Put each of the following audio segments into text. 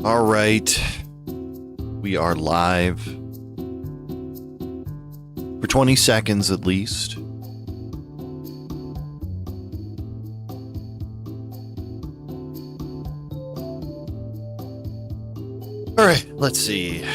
All right. We are live. For 20 seconds at least. All right, let's see.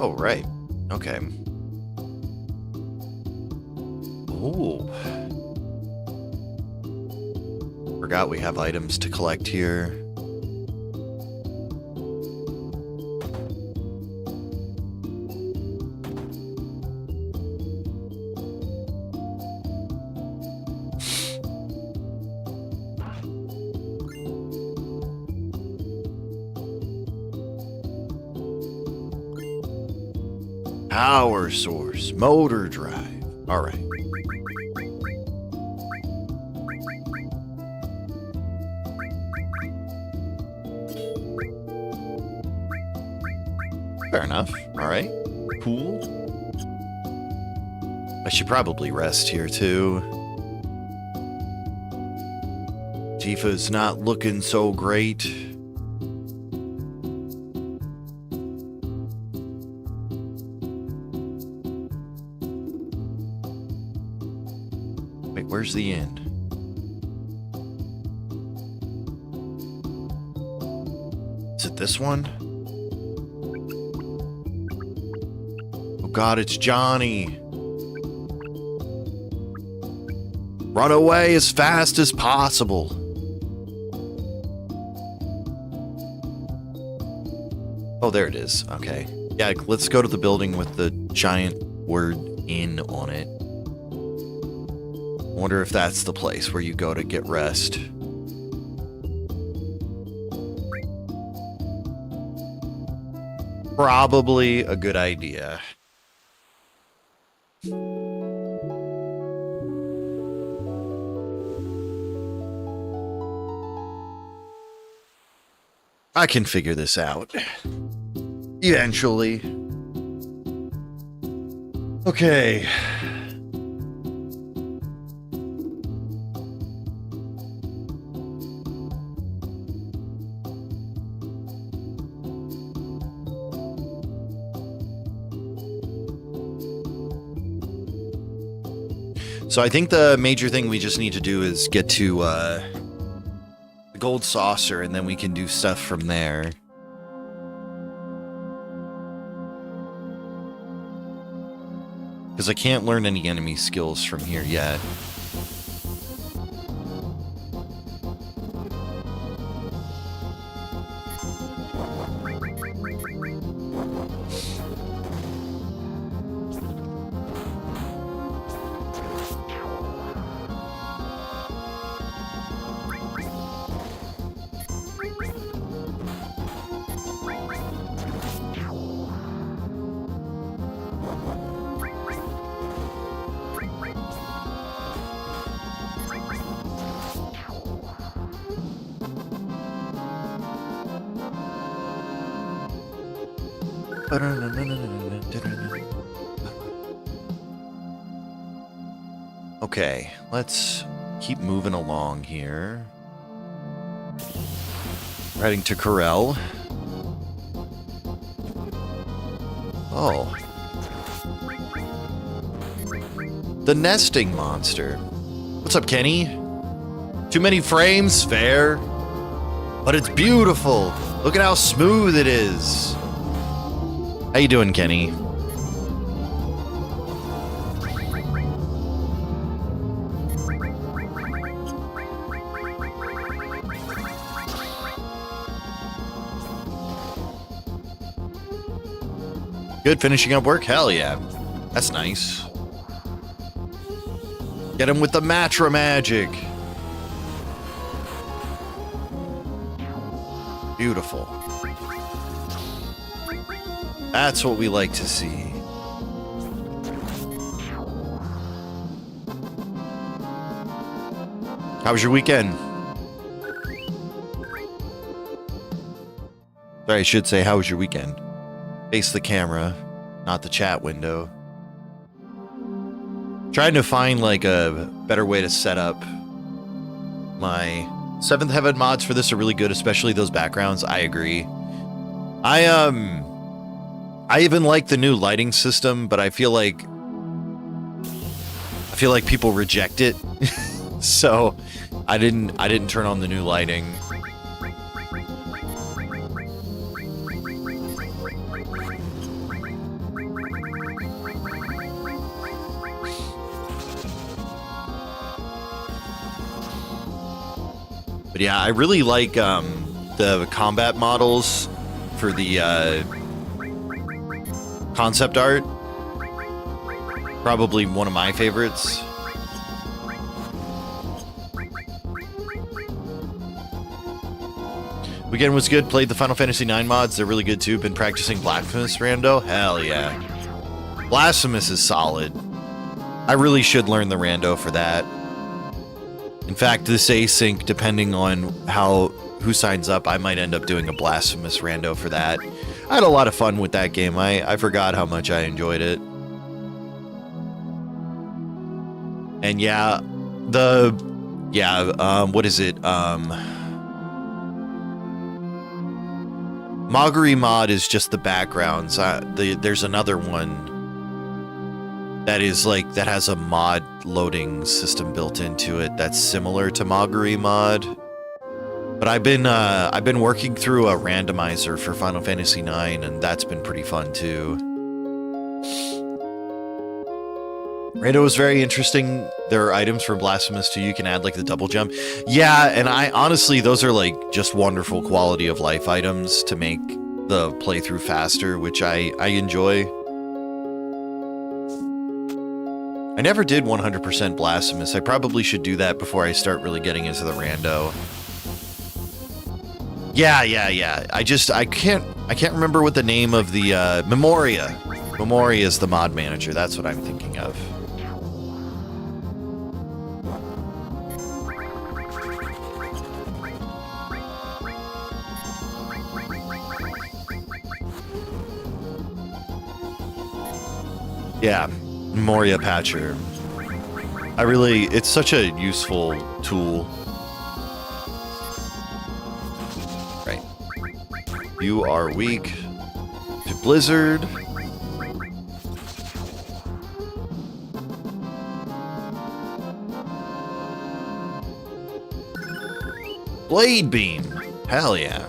Oh, right. Okay. Ooh. Forgot we have items to collect here. Power source, motor drive. All right. Fair enough. All right. Cool. I should probably rest here too. Tifa's not looking so great. Where's the end? Is it this one? Oh God, it's Johnny. Run away as fast as possible. Oh, there it is. Okay. Yeah, let's go to the building with the giant word "in" on it. Wonder if that's the place where you go to get rest. Probably a good idea. I can figure this out. Eventually. Okay. So I think the major thing we just need to do is get to the gold saucer, and then we can do stuff from there. Because I can't learn any enemy skills from here yet. Okay, let's keep moving along here. Heading to Corel. Oh. The nesting monster. What's up, Kenny? Too many frames? Fair. But it's beautiful. Look at how smooth it is. How you doing, Kenny? Good, finishing up work? Hell yeah. That's nice. Get him with the Matra magic. Beautiful. That's what we like to see. How was your weekend? Sorry, I should say, how was your weekend? Face the camera, not the chat window. Trying to find like a better way to set up my Seventh Heaven mods for this are really good, especially those backgrounds. I agree. I even like the new lighting system, but I feel like people reject it. So I didn't turn on the new lighting. But yeah, I really like the combat models for the concept art. Probably one of my favorites. Weekend was good. Played the Final Fantasy IX mods. They're really good too. Been practicing Blasphemous Rando. Hell yeah. Blasphemous is solid. I really should learn the Rando for that. In fact, this async, depending on who signs up, I might end up doing a Blasphemous Rando for that. I had a lot of fun with that game. I forgot how much I enjoyed it. And yeah, what is it? Moggery mod is just the backgrounds. There's another one that has a mod loading system built into it that's similar to Moggery mod. But I've been working through a randomizer for Final Fantasy IX, and that's been pretty fun too. Rando was very interesting. There are items for Blasphemous too. You can add like the double jump. Yeah, and I honestly, those are like just wonderful quality of life items to make the playthrough faster, which I enjoy. I never did 100% Blasphemous. I probably should do that before I start really getting into the Rando. Yeah. I can't remember what the name of the Memoria. Memoria is the mod manager. That's what I'm thinking of. Yeah, Memoria Patcher. It's such a useful tool. Right. You are weak to Blizzard. Blade Beam. Hell yeah.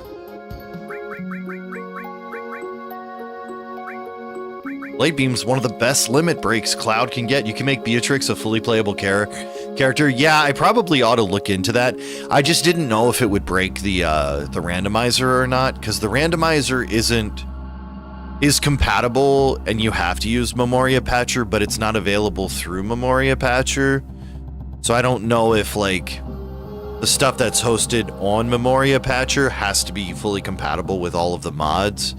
Blade Beam's one of the best limit breaks Cloud can get. You can make Beatrix a fully playable character. Yeah, I probably ought to look into that. I just didn't know if it would break the randomizer or not, because the randomizer is compatible and you have to use Memoria Patcher, but it's not available through Memoria Patcher. So I don't know if like the stuff that's hosted on Memoria Patcher has to be fully compatible with all of the mods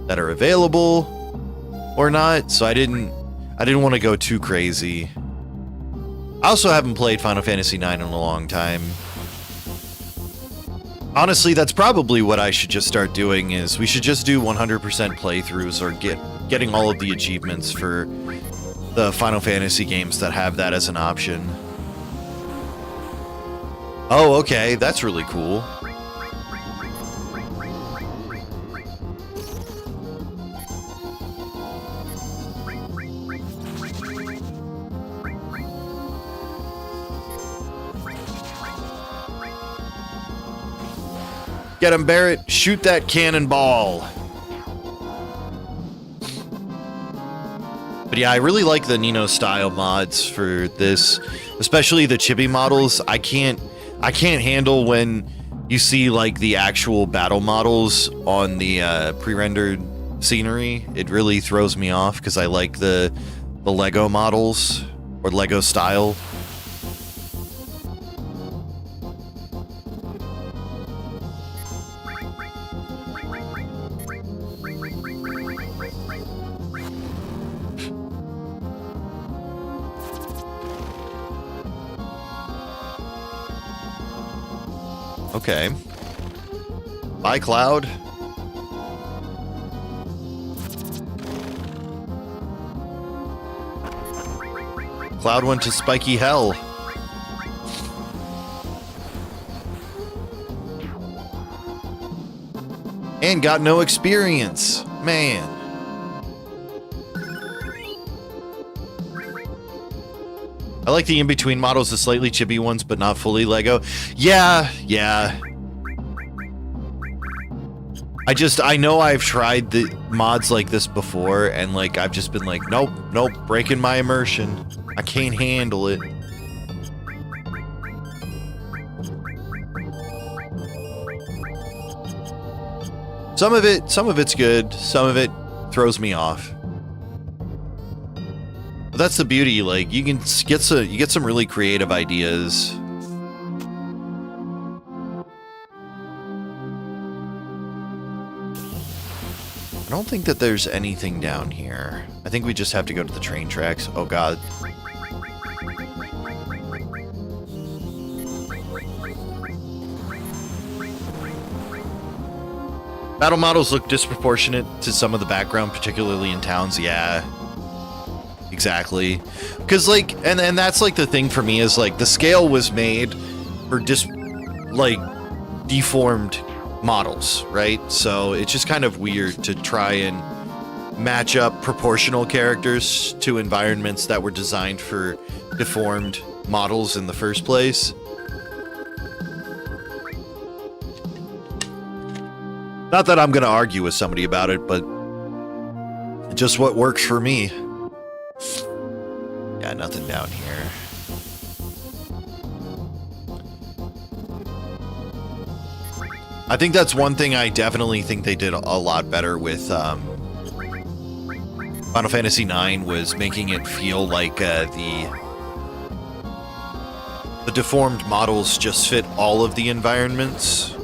that are available or not. So I didn't want to go too crazy. I also haven't played Final Fantasy IX in a long time. Honestly, that's probably what I should just start doing. Is we should just do 100% playthroughs or getting all of the achievements for the Final Fantasy games that have that as an option. Oh, okay, that's really cool. Get him, Barrett. Shoot that cannonball. But yeah, I really like the Nino style mods for this, especially the chibi models. I can't handle when you see like the actual battle models on the pre-rendered scenery, it really throws me off because I like the Lego models or Lego style. Okay. Bye, Cloud. Cloud went to spiky hell. And got no experience. Man. I like the in-between models, the slightly chibi ones, but not fully Lego. Yeah. I know I've tried the mods like this before, and like I've just been like, nope, breaking my immersion. I can't handle it. Some of it's good, some of it throws me off. But that's the beauty, like you get some really creative ideas. I don't think that there's anything down here. I think we just have to go to the train tracks. Oh god. Battle models look disproportionate to some of the background, particularly in towns. Yeah, exactly. Because like, and that's like the thing for me is like the scale was made for deformed models, right? So it's just kind of weird to try and match up proportional characters to environments that were designed for deformed models in the first place. Not that I'm going to argue with somebody about it, but just what works for me. Yeah, nothing down here. I think that's one thing I definitely think they did a lot better with Final Fantasy IX was making it feel like the deformed models just fit all of the environments.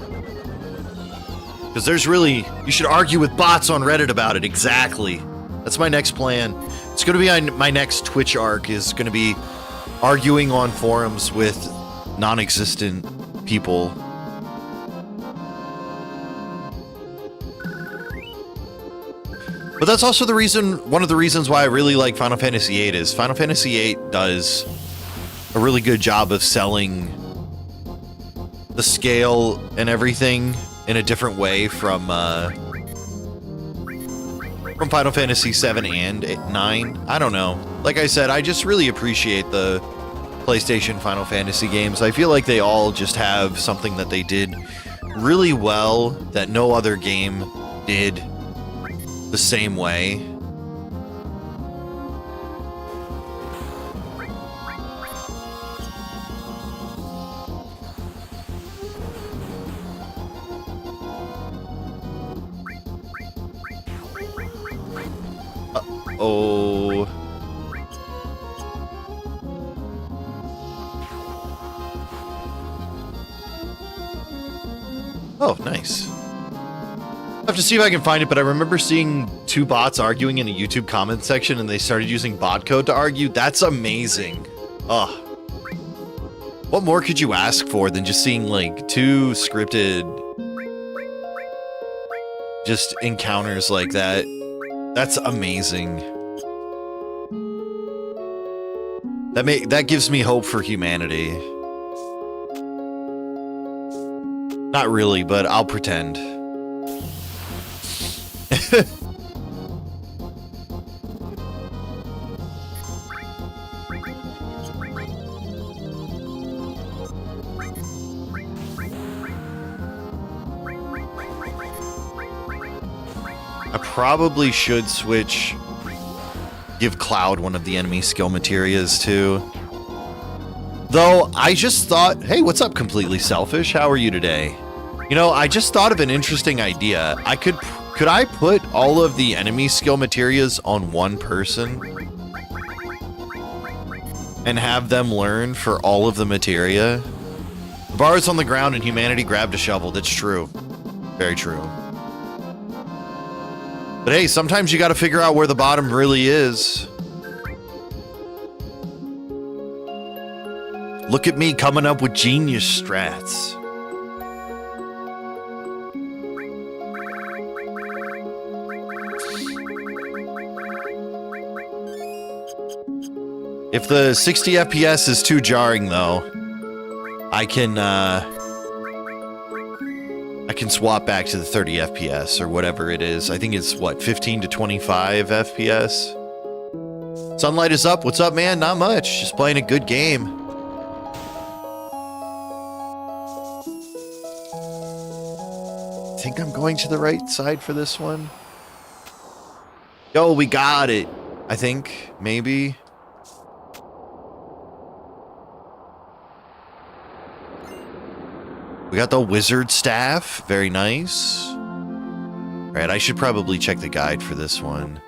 Because there's really, you should argue with bots on Reddit about it. Exactly. That's my next plan. It's going to be my next Twitch arc is going to be arguing on forums with non-existent people. But that's also the reason, one of the reasons why I really like Final Fantasy VIII is Final Fantasy VIII does a really good job of selling the scale and everything in a different way from Final Fantasy VII and IX. I don't know. Like I said, I just really appreciate the PlayStation Final Fantasy games. I feel like they all just have something that they did really well that no other game did the same way. Oh. Oh, nice. I have to see if I can find it, but I remember seeing two bots arguing in a YouTube comment section and they started using bot code to argue. That's amazing. Ugh. What more could you ask for than just seeing like two scripted just encounters like that? That's amazing. That gives me hope for humanity. Not really, but I'll pretend. I probably should switch, give Cloud one of the enemy skill materias too. Though I just thought, hey, what's up, Completely Selfish? How are you today? You know, I just thought of an interesting idea. I could Could I put all of the enemy skill materias on one person? And have them learn for all of the materia? The bar is on the ground and humanity grabbed a shovel. That's true. Very true. But hey, sometimes you gotta figure out where the bottom really is. Look at me coming up with genius strats. If the 60 FPS is too jarring, though, I can swap back to the 30 FPS or whatever it is. I think it's what, 15 to 25 FPS. Sunlight is up. What's up, man? Not much. Just playing a good game. I think I'm going to the right side for this one. Yo, we got it. I think maybe. We got the wizard staff. Very nice. All right, I should probably check the guide for this one.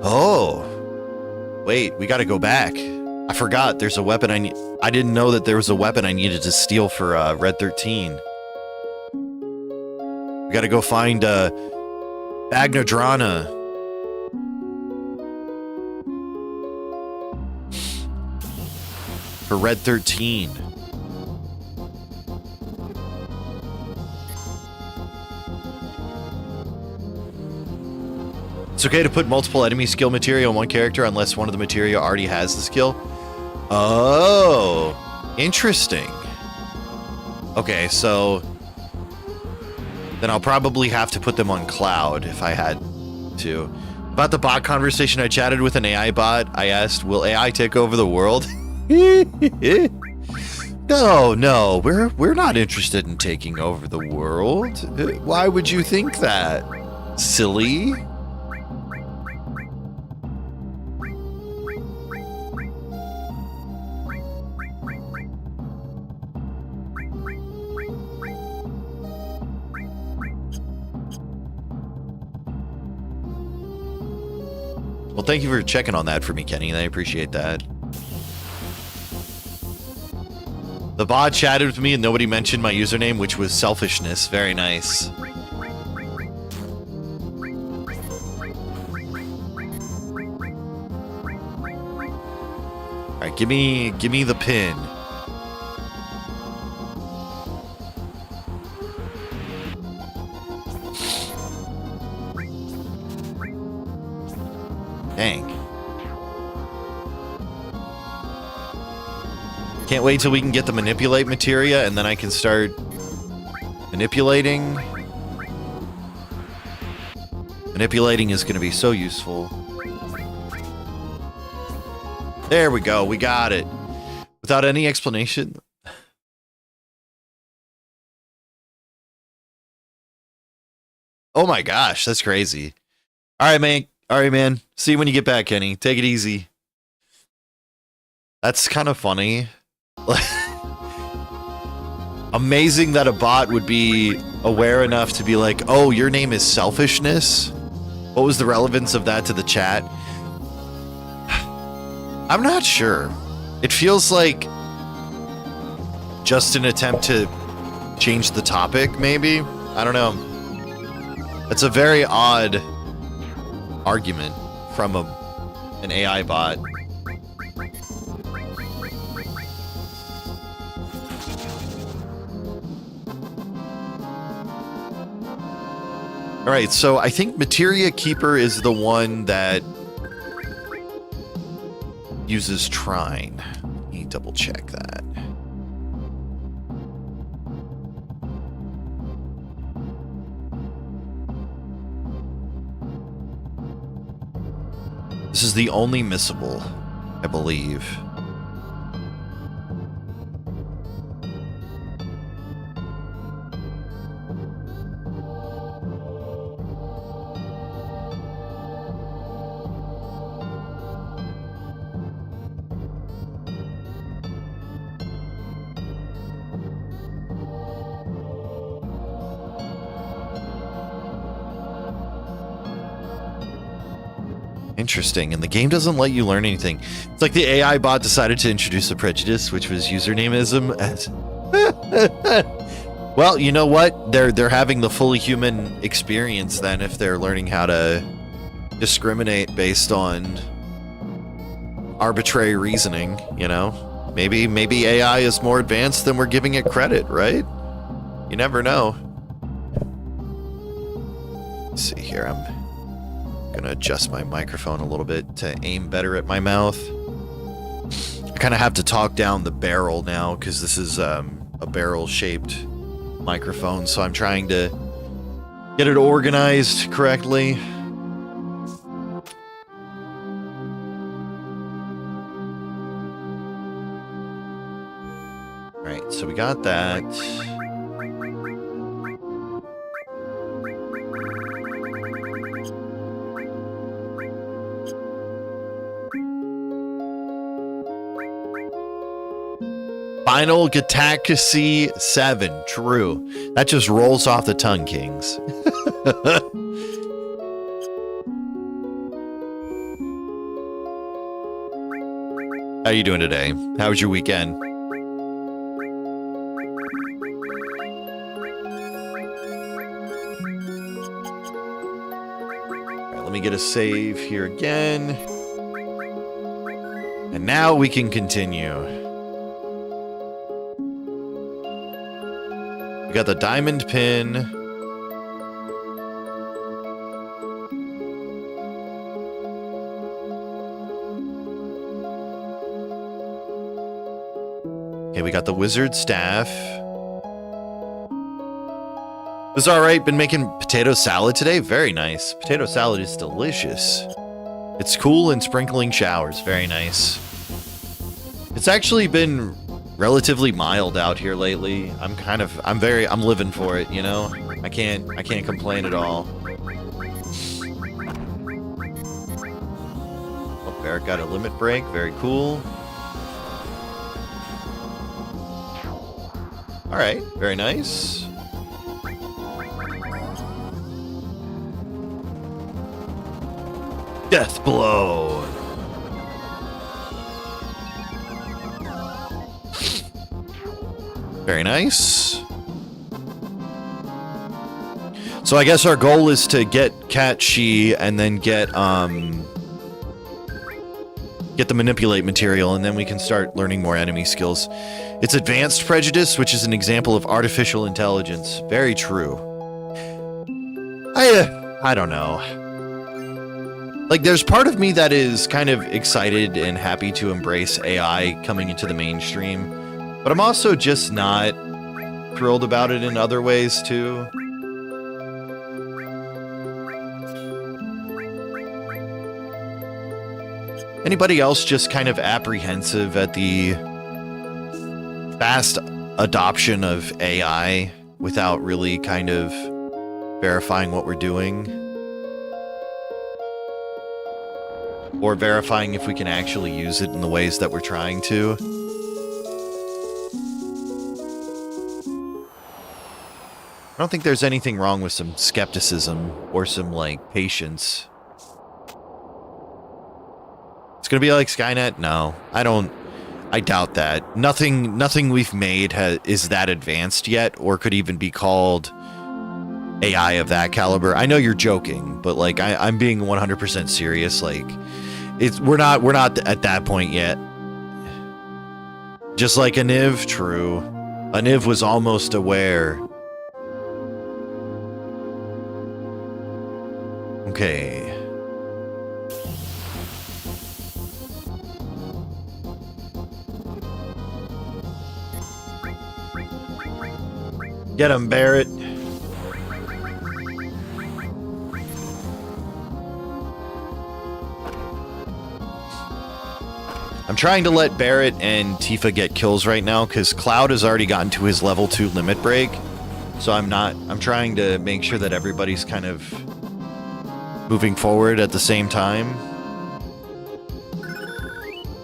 Oh. Wait, we got to go back. I forgot there's a weapon I didn't know that there was a weapon I needed to steal for Red 13. We gotta go find Bagnadrana. For Red 13. It's okay to put multiple enemy skill materia on one character unless one of the materia already has the skill. Oh, interesting. Okay, so then I'll probably have to put them on Cloud if I had to. About the bot conversation, I chatted with an AI bot. I asked, will AI take over the world? No, we're not interested in taking over the world. Why would you think that? Silly? Well, thank you for checking on that for me, Kenny. I appreciate that. The bot chatted with me and nobody mentioned my username, which was selfishness. Very nice. All right, give me the pin. Dang. Can't wait till we can get the manipulate materia and then I can start manipulating. Manipulating is going to be so useful. There we go. We got it. Without any explanation. Oh my gosh, that's crazy. All right, man. All right, man. See you when you get back, Kenny. Take it easy. That's kind of funny. Amazing that a bot would be aware enough to be like, oh, your name is Selfishness? What was the relevance of that to the chat? I'm not sure. It feels like just an attempt to change the topic, maybe? I don't know. It's a very odd argument from an AI bot. All right, so I think Materia Keeper is the one that uses Trine. Let me double check that. This is the only missable, I believe. Interesting. And the game doesn't let you learn anything. It's like the AI bot decided to introduce a prejudice, which was usernameism. Well, you know what? They're having the fully human experience then if they're learning how to discriminate based on arbitrary reasoning, you know? Maybe AI is more advanced than we're giving it credit, right? You never know. Let's see here. I'm gonna adjust my microphone a little bit to aim better at my mouth. I kind of have to talk down the barrel now because this is a barrel-shaped microphone, so I'm trying to get it organized correctly. Alright, so we got that. Final Gatacacy 7. True. That just rolls off the tongue, Kings. How you doing today? How was your weekend? Alright, let me get a save here again. And now we can continue. We got the diamond pin. Okay, we got the wizard staff. It was alright. Been making potato salad today. Very nice. Potato salad is delicious. It's cool and sprinkling showers. Very nice. It's actually been relatively mild out here lately. I'm living for it, you know? I can't complain at all. Oh, Barrett got a limit break, very cool. Alright, very nice. Death blow. Very nice. So I guess our goal is to get Cat She and then get the manipulate material, and then we can start learning more enemy skills. It's advanced prejudice, which is an example of artificial intelligence. Very true. I don't know. Like, there's part of me that is kind of excited and happy to embrace AI coming into the mainstream. But I'm also just not thrilled about it in other ways, too. Anybody else just kind of apprehensive at the fast adoption of AI without really kind of verifying what we're doing? Or verifying if we can actually use it in the ways that we're trying to? I don't think there's anything wrong with some skepticism or some, like, patience. It's gonna be like Skynet? No, I doubt that. Nothing we've made is that advanced yet, or could even be called AI of that caliber. I know you're joking, but, like, I'm being 100% serious. Like, we're not at that point yet. Just like Aniv, true. Aniv was almost aware. Okay. Get him, Barrett. I'm trying to let Barrett and Tifa get kills right now because Cloud has already gotten to his level 2 limit break. So I'm trying to make sure that everybody's kind of moving forward at the same time.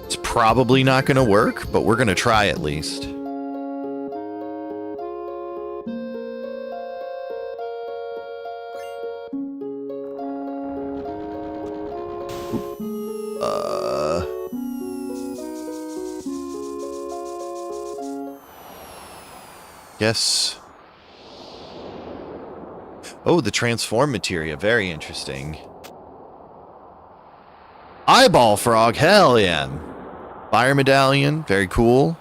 It's probably not going to work, but we're going to try at least. Yes. Oh, the transform materia. Very interesting. Eyeball frog. Hell yeah. Fire medallion. Very cool.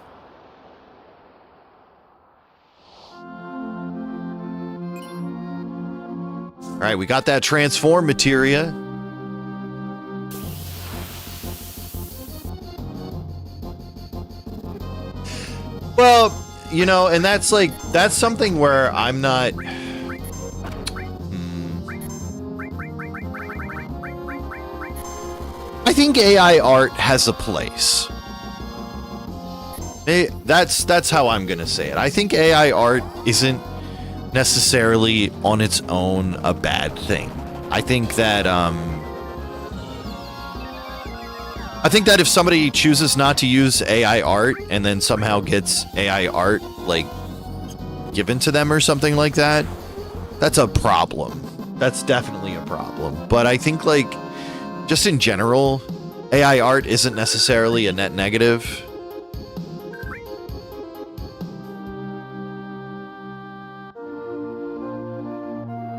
All right, we got that transform materia. Well, you know, and that's something where I'm not... I think AI art has a place. That's how I'm gonna say it. I think AI art isn't necessarily on its own a bad thing. I think that if somebody chooses not to use AI art and then somehow gets AI art like given to them or something like that, that's a problem. That's definitely a problem. But I think like just in general, AI art isn't necessarily a net negative.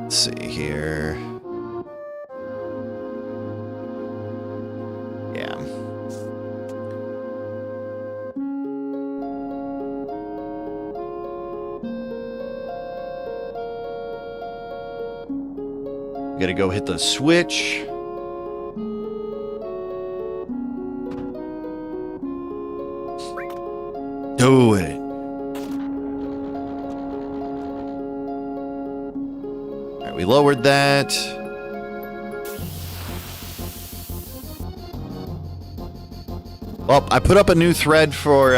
Let's see here. Yeah. We gotta go hit the switch. Do it. All right, we lowered that. Well, I put up a new thread for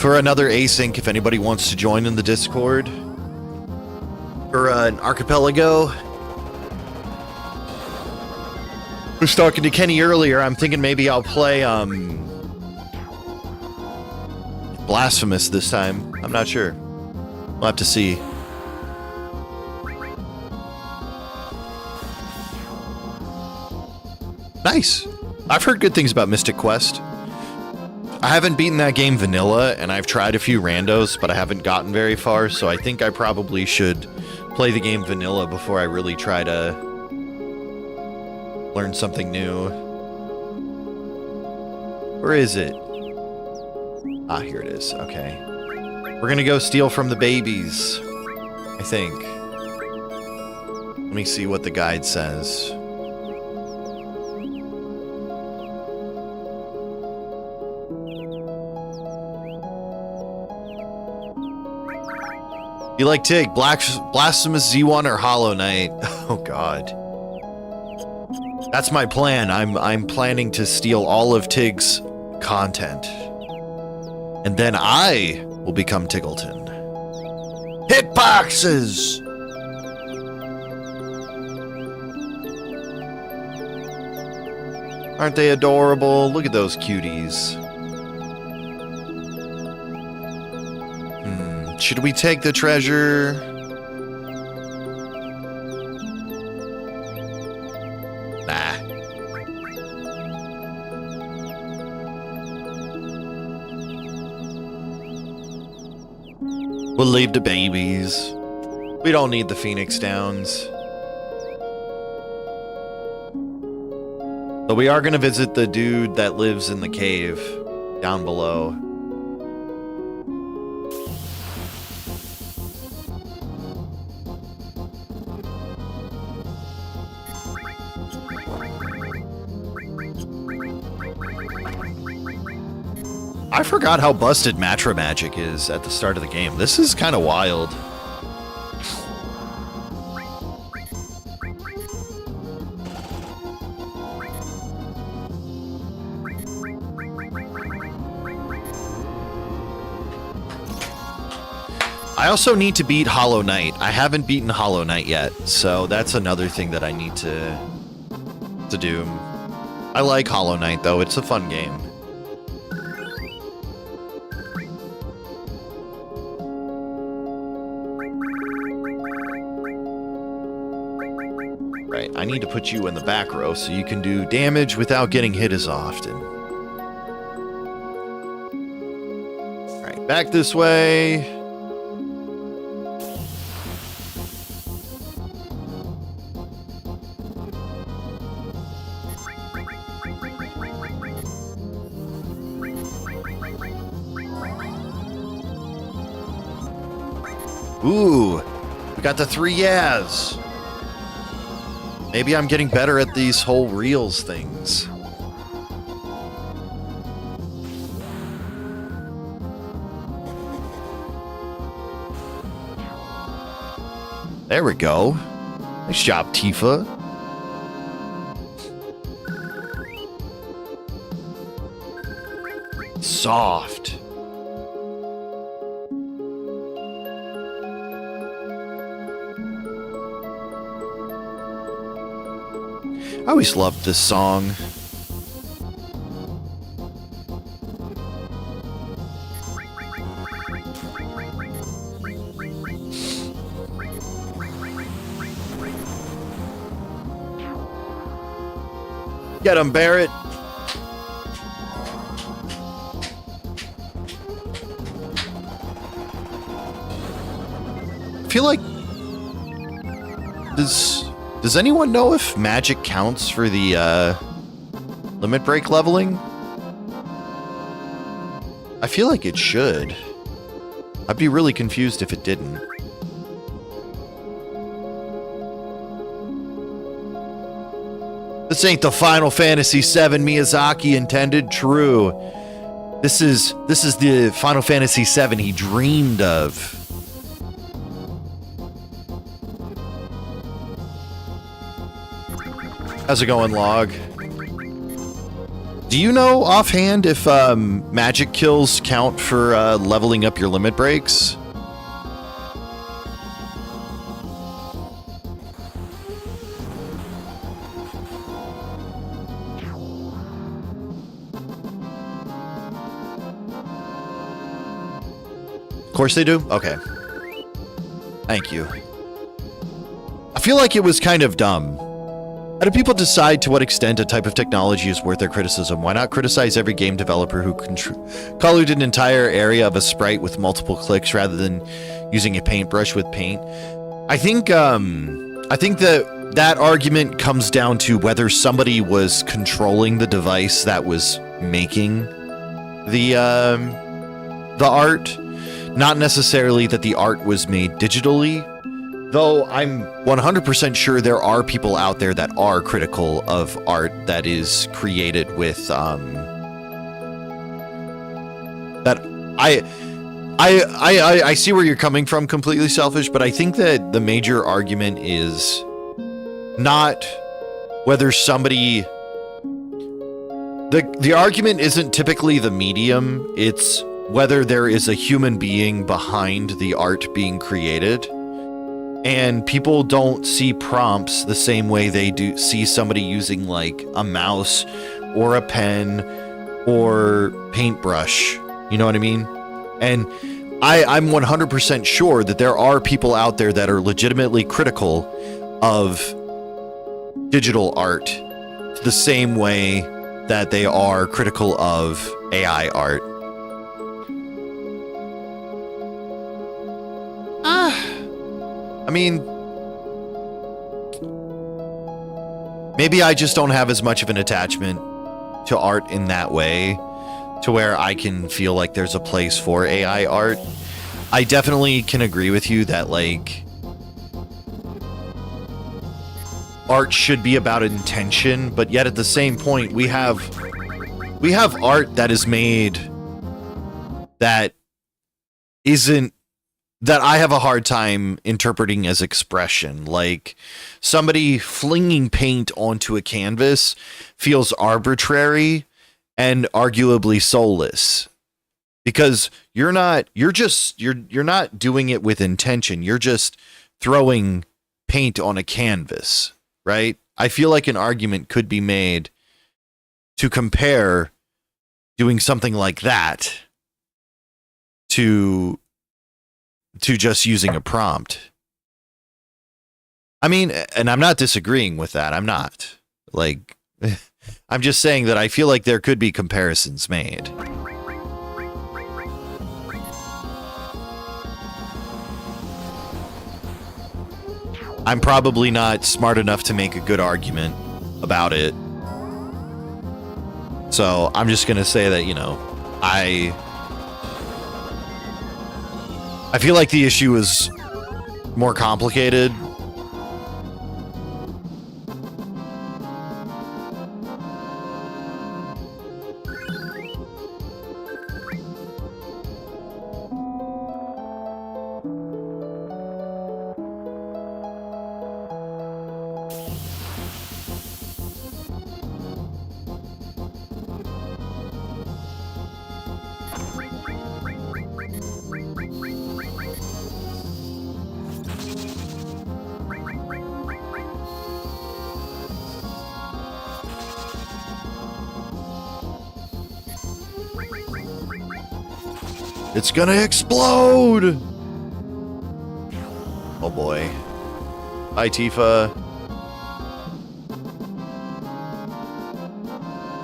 another async if anybody wants to join in the Discord. For an archipelago. I was talking to Kenny earlier. I'm thinking maybe I'll play Blasphemous this time. I'm not sure. We'll have to see. Nice. I've heard good things about Mystic Quest. I haven't beaten that game vanilla, and I've tried a few randos, but I haven't gotten very far, so I think I probably should play the game vanilla before I really try to learn something new. Where is it? Ah, here it is. Okay. We're gonna go steal from the babies, I think. Let me see what the guide says. You like Tig, Blasphemous Z1 or Hollow Knight? Oh god. That's my plan. I'm planning to steal all of Tig's content. And then I will become Tiggleton. Hitboxes! Aren't they adorable? Look at those cuties. Should we take the treasure? Nah. We'll leave the babies. We don't need the Phoenix Downs. But we are going to visit the dude that lives in the cave down below. I forgot how busted Matra Magic is at the start of the game. This is kind of wild. I also need to beat Hollow Knight. I haven't beaten Hollow Knight yet, so that's another thing that I need to do. I like Hollow Knight, though. It's a fun game. Right, I need to put you in the back row so you can do damage without getting hit as often. Alright, back this way. Ooh, we got the 3 Yaz. Maybe I'm getting better at these whole reels things. There we go. Nice job, Tifa. Soft. I always loved this song. Get him, Barrett. I feel like Does anyone know if magic counts for the limit break leveling? I feel like it should. I'd be really confused if it didn't. This ain't the Final Fantasy VII Miyazaki intended. True. This is the Final Fantasy VII he dreamed of. How's it going, Log? Do you know offhand if magic kills count for leveling up your limit breaks? Of course they do? Okay. Thank you. I feel like it was kind of dumb. How do people decide to what extent a type of technology is worth their criticism? Why not criticize every game developer who colored an entire area of a sprite with multiple clicks rather than using a paintbrush with paint? I think that argument comes down to whether somebody was controlling the device that was making the art, not necessarily that the art was made digitally. Though I'm 100% sure there are people out there that are critical of art that is created with that I see where you're coming from, completely selfish, but I think that the major argument is not whether somebody the argument isn't typically the medium, it's whether there is a human being behind the art being created. And people don't see prompts the same way they do see somebody using like a mouse or a pen or paintbrush. You know what I mean? And I'm 100% sure that there are people out there that are legitimately critical of digital art the same way that they are critical of AI art. I mean, maybe I just don't have as much of an attachment to art in that way, to where I can feel like there's a place for AI art. I definitely can agree with you that, like, art should be about intention, but yet at the same point, we have art that is made that isn't, that I have a hard time interpreting as expression. Like, somebody flinging paint onto a canvas feels arbitrary and arguably soulless, because you're not doing it with intention. You're just throwing paint on a canvas, right? I feel like an argument could be made to compare doing something like that to just using a prompt. I mean, and I'm not disagreeing with that. I'm not. Like, I'm just saying that I feel like there could be comparisons made. I'm probably not smart enough to make a good argument about it. So I'm just going to say that, you know, I feel like the issue is more complicated. It's gonna explode! Oh boy. Hi, Tifa.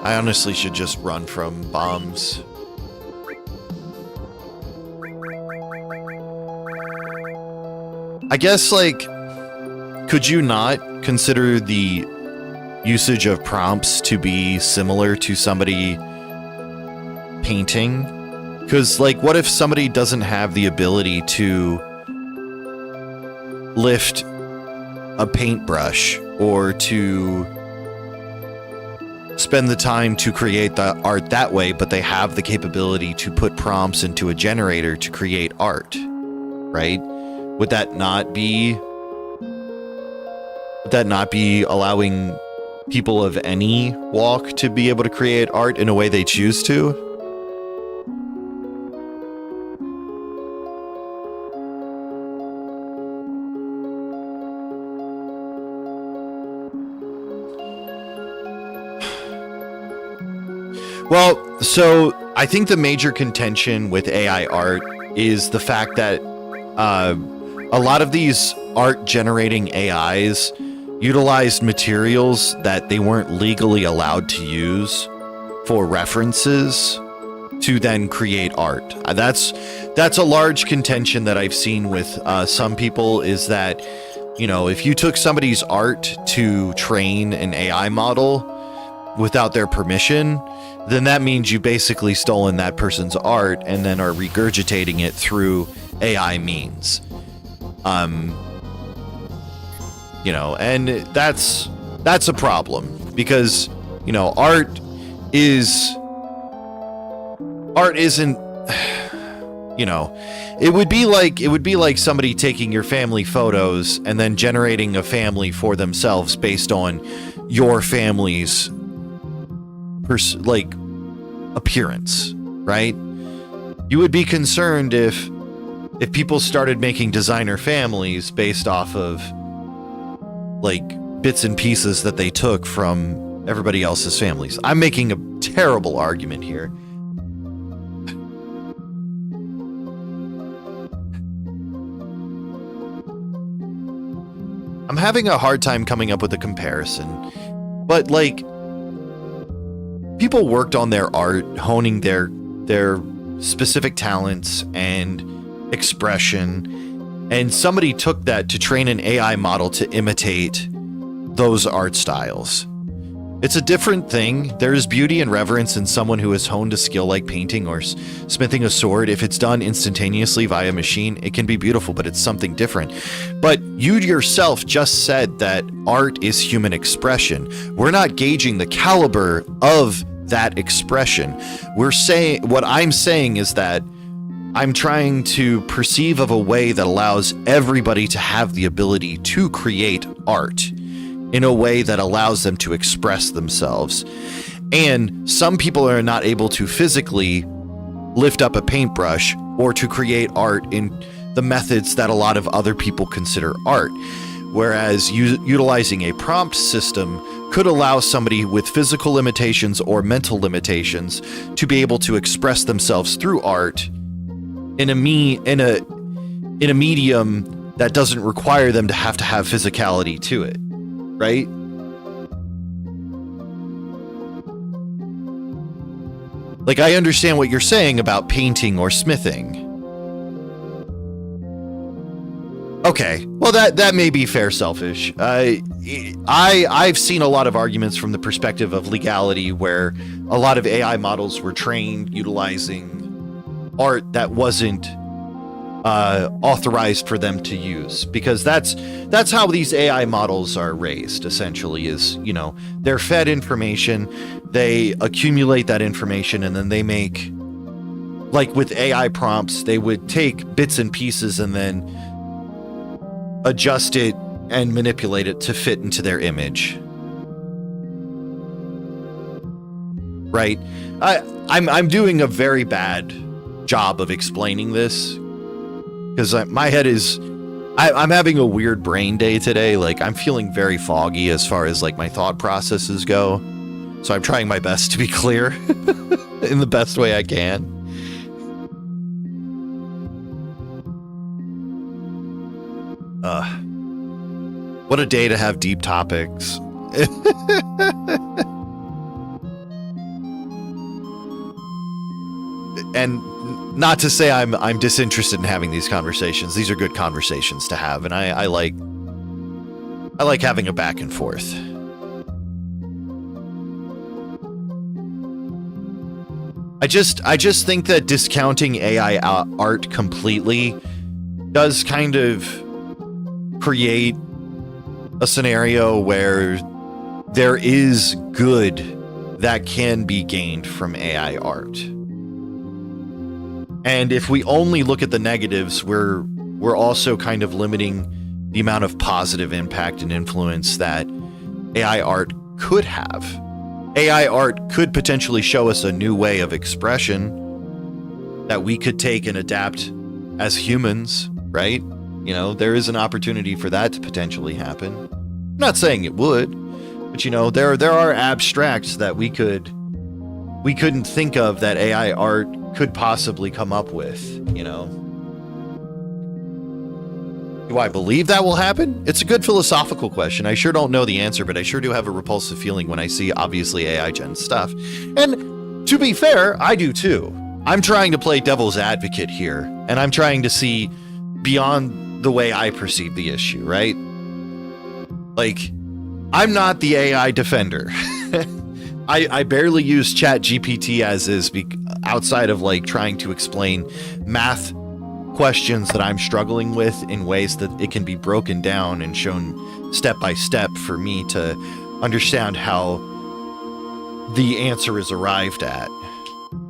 I honestly should just run from bombs. I guess, like, could you not consider the usage of prompts to be similar to somebody painting? Because, like, what if somebody doesn't have the ability to lift a paintbrush or to spend the time to create the art that way, but they have the capability to put prompts into a generator to create art, right? Would that not be allowing people of any walk to be able to create art in a way they choose to? Well, so I think the major contention with AI art is the fact that a lot of these art generating AIs utilized materials that they weren't legally allowed to use for references to then create art. That's a large contention that I've seen with some people, is that, you know, if you took somebody's art to train an AI model without their permission, then that means you basically stolen that person's art and then are regurgitating it through AI means. You know, and that's a problem, because, you know, art isn't, you know, it would be like somebody taking your family photos and then generating a family for themselves based on your family's appearance, right? You would be concerned if people started making designer families based off of, like, bits and pieces that they took from everybody else's families. I'm making a terrible argument here. I'm having a hard time coming up with a comparison, but, like, people worked on their art, honing their specific talents and expression, and somebody took that to train an AI model to imitate those art styles. It's a different thing. There's beauty and reverence in someone who has honed a skill like painting or smithing a sword. If it's done instantaneously via machine, it can be beautiful, but it's something different. But you yourself just said that art is human expression. We're not gauging the caliber of that expression. What I'm saying is that I'm trying to perceive of a way that allows everybody to have the ability to create art in a way that allows them to express themselves. And some people are not able to physically lift up a paintbrush or to create art in the methods that a lot of other people consider art. Whereas utilizing a prompt system could allow somebody with physical limitations or mental limitations to be able to express themselves through art in a medium that doesn't require them to have physicality to it, right? Like, I understand what you're saying about painting or smithing. Okay, well that may be fair selfish. I've seen a lot of arguments from the perspective of legality where a lot of AI models were trained utilizing art that wasn't authorized for them to use, because that's how these AI models are raised, essentially, is, you know, they're fed information, they accumulate that information, and then they make, like with AI prompts, they would take bits and pieces and then adjust it and manipulate it to fit into their image. Right? I'm doing a very bad job of explaining this because my head is, I'm having a weird brain day today. Like, I'm feeling very foggy as far as like my thought processes go. So I'm trying my best to be clear in the best way I can. What a day to have deep topics. And not to say I'm disinterested in having these conversations. These are good conversations to have, and I like having a back and forth. I just think that discounting AI art completely does kind of create a scenario where there is good that can be gained from AI art. And if we only look at the negatives, we're also kind of limiting the amount of positive impact and influence that AI art could have. AI art could potentially show us a new way of expression that we could take and adapt as humans, right? You know, there is an opportunity for that to potentially happen. I'm not saying it would, but you know, there are abstracts that we couldn't think of that AI art could possibly come up with, you know. Do I believe that will happen? It's a good philosophical question. I sure don't know the answer, but I sure do have a repulsive feeling when I see obviously AI gen stuff. And to be fair, I do too. I'm trying to play devil's advocate here, and I'm trying to see beyond the way I perceive the issue, right? Like, I'm not the AI defender. I barely use ChatGPT as is, outside of like trying to explain math questions that I'm struggling with in ways that it can be broken down and shown step by step for me to understand how the answer is arrived at.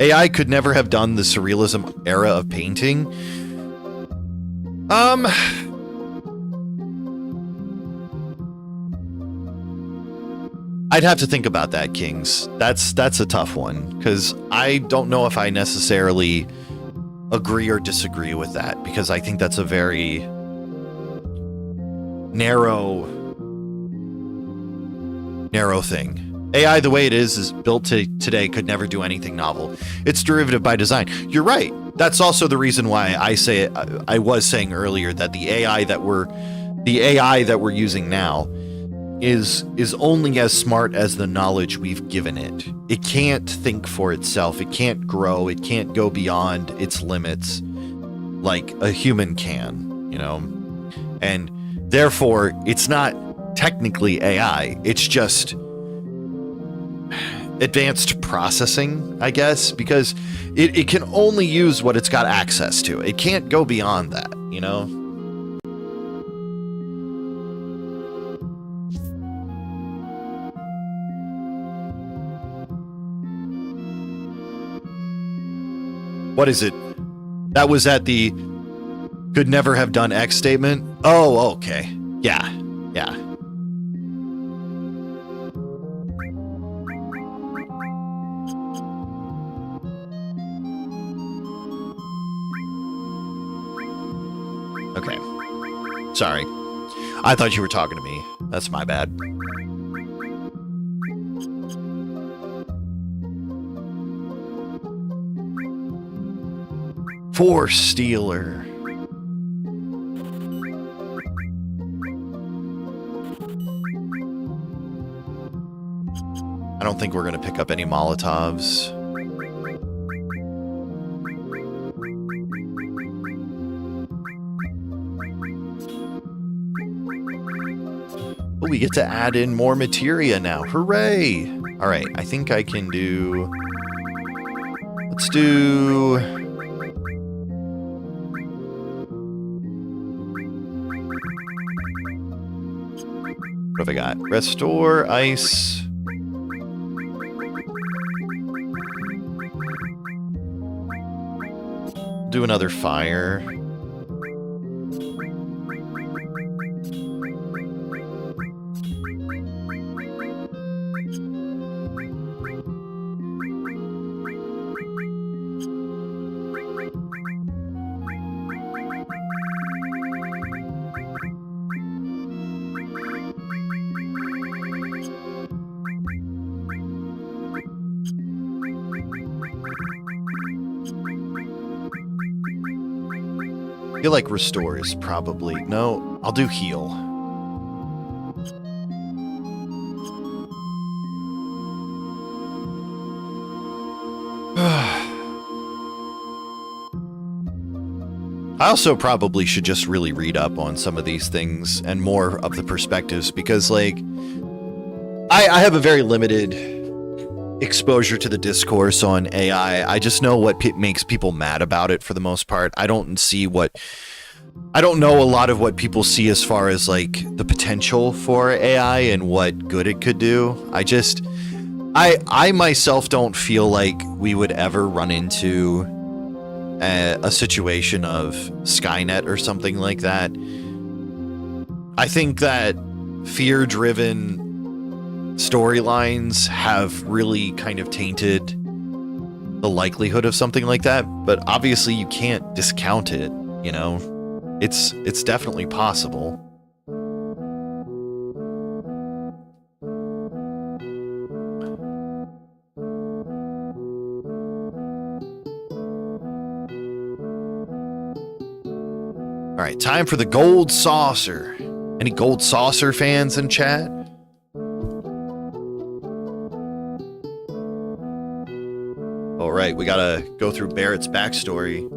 AI could never have done the surrealism era of painting. I'd have to think about that, Kings. That's a tough one, because I don't know if I necessarily agree or disagree with that, because I think that's a very narrow thing. AI, the way it is built today, could never do anything novel. It's derivative by design. You're right. That's also the reason why I was saying earlier that the AI that we're using now is only as smart as the knowledge we've given it. It can't think for itself. It can't grow. It can't go beyond its limits like a human can, you know? And therefore, it's not technically AI. It's just advanced processing, I guess, because it can only use what it's got access to. It can't go beyond that, you know? What is it? That was at the could never have done X statement? Oh, okay. Yeah. Okay. Sorry. I thought you were talking to me. That's my bad. Force Stealer. I don't think we're going to pick up any Molotovs. Oh, we get to add in more materia now. Hooray! All right, I think I can do... Let's do... What have I got? Restore, ice... Do another fire. I feel like restore is probably... No, I'll do heal. I also probably should just really read up on some of these things and more of the perspectives because, like, I have a very limited exposure to the discourse on AI. I just know what makes people mad about it for the most part. I don't know a lot of what people see as far as like the potential for AI and what good it could do. I myself don't feel like we would ever run into a situation of Skynet or something like that. I think that fear-driven storylines have really kind of tainted the likelihood of something like that, but obviously you can't discount it, you know? It's definitely possible. All right, time for the gold saucer. Any gold saucer fans in chat? All right, we gotta go through Barrett's backstory.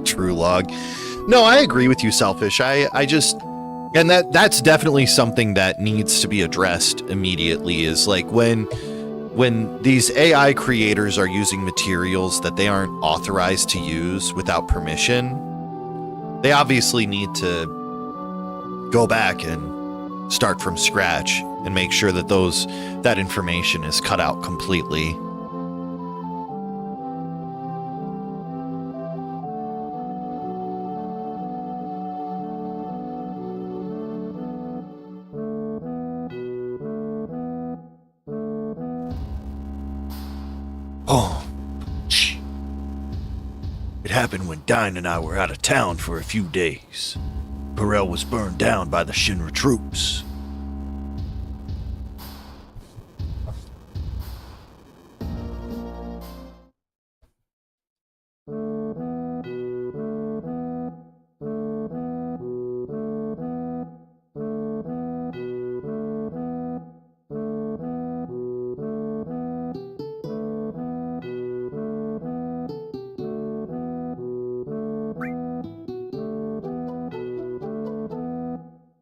True log. No, I agree with you, Selfish. I just, and that's definitely something that needs to be addressed immediately, is like when these AI creators are using materials that they aren't authorized to use without permission, they obviously need to go back and start from scratch and make sure that that information is cut out completely. Happened when Dine and I were out of town for a few days. Burrell was burned down by the Shinra troops.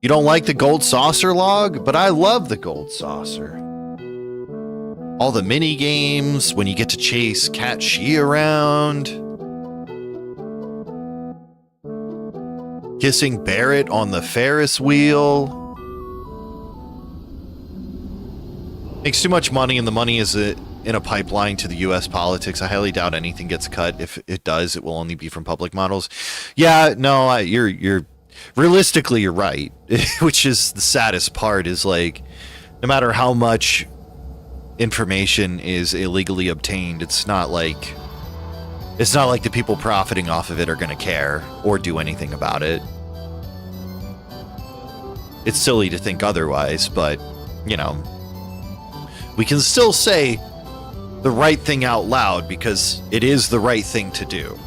You don't like the gold saucer log? But I love the gold saucer. All the mini games, when you get to chase Cat Shi around. Kissing Barrett on the Ferris wheel. Makes too much money, and the money is in a pipeline to the US politics. I highly doubt anything gets cut. If it does, it will only be from public models. Yeah, no, you're realistically, you're right. Which is the saddest part, is like, no matter how much information is illegally obtained, it's not like the people profiting off of it are going to care or do anything about it. it's silly to think otherwise, but, you know, we can still say the right thing out loud because it is the right thing to do.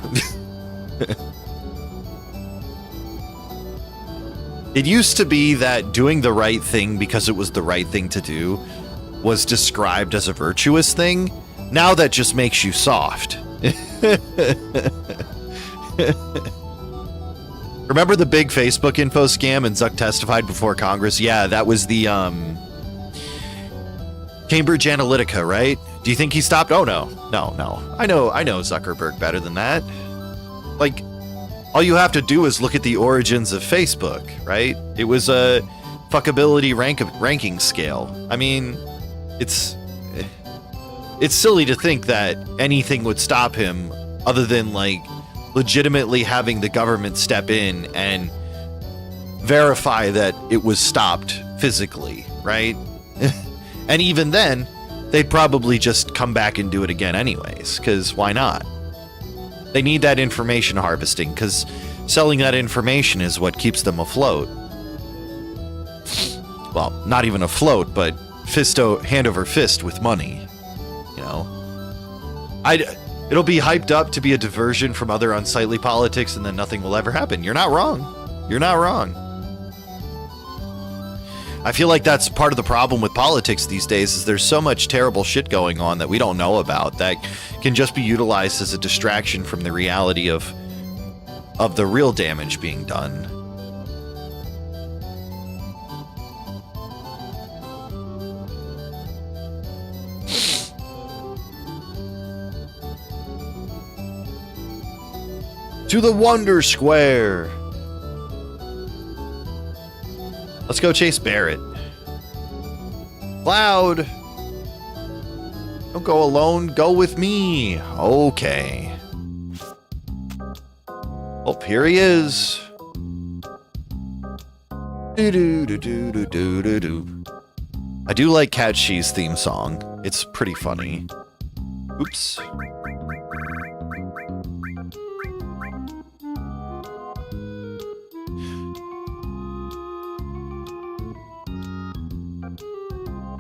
It used to be that doing the right thing because it was the right thing to do was described as a virtuous thing. Now that just makes you soft. Remember the big Facebook info scam and Zuck testified before Congress? Yeah, that was the Cambridge Analytica, right? Do you think he stopped? Oh, no. I know Zuckerberg better than that. Like, all you have to do is look at the origins of Facebook, right? It was a fuckability ranking scale. I mean, it's silly to think that anything would stop him other than, like, legitimately having the government step in and verify that it was stopped physically, right? And even then, they'd probably just come back and do it again anyways, because why not? They need that information harvesting, because selling that information is what keeps them afloat. Well, not even afloat, but hand over fist with money, you know? It'll be hyped up to be a diversion from other unsightly politics, and then nothing will ever happen. You're not wrong. You're not wrong. I feel like that's part of the problem with politics these days, is there's so much terrible shit going on that we don't know about that can just be utilized as a distraction from the reality of the real damage being done. To the Wonder Square. Let's go chase Barrett. Cloud. Don't go alone. Go with me. Okay. Oh, here he is. I do like Cat Shee's theme song. It's pretty funny. Oops.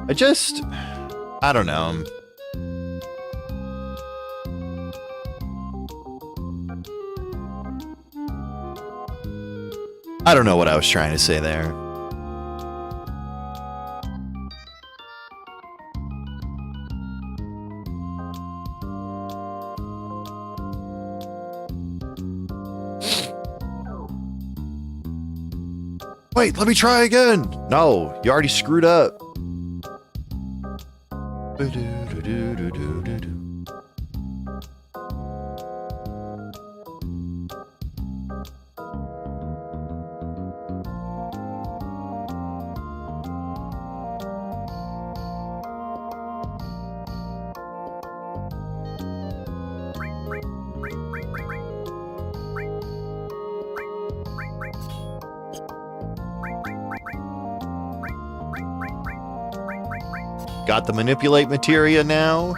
I don't know. I don't know what I was trying to say there. Wait, let me try again. No, you already screwed up. Got the manipulate materia now.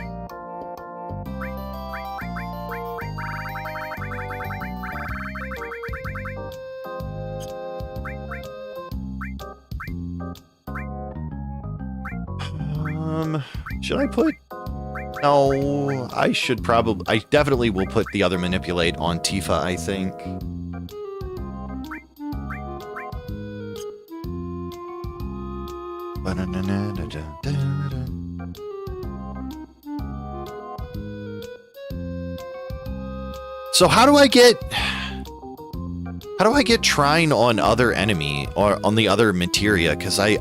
Should I put... No, I should probably... I definitely will put the other manipulate on Tifa, I think. So how do I get Trine on other enemy or on the other materia? Because I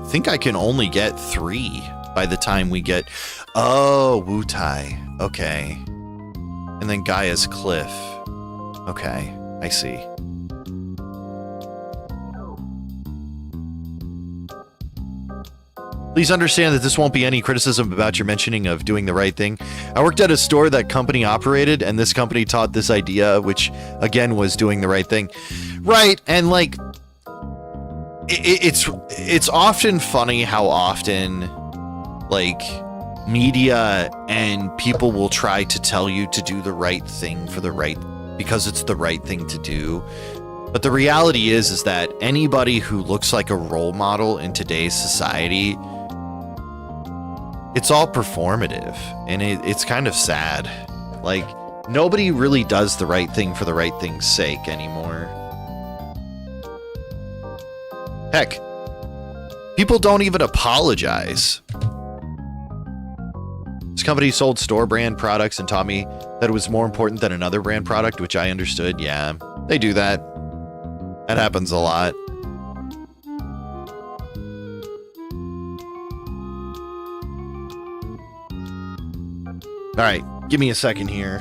think I can only get 3 by the time we get... Oh, Wutai. Okay. And then Gaia's Cliff. Okay, I see. Please understand that this won't be any criticism about your mentioning of doing the right thing. I worked at a store that company operated, and this company taught this idea, which, again, was doing the right thing. Right, and, like, it's often funny how often, like, media and people will try to tell you to do the right thing for the right... because it's the right thing to do. But the reality is that anybody who looks like a role model in today's society, it's all performative, and it's kind of sad. Like, nobody really does the right thing for the right thing's sake anymore. Heck, people don't even apologize. This company sold store brand products and taught me that it was more important than another brand product, which I understood. Yeah, they do that. That happens a lot. All right, give me a second here.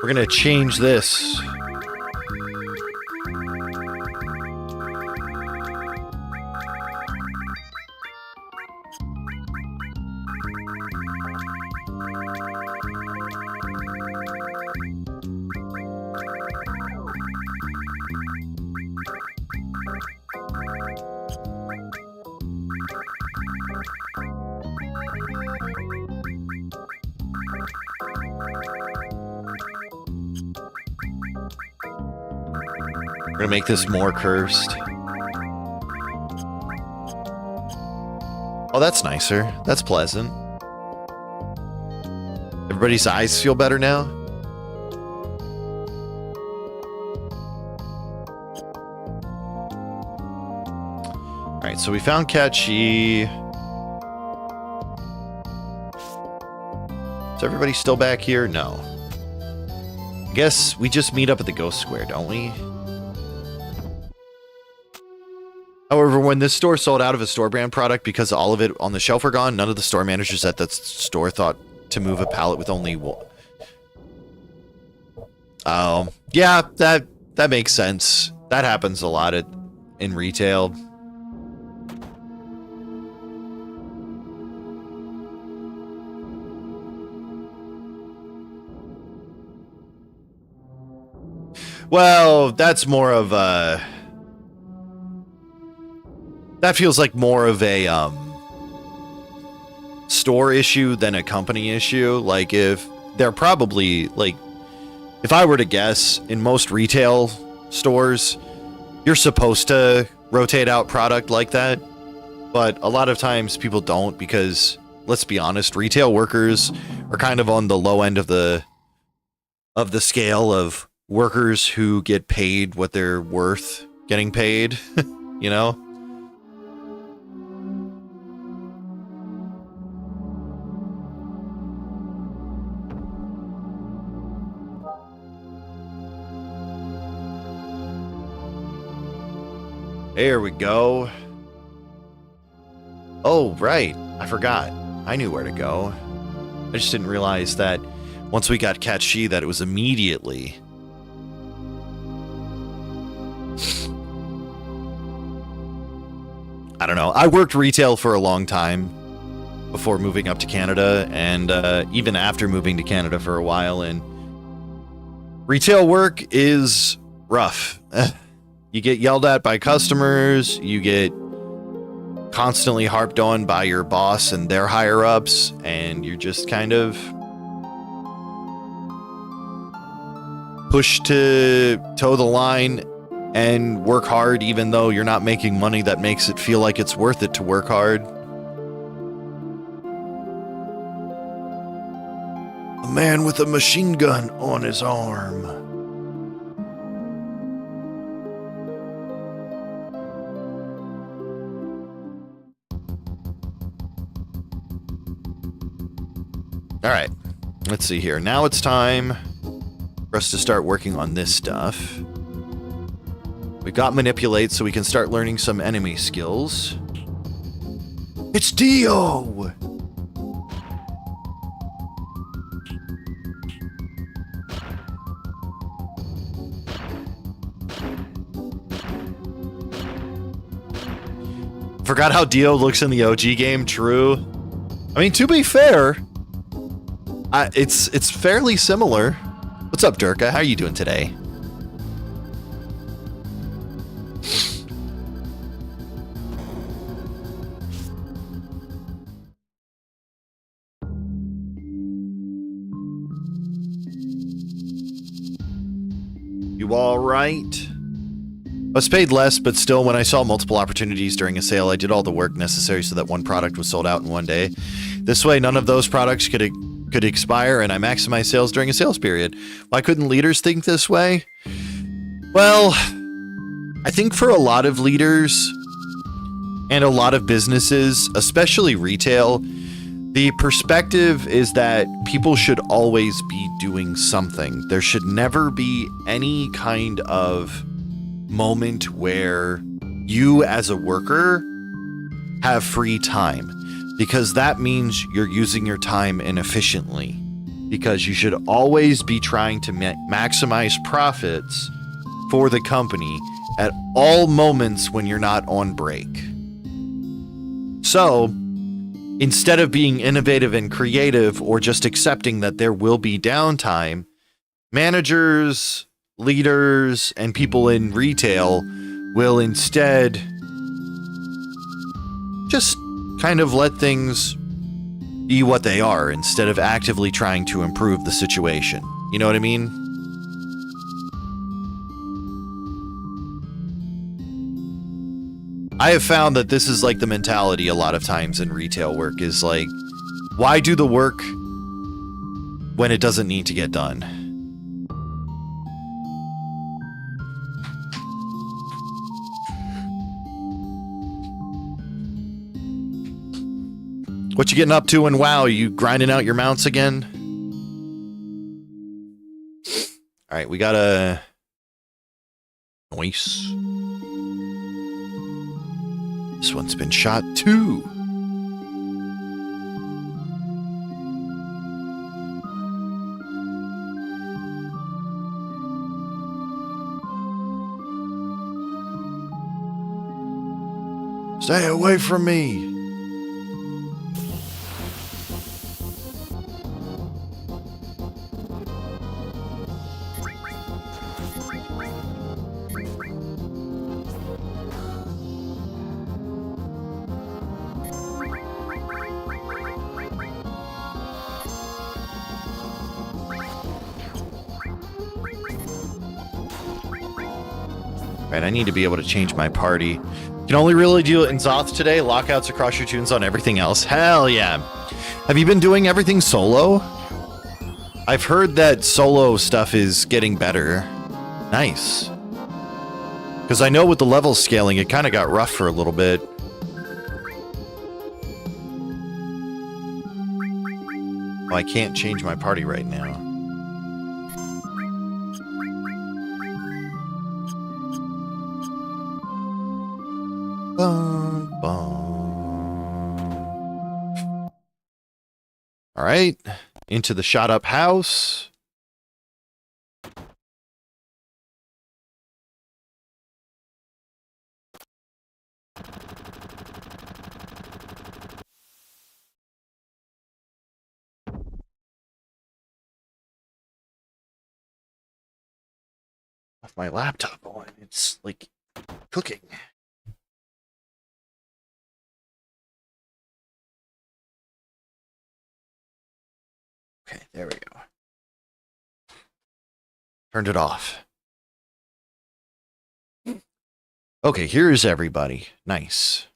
We're gonna change this. We're gonna make this more cursed. Oh, that's nicer. That's pleasant. Everybody's eyes feel better now? Alright, so we found Catchy. Is everybody still back here? No. I guess we just meet up at the Ghost Square, don't we? However, when this store sold out of a store brand product because all of it on the shelf were gone, none of the store managers at that store thought to move a pallet with only one. Oh, yeah, that makes sense. That happens a lot in retail. Well, that's more of a... That feels like more of a store issue than a company issue. Like, if they're probably, like, if I were to guess, in most retail stores, you're supposed to rotate out product like that. But a lot of times people don't because, let's be honest, retail workers are kind of on the low end of the scale of workers who get paid what they're worth getting paid, you know? There we go. Oh, right. I forgot. I knew where to go. I just didn't realize that once we got Catchy that it was immediately. I don't know. I worked retail for a long time before moving up to Canada, and even after moving to Canada for a while, and retail work is rough. You get yelled at by customers, you get constantly harped on by your boss and their higher-ups, and you're just kind of pushed to toe the line and work hard even though you're not making money that makes it feel like it's worth it to work hard. A man with a machine gun on his arm. All right, let's see here. Now it's time for us to start working on this stuff. We've got Manipulate, so we can start learning some enemy skills. It's Dio! Forgot how Dio looks in the OG game, true. I mean, to be fair, it's fairly similar. What's up, Durka? How are you doing today? You all right? I was paid less, but still, when I saw multiple opportunities during a sale, I did all the work necessary so that one product was sold out in one day. This way, none of those products could expire, and I maximized sales during a sales period. Why couldn't leaders think this way? Well, I think for a lot of leaders and a lot of businesses, especially retail, the perspective is that people should always be doing something. There should never be any kind of moment where you as a worker have free time, because that means you're using your time inefficiently, because you should always be trying to maximize profits for the company at all moments when you're not on break. So instead of being innovative and creative or just accepting that there will be downtime, managers, leaders, and people in retail will instead just kind of let things be what they are instead of actively trying to improve the situation. You know what I mean? I have found that this is like the mentality a lot of times in retail work is like, why do the work when it doesn't need to get done? What you getting up to in WoW? You grinding out your mounts again? All right, we got a noise. This one's been shot too. Stay away from me. Right, I need to be able to change my party. Can only really do it in Zoth today. Lockouts across your tunes on everything else. Hell yeah. Have you been doing everything solo? I've heard that solo stuff is getting better. Nice. Because I know with the level scaling, it kind of got rough for a little bit. Oh, I can't change my party right now. Bum, bum. All right, into the shot up house. Off my laptop on, it's like cooking. Okay, there we go. Turned it off. Okay, here's everybody. Nice.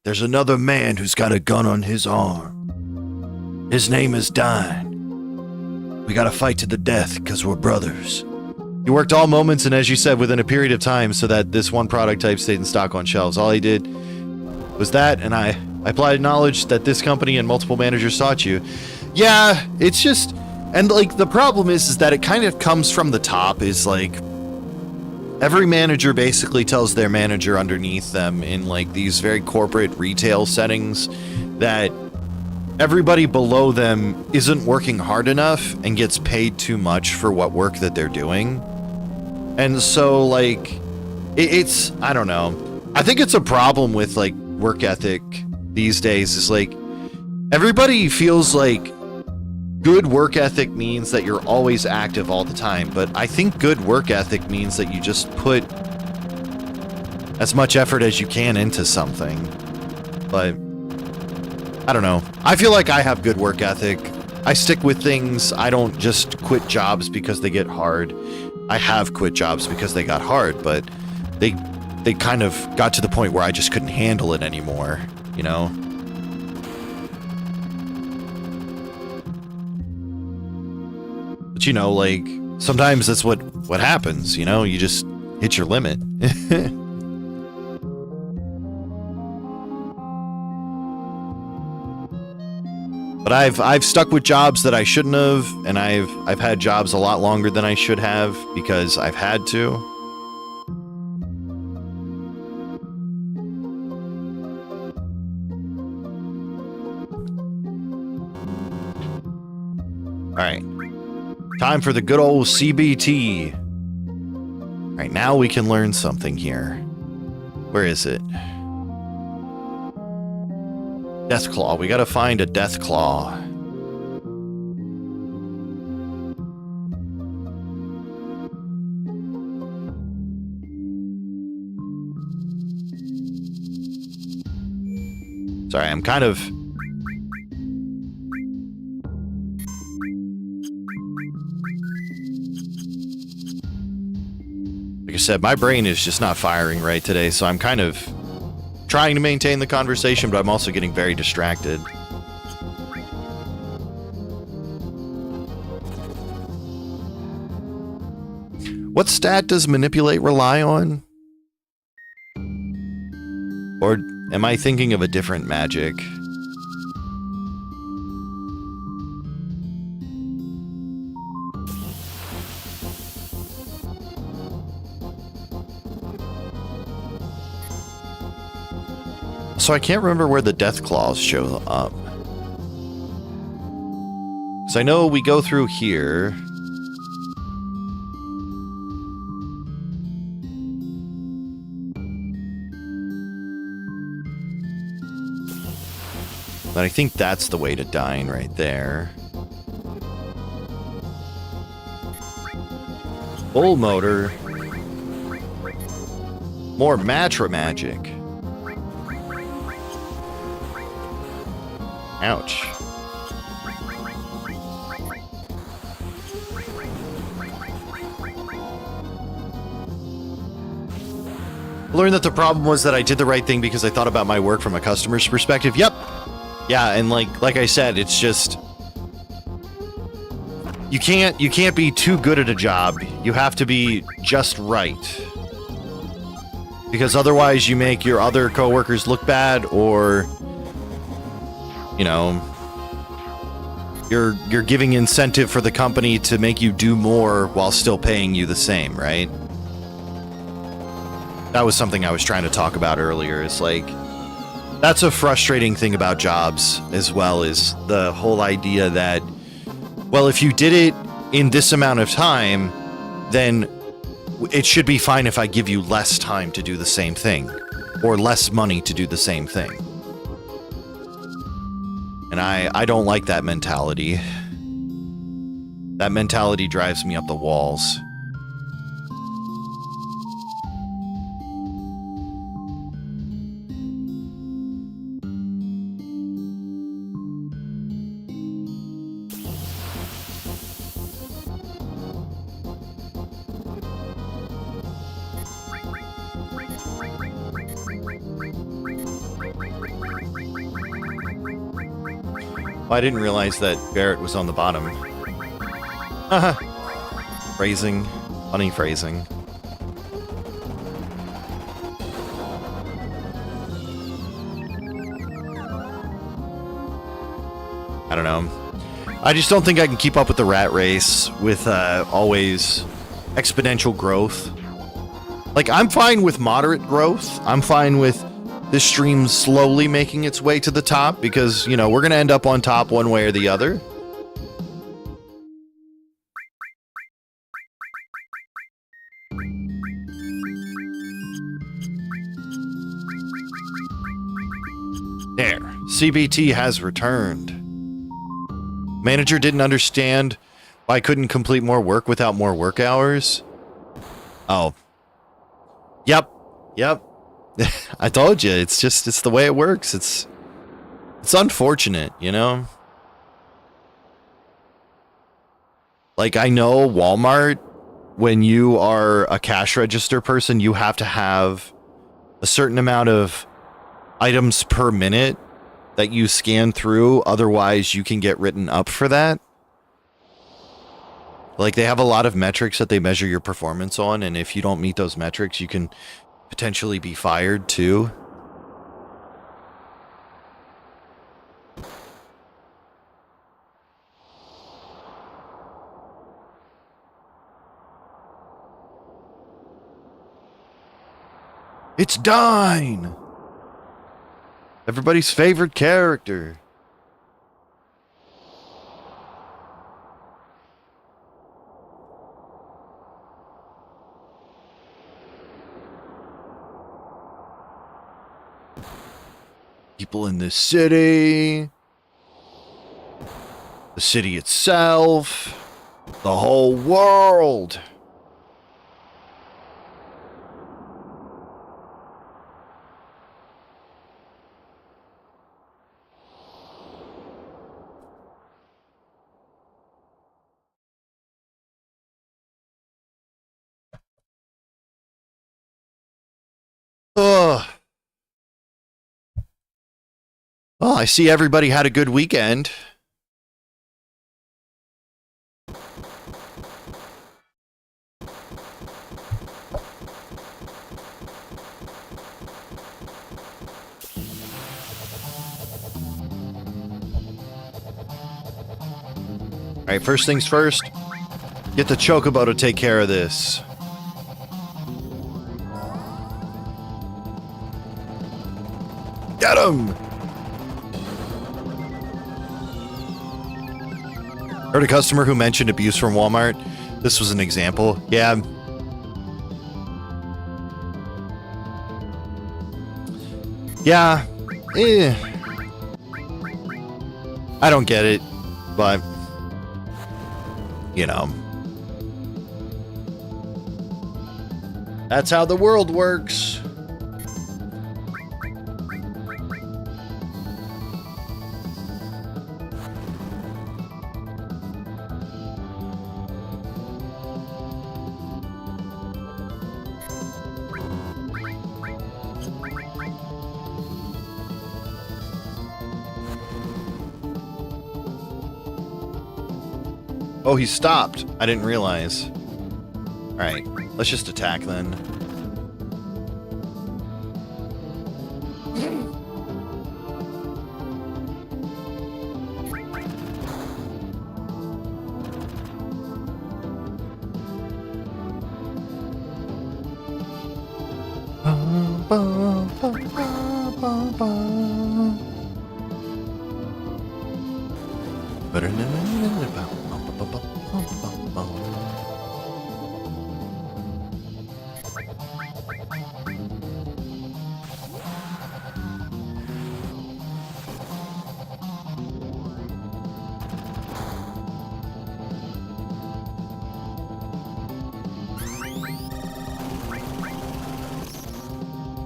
There's another man who's got a gun on his arm. His name is Dine. We gotta fight to the death because we're brothers. He worked all moments and, as you said, within a period of time so that this one product type stayed in stock on shelves. All he did was that, and I applied knowledge that this company and multiple managers taught you. Yeah, it's just, and like the problem is that it kind of comes from the top, is like every manager basically tells their manager underneath them in like these very corporate retail settings that everybody below them isn't working hard enough and gets paid too much for what work that they're doing. And so like it's I don't know. I think it's a problem with like work ethic these days, is like everybody feels like good work ethic means that you're always active all the time, but I think good work ethic means that you just put as much effort as you can into something. But I don't know. I feel like I have good work ethic. I stick with things. I don't just quit jobs because they get hard. I have quit jobs because they got hard, but they kind of got to the point where I just couldn't handle it anymore, you know? But you know, like, sometimes that's what happens, you know? You just hit your limit. But I've stuck with jobs that I shouldn't have, and I've had jobs a lot longer than I should have because I've had to. All right. Time for the good old CBT. All right, now we can learn something here. Where is it? Death Claw. We gotta find a Death Claw. Sorry, I'm kind of... Like I said, my brain is just not firing right today, so I'm kind of trying to maintain the conversation, but I'm also getting very distracted. What stat does manipulate rely on? Or am I thinking of a different magic? So I can't remember where the death claws show up. So I know we go through here. But I think that's the way to dine right there. Bull motor. More Matra magic. Ouch. I learned that the problem was that I did the right thing because I thought about my work from a customer's perspective. Yep. Yeah, and like I said, it's just you can't be too good at a job. You have to be just right. Because otherwise you make your other coworkers look bad, or you know, you're giving incentive for the company to make you do more while still paying you the same, right? That was something I was trying to talk about earlier. It's like, that's a frustrating thing about jobs as well, is the whole idea that, well, if you did it in this amount of time, then it should be fine if I give you less time to do the same thing, or less money to do the same thing. And I don't like that mentality. That mentality drives me up the walls. I didn't realize that Barrett was on the bottom. Haha. Phrasing. Funny phrasing. I don't know. I just don't think I can keep up with the rat race with always exponential growth. Like, I'm fine with moderate growth. I'm fine with this stream slowly making its way to the top because, you know, we're going to end up on top one way or the other. There. CBT has returned. Manager didn't understand why I couldn't complete more work without more work hours. Oh. Yep. Yep. I told you, it's the way it works. It's unfortunate, you know? Like, I know Walmart, when you are a cash register person, you have to have a certain amount of items per minute that you scan through. Otherwise, you can get written up for that. Like, they have a lot of metrics that they measure your performance on, and if you don't meet those metrics, you can potentially be fired too. It's Dine! Everybody's favorite character. People in this city. The city itself. The whole world. Ugh. Well, I see everybody had a good weekend. All right, first things first. Get the Chocobo to take care of this. Get him! Heard a customer who mentioned abuse from Walmart. This was an example. Yeah. Yeah. I don't get it, but you know. That's how the world works. Oh, he stopped. I didn't realize. Alright, let's just attack then.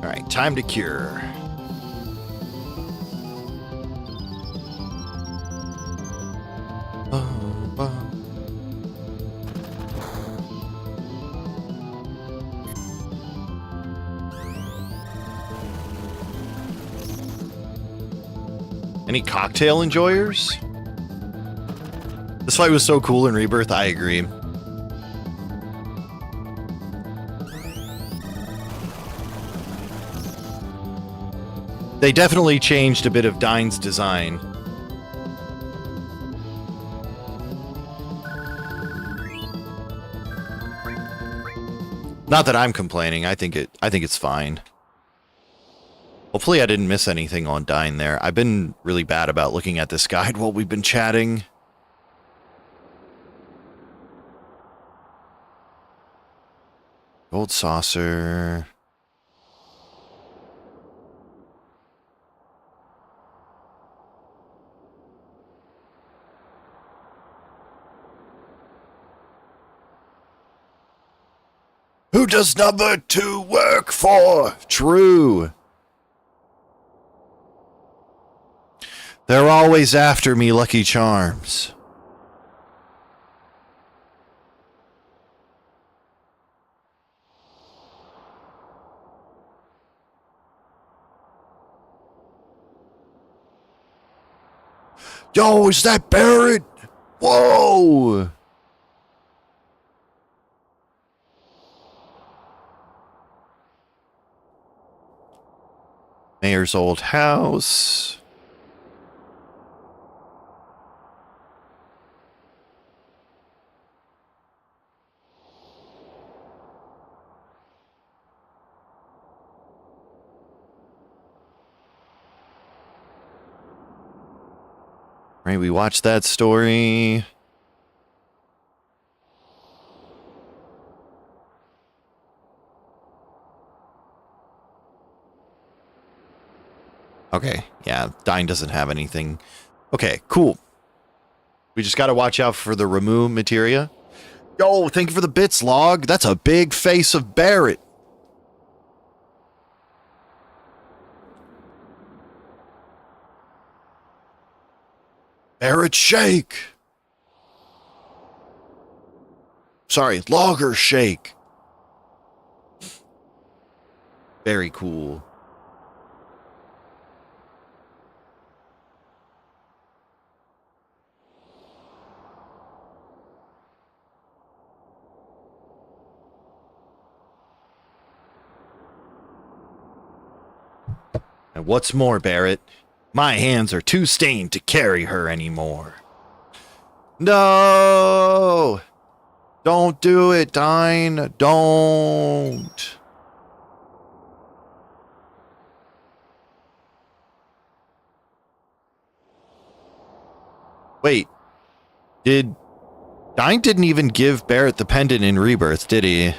Alright, time to cure. Any cocktail enjoyers? This fight was so cool in Rebirth, I agree. They definitely changed a bit of Dine's design. Not that I'm complaining. I think it's fine. Hopefully I didn't miss anything on Dine there. I've been really bad about looking at this guide while we've been chatting. Gold saucer. Who does number 2 work for? True. They're always after me, Lucky Charms. Yo, is that Barrett? Whoa! Mayor's old house. Right, we watched that story. Okay, yeah, Dine doesn't have anything. Okay, cool. We just got to watch out for the remove materia. Yo, thank you for the bits, Log. That's a big face of Barrett. Barrett Shake. Sorry, Logger Shake. Very cool. And what's more, Barrett, my hands are too stained to carry her anymore. No! Don't do it, Dine. Don't. Wait. Dine didn't even give Barrett the pendant in Rebirth, did he?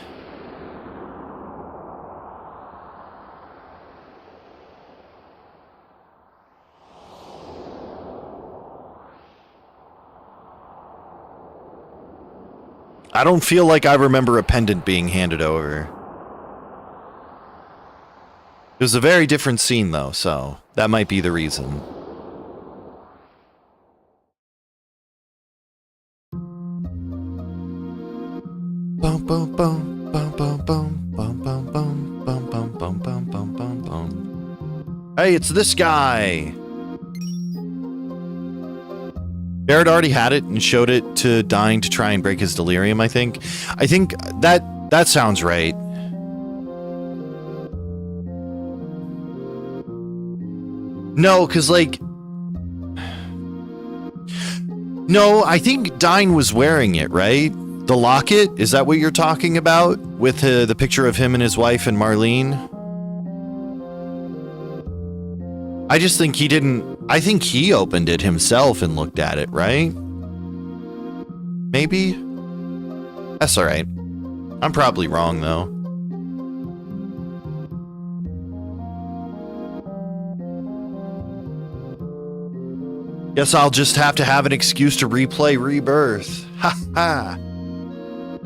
I don't feel like I remember a pendant being handed over. It was a very different scene, though, so that might be the reason. Bum bum bum bum bum bum bum bum bum bum bum bum bum bum bum bum. Hey, it's this guy. Barrett already had it and showed it to Dine to try and break his delirium, I think. I think that sounds right. No, because, like... No, I think Dine was wearing it, right? The locket? Is that what you're talking about? With the picture of him and his wife and Marlene? I just think he didn't... I think he opened it himself and looked at it, right? Maybe? That's alright. I'm probably wrong, though. Guess I'll just have to have an excuse to replay Rebirth. Ha ha!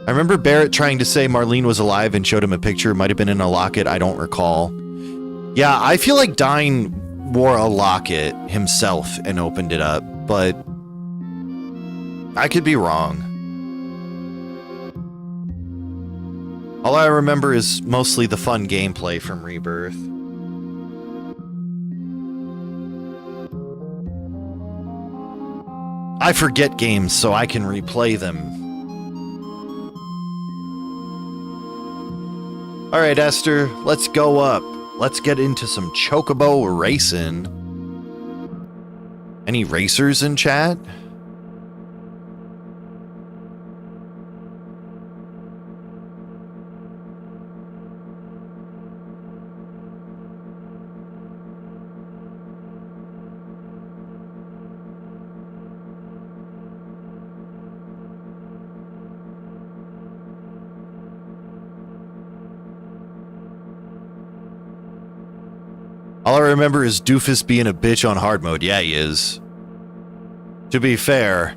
I remember Barrett trying to say Marlene was alive and showed him a picture. It might have been in a locket, I don't recall. Yeah, I feel like Dine wore a locket himself and opened it up, but I could be wrong. All I remember is mostly the fun gameplay from Rebirth. I forget games so I can replay them. Alright, Esther, let's go up. Let's get into some chocobo racing. Any racers in chat? All I remember is Doofus being a bitch on hard mode. Yeah, he is. To be fair,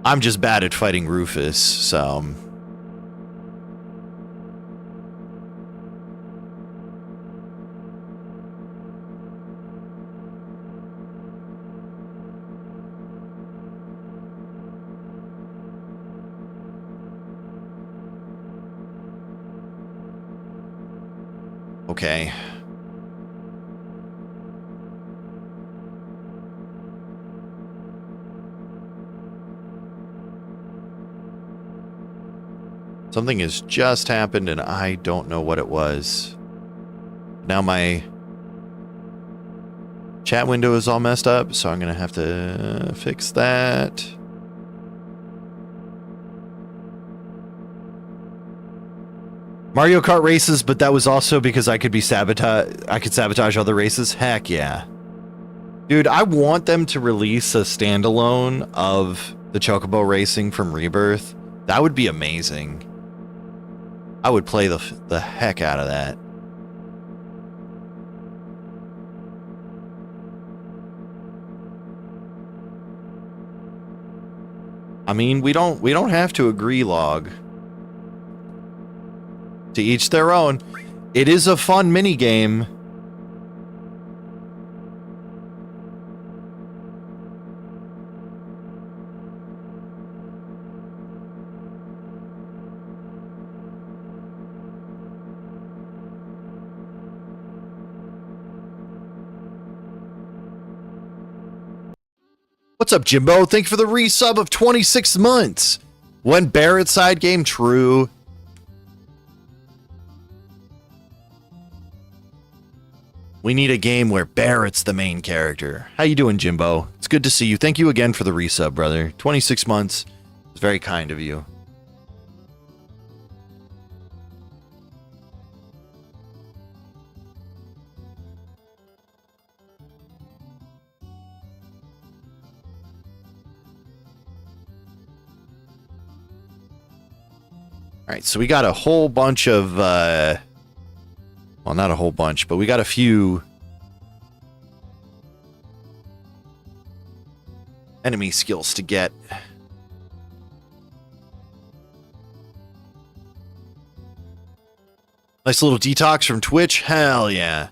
I'm just bad at fighting Rufus, so... Okay. Something has just happened and I don't know what it was. Now my chat window is all messed up, so I'm going to have to fix that. Mario Kart races, but that was also because I could sabotage other races. Heck yeah. Dude, I want them to release a standalone of the Chocobo racing from Rebirth. That would be amazing. I would play the heck out of that. I mean, we don't have to agree, Log. To each their own. It is a fun mini game. What's up, Jimbo? Thank you for the resub of 26 months. When Barrett side game, true. We need a game where Barrett's the main character. How you doing, Jimbo? It's good to see you. Thank you again for the resub, brother. 26 months. It's very kind of you. All right, so we got a whole bunch of, well, not a whole bunch, but we got a few enemy skills to get. Nice little detox from Twitch. Hell yeah.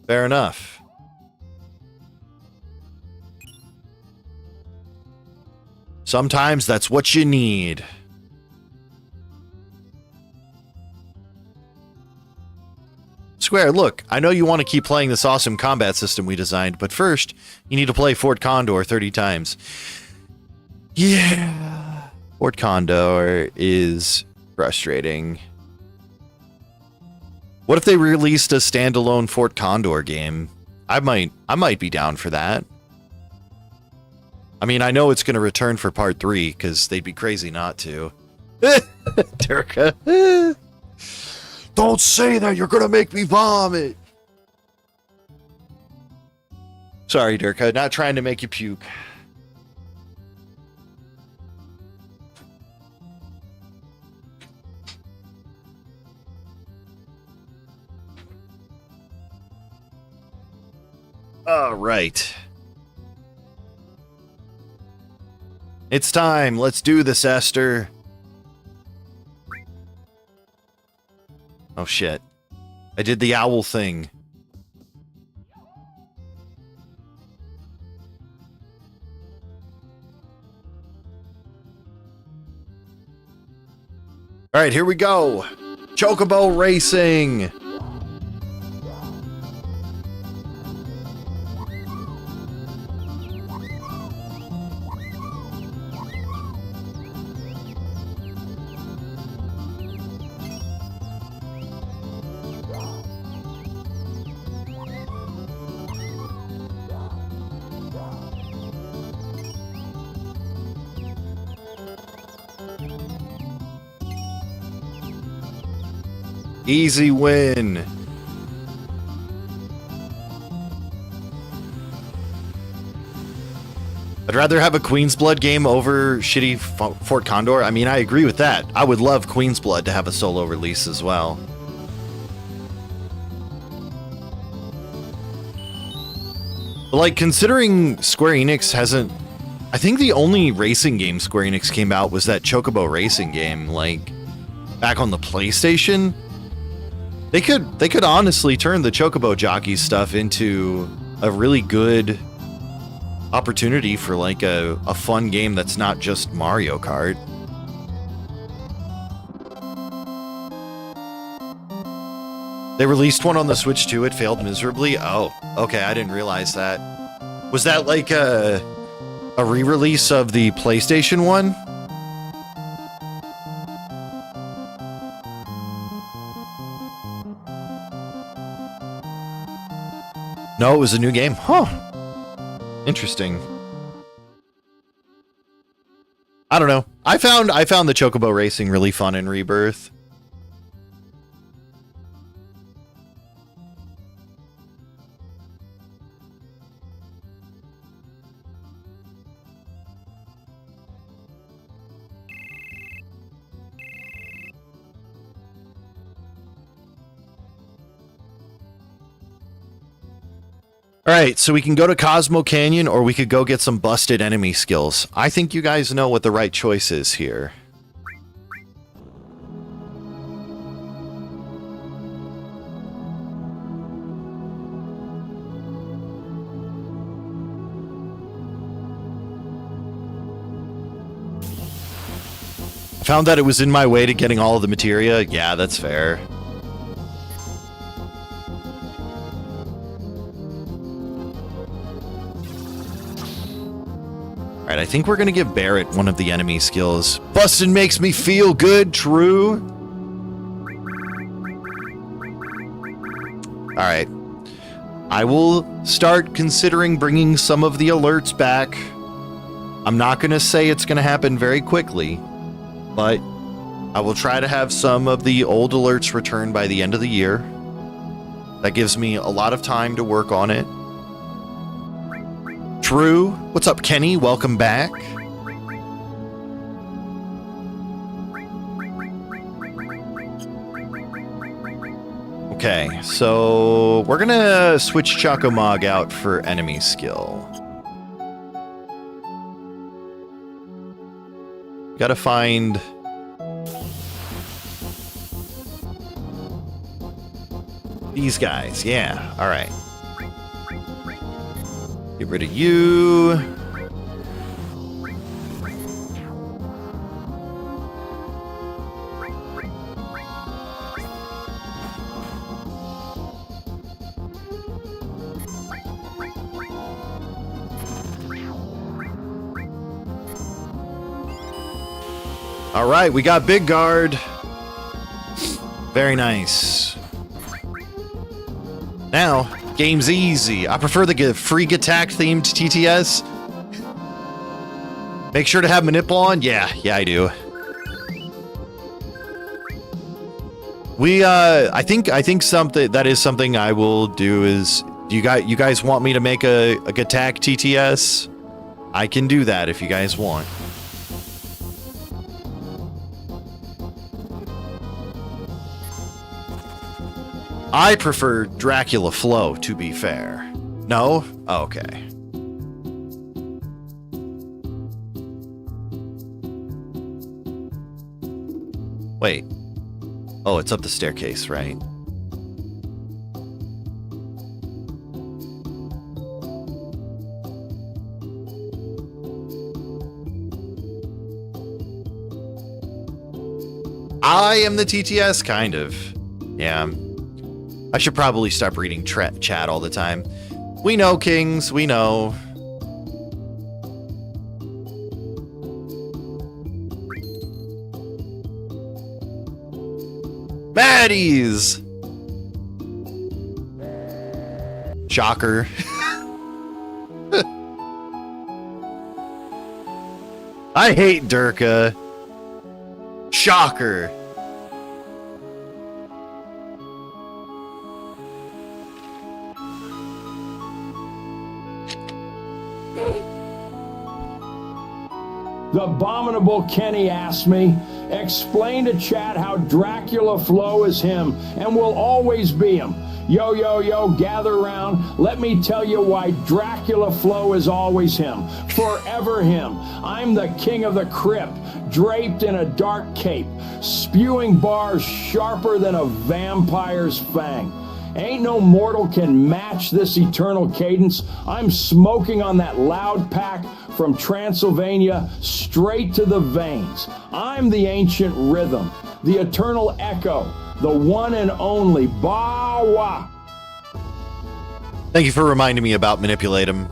Fair enough. Sometimes that's what you need. Square, look, I know you want to keep playing this awesome combat system we designed, but first, you need to play Fort Condor 30 times. Yeah. Fort Condor is frustrating. What if they released a standalone Fort Condor game? I might be down for that. I mean, I know it's going to return for part 3, because they'd be crazy not to. Durka. Don't say that, you're gonna make me vomit. Sorry, Durka, not trying to make you puke. All right. It's time. Let's do this, Esther. Oh shit. I did the owl thing. Alright, here we go. Chocobo Racing. Easy win. I'd rather have a Queen's Blood game over shitty Fort Condor. I mean, I agree with that. I would love Queen's Blood to have a solo release as well. But like, considering Square Enix hasn't... I think the only racing game Square Enix came out was that Chocobo Racing game, like, back on the PlayStation. They could honestly turn the Chocobo Jockey stuff into a really good opportunity for like a fun game that's not just Mario Kart. They released one on the Switch too. It failed miserably. Oh, okay. I didn't realize that. Was that like a re-release of the PlayStation one? No, it was a new game. Huh. Interesting. I don't know. I found the Chocobo racing really fun in Rebirth. All right, so we can go to Cosmo Canyon or we could go get some busted enemy skills. I think you guys know what the right choice is here. I found that it was in my way to getting all of the materia. Yeah, that's fair. Alright, I think we're gonna give Barrett one of the enemy skills. Bustin' makes me feel good, true. Alright. I will start considering bringing some of the alerts back. I'm not gonna say it's gonna happen very quickly, but I will try to have some of the old alerts returned by the end of the year. That gives me a lot of time to work on it. True. What's up, Kenny? Welcome back. Okay, so we're gonna switch Chocomog out for enemy skill. Gotta find... these guys, yeah, alright. Get rid of you. All right, we got Big Guard. Very nice. Now, game's easy. I prefer the freak attack themed TTS. Make sure to have Manip on. Yeah, I do. I think something that is something I will do is, you guys want me to make a attack TTS? I can do that if you guys want. I prefer Dracula Flow, to be fair. No? Oh, okay. Wait. Oh, it's up the staircase, right? I am the TTS, kind of. Yeah. I should probably stop reading chat all the time. We know, Kings. We know. Baddies! Shocker. I hate Durka. Shocker. The abominable Kenny asked me, explain to chat how Dracula Flow is him and will always be him. Yo, yo, yo, gather round. Let me tell you why Dracula Flow is always him. Forever him. I'm the king of the crypt, draped in a dark cape, spewing bars sharper than a vampire's fang. Ain't no mortal can match this eternal cadence. I'm smoking on that loud pack from Transylvania straight to the veins. I'm the ancient rhythm, the eternal echo, the one and only Ba-Wah. Thank you for reminding me about Manipulate him.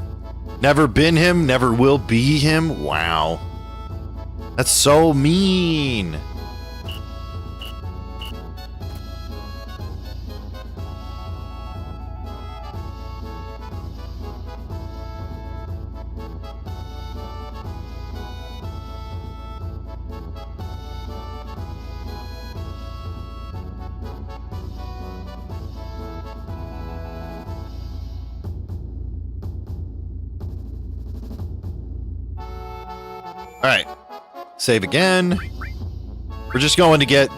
Never been him, never will be him. Wow. That's so mean. right. Save again. We're just going to get,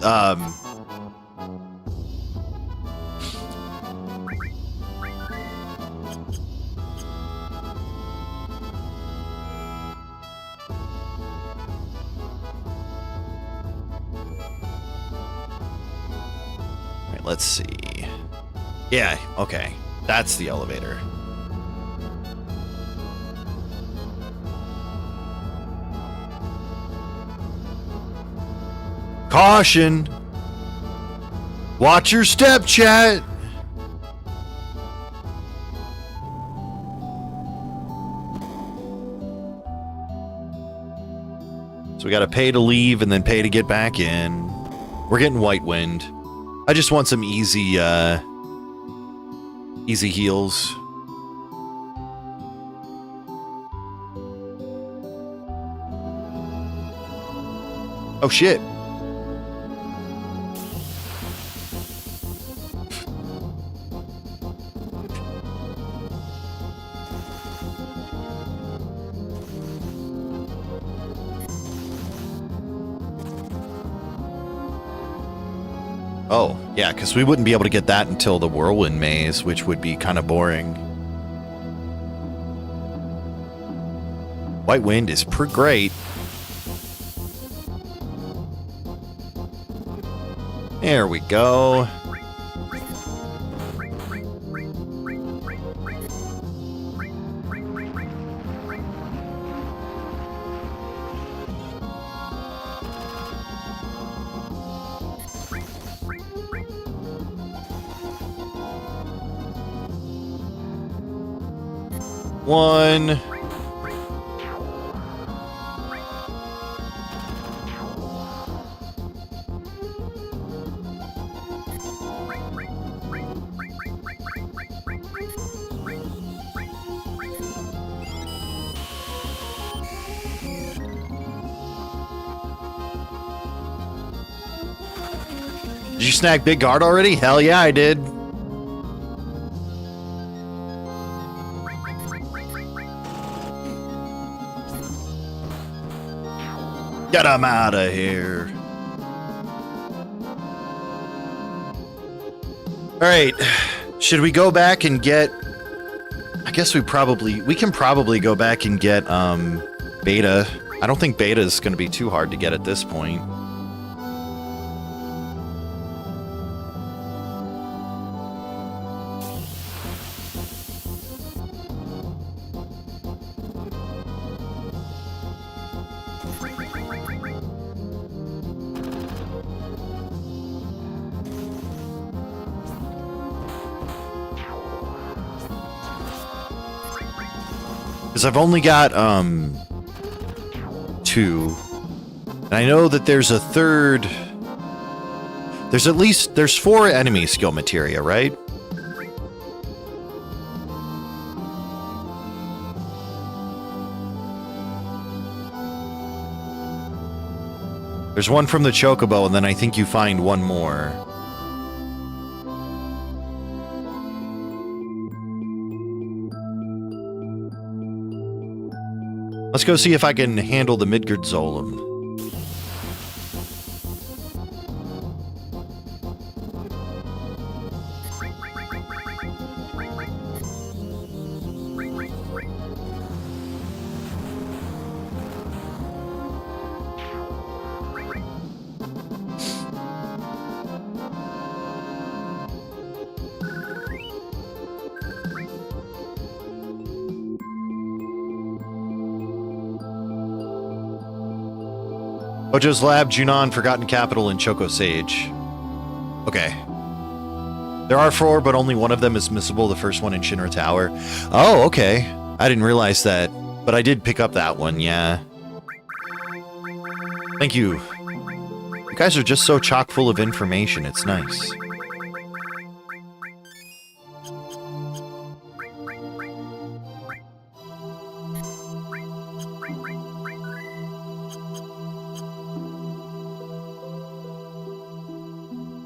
let's see. Yeah, okay. That's the elevator. Caution! Watch your step, chat! So we gotta pay to leave and then pay to get back in. We're getting white wind. I just want some easy, easy heals. Oh shit. Oh, yeah, because we wouldn't be able to get that until the Whirlwind Maze, which would be kind of boring. White Wind is pretty great. There we go. One. Did you snag Big Guard already? Hell yeah, I did. Get him out of here. All right. Should we go back and get... I guess we can probably go back and get Beta. I don't think Beta is going to be too hard to get at this point. Because I've only got, 2. And I know that there's a third... There's 4 enemy skill materia, right? There's one from the Chocobo, and then I think you find one more. Let's go see if I can handle the Midgard Zolom. Ojo's Lab, Junon, Forgotten Capital, and Choco Sage. Okay. There are 4, but only one of them is missable, the first one in Shinra Tower. Oh, okay. I didn't realize that, but I did pick up that one, yeah. Thank you. You guys are just so chock full of information, it's nice.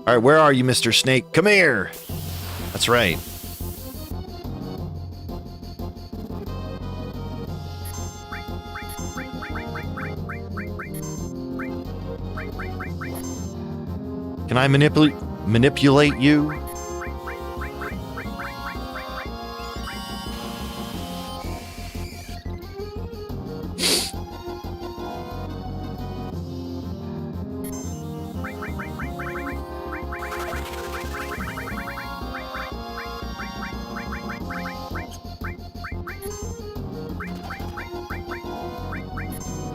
All right, where are you, Mr. Snake? Come here! That's right. Can I manipulate you?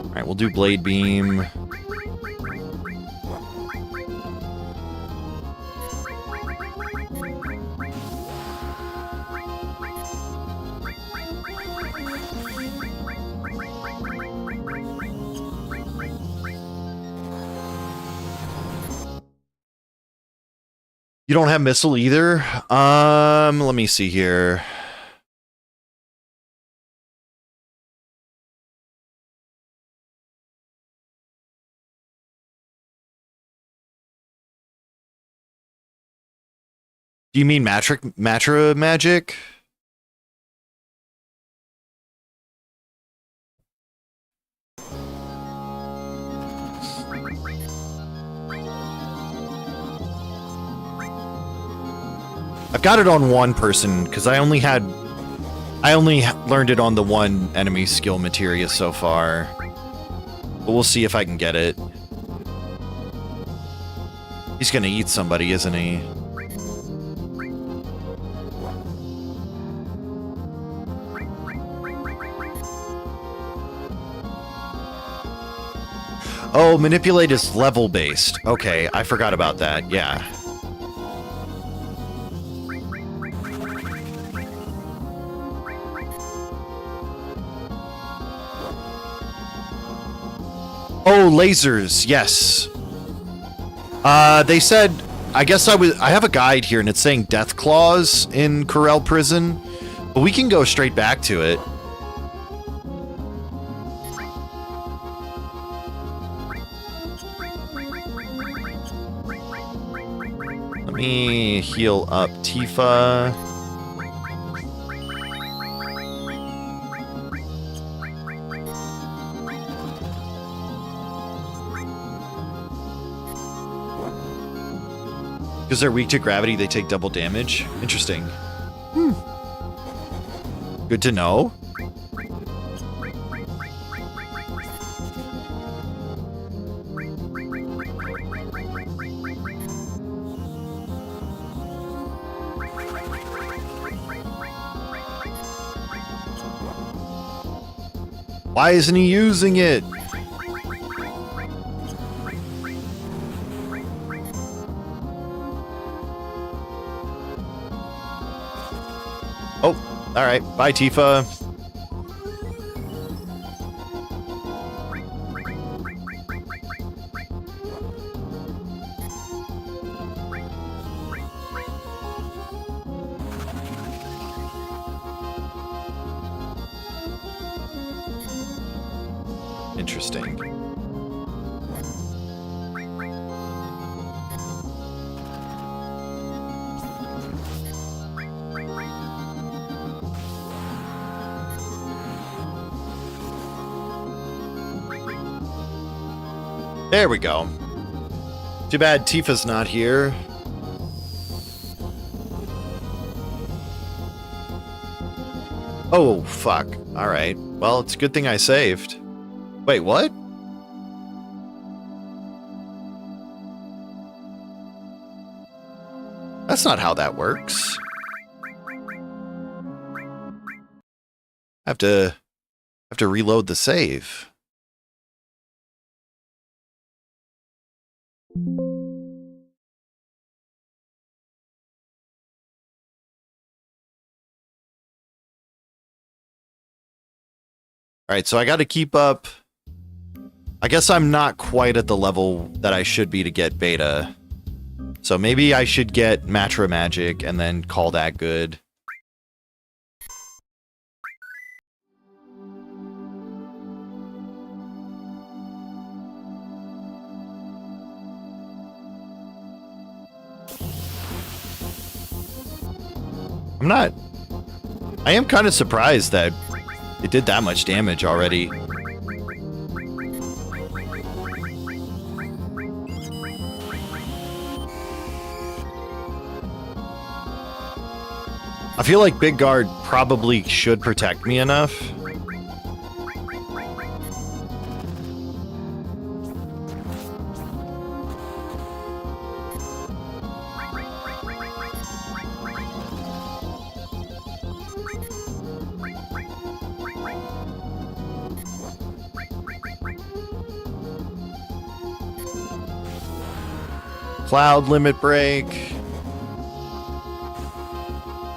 Alright, we'll do Blade Beam. You don't have missile either? Let me see here. Do you mean Matra magic? I've got it on one person because I only learned it on the one enemy skill materia so far. But we'll see if I can get it. He's gonna eat somebody, isn't he? Oh, manipulate is level based. Okay, I forgot about that. Yeah. Oh, lasers. Yes. They said, I have a guide here and it's saying death claws in Corel prison, but we can go straight back to it. Let me heal up Tifa. Because they're weak to gravity, they take double damage. Interesting. Good to know. Why isn't he using it? Oh, all right. Bye, Tifa. Interesting. There we go. Too bad Tifa's not here. Oh, fuck. Alright. Well, it's a good thing I saved. Wait, what? That's not how that works. I have to reload the save. Alright, so I gotta keep up. I guess I'm not quite at the level that I should be to get beta. So maybe I should get Matra Magic and then call that good. I am kind of surprised that it did that much damage already. I feel like Big Guard probably should protect me enough. Cloud limit break.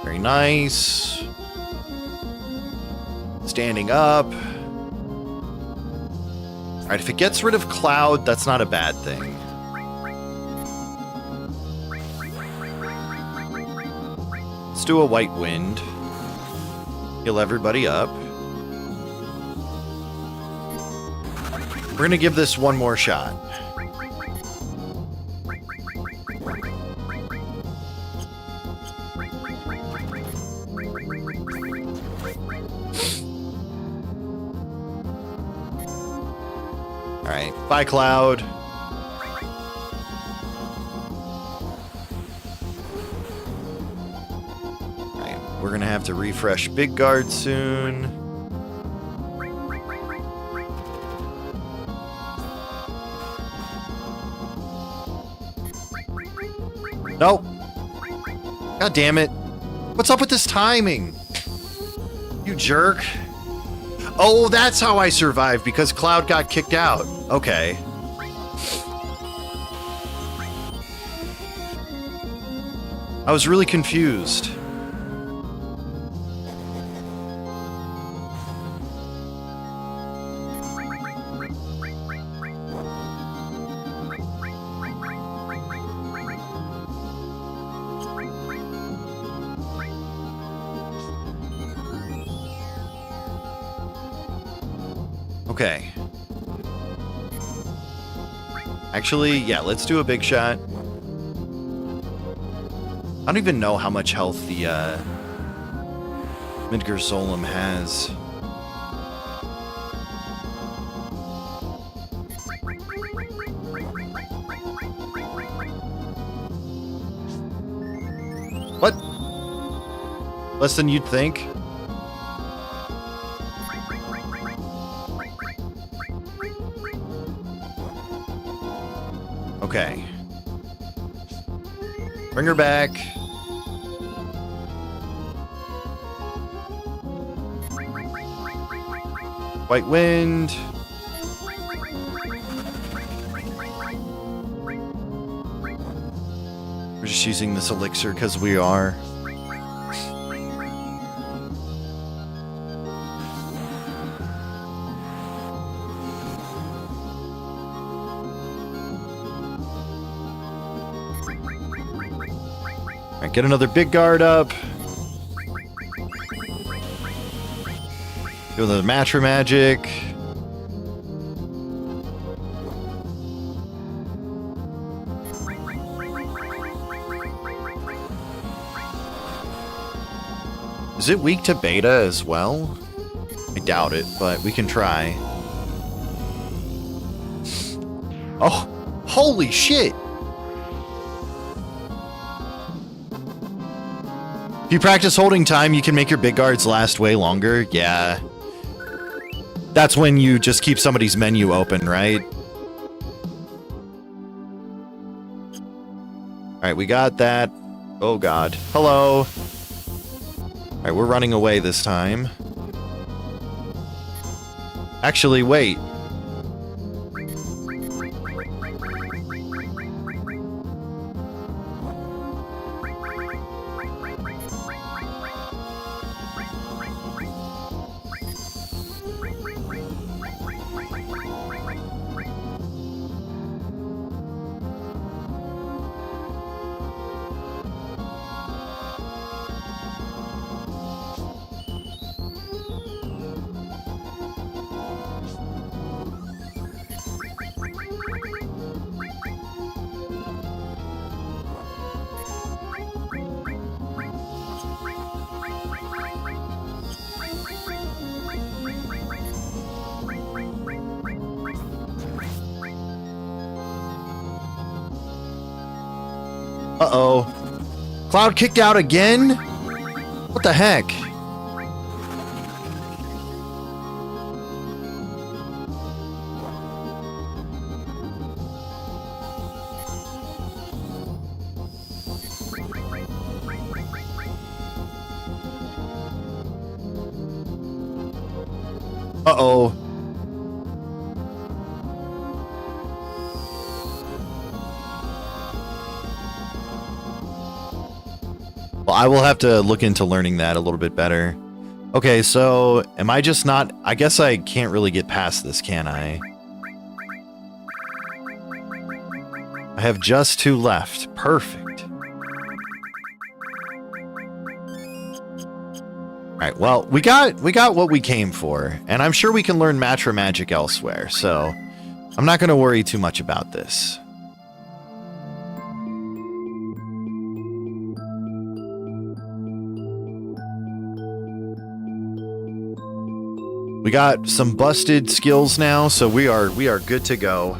Very nice. Standing up. Alright, if it gets rid of Cloud, that's not a bad thing. Let's do a White Wind. Heal everybody up. We're gonna give this one more shot. Alright, bye Cloud. Alright, we're gonna have to refresh Big Guard soon. Nope. God damn it. What's up with this timing? You jerk. Oh, that's how I survived, because Cloud got kicked out. Okay. I was really confused. Okay. Actually, yeah, let's do a big shot. I don't even know how much health the Midgar Solum has. What? Less than you'd think? Okay. Bring her back. White Wind. We're just using this elixir because we are. Alright, get another Big Guard up. Do the Matra Magic. Is it weak to beta as well? I doubt it, but we can try. Oh, holy shit! If you practice holding time, you can make your Big Guards last way longer. Yeah. That's when you just keep somebody's menu open, right? Alright, we got that. Oh god. Hello. Alright, we're running away this time. Actually, wait. Uh-oh. Cloud kicked out again? What the heck? Uh-oh. Well, I will have to look into learning that a little bit better. Okay, so am I just not... I guess I can't really get past this, can I? I have just 2 left. Perfect. Alright, well, we got what we came for, and I'm sure we can learn Matra Magic elsewhere, so I'm not going to worry too much about this. We got some busted skills now, so we are good to go.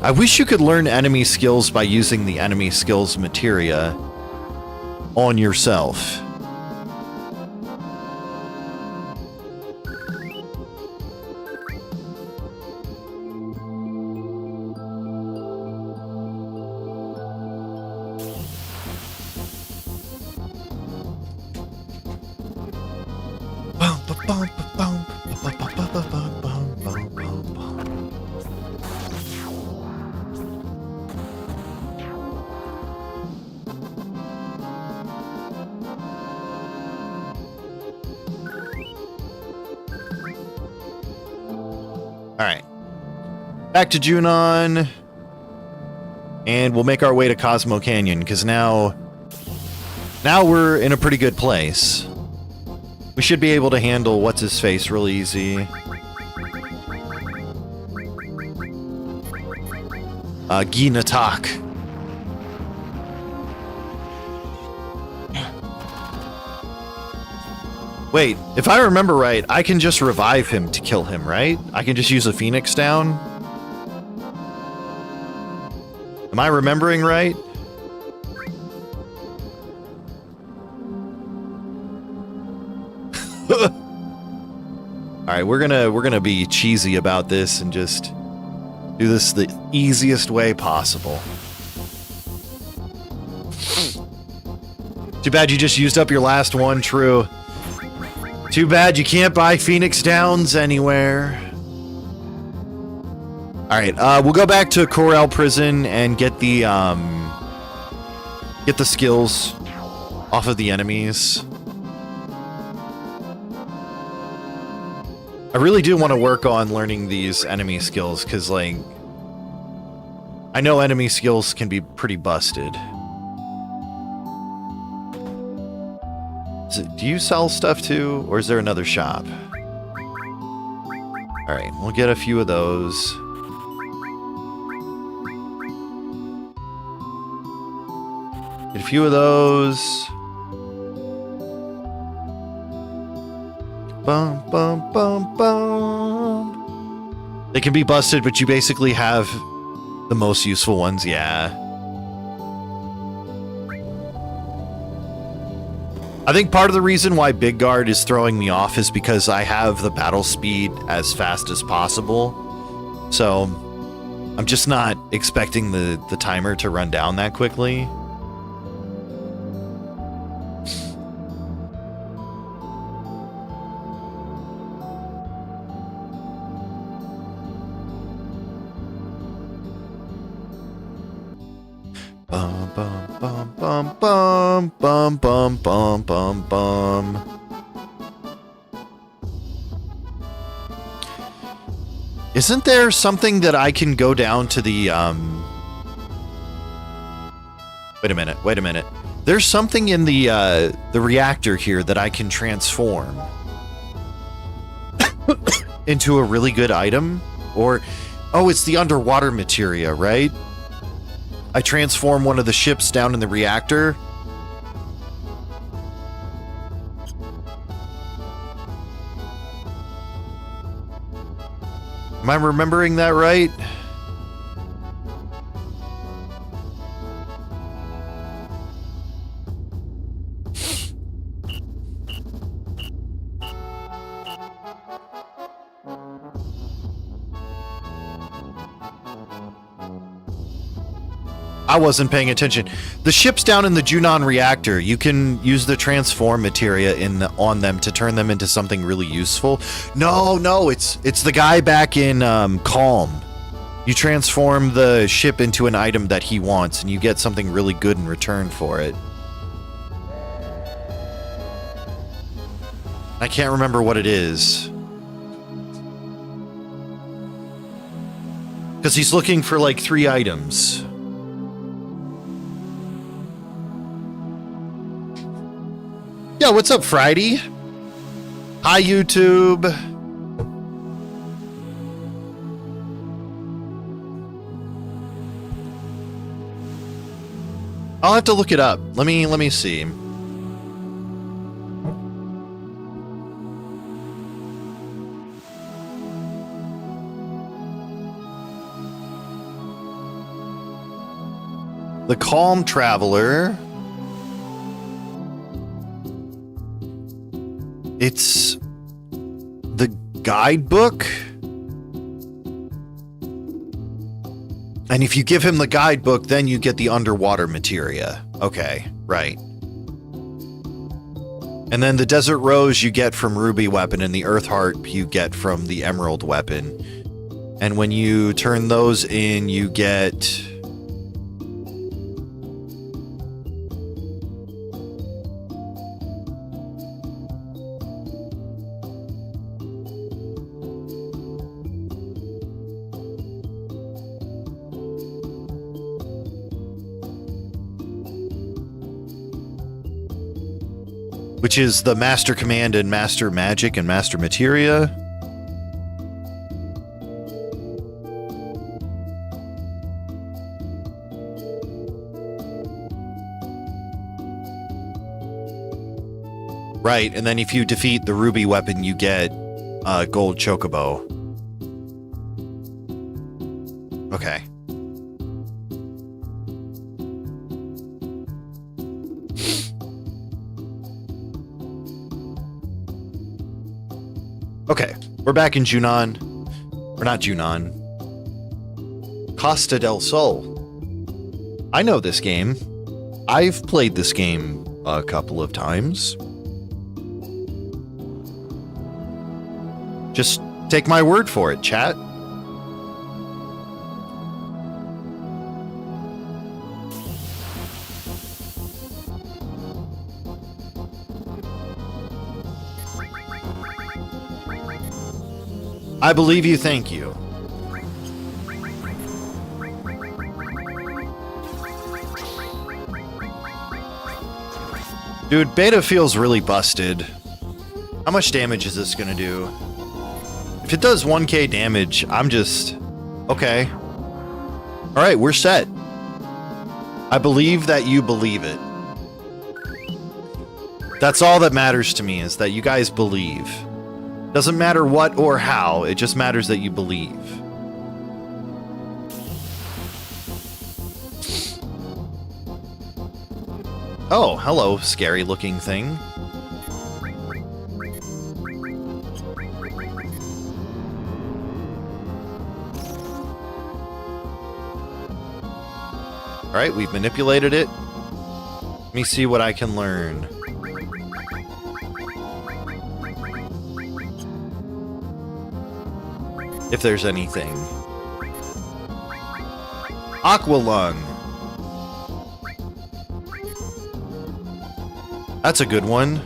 I wish you could learn enemy skills by using the enemy skills materia on yourself. Alright. Back to Junon. And we'll make our way to Cosmo Canyon, because now we're in a pretty good place. We should be able to handle what's-his-face real easy. Ginatak. Wait, if I remember right, I can just revive him to kill him, right? I can just use a Phoenix down? Am I remembering right? Alright, we're gonna be cheesy about this and just do this the easiest way possible. Too bad you just used up your last one, true. Too bad you can't buy Phoenix Downs anywhere. Alright, we'll go back to Corel Prison and get the skills off of the enemies. I really do want to work on learning these enemy skills, because, like, I know enemy skills can be pretty busted. Do you sell stuff too, or is there another shop? Alright, we'll get a few of those. Get a few of those. Bum, bum, bum, bum. They can be busted, but you basically have the most useful ones, yeah. I think part of the reason why Big Guard is throwing me off is because I have the battle speed as fast as possible. So I'm just not expecting the timer to run down that quickly. Bum, bum, bum, bum, bum, bum, bum, bum, bum, bum. Isn't there something that I can go down to the, Wait a minute. There's something in the reactor here that I can transform into a really good item? Or, oh, it's the underwater materia, right? I transform one of the ships down in the reactor. Am I remembering that right? I wasn't paying attention. The ships down in the Junon reactor, you can use the transform materia on them to turn them into something really useful. No, it's the guy back in Calm. You transform the ship into an item that he wants, and you get something really good in return for it. I can't remember what it is. Because he's looking for like 3 items. Yeah, what's up, Friday? Hi, YouTube. I'll have to look it up. Let me see. The Calm Traveler. It's the guidebook. And if you give him the guidebook, then you get the underwater materia. Okay, right. And then the Desert Rose you get from Ruby Weapon, and the Earth Harp you get from the Emerald Weapon. And when you turn those in, you get... which is the Master Command and Master Magic and Master Materia. Right, and then if you defeat the Ruby Weapon, you get Gold Chocobo. Okay. Okay, we're back in Junon. Or not Junon. Costa del Sol. I know this game. I've played this game a couple of times. Just take my word for it, chat. I believe you, thank you. Dude, beta feels really busted. How much damage is this gonna do? If it does 1k damage, I'm just... okay. Alright, we're set. I believe that you believe it. That's all that matters to me, is that you guys believe. Doesn't matter what or how, it just matters that you believe. Oh, hello, scary looking thing. Alright, we've manipulated it. Let me see what I can learn. If there's anything. Aqua Lung. That's a good one.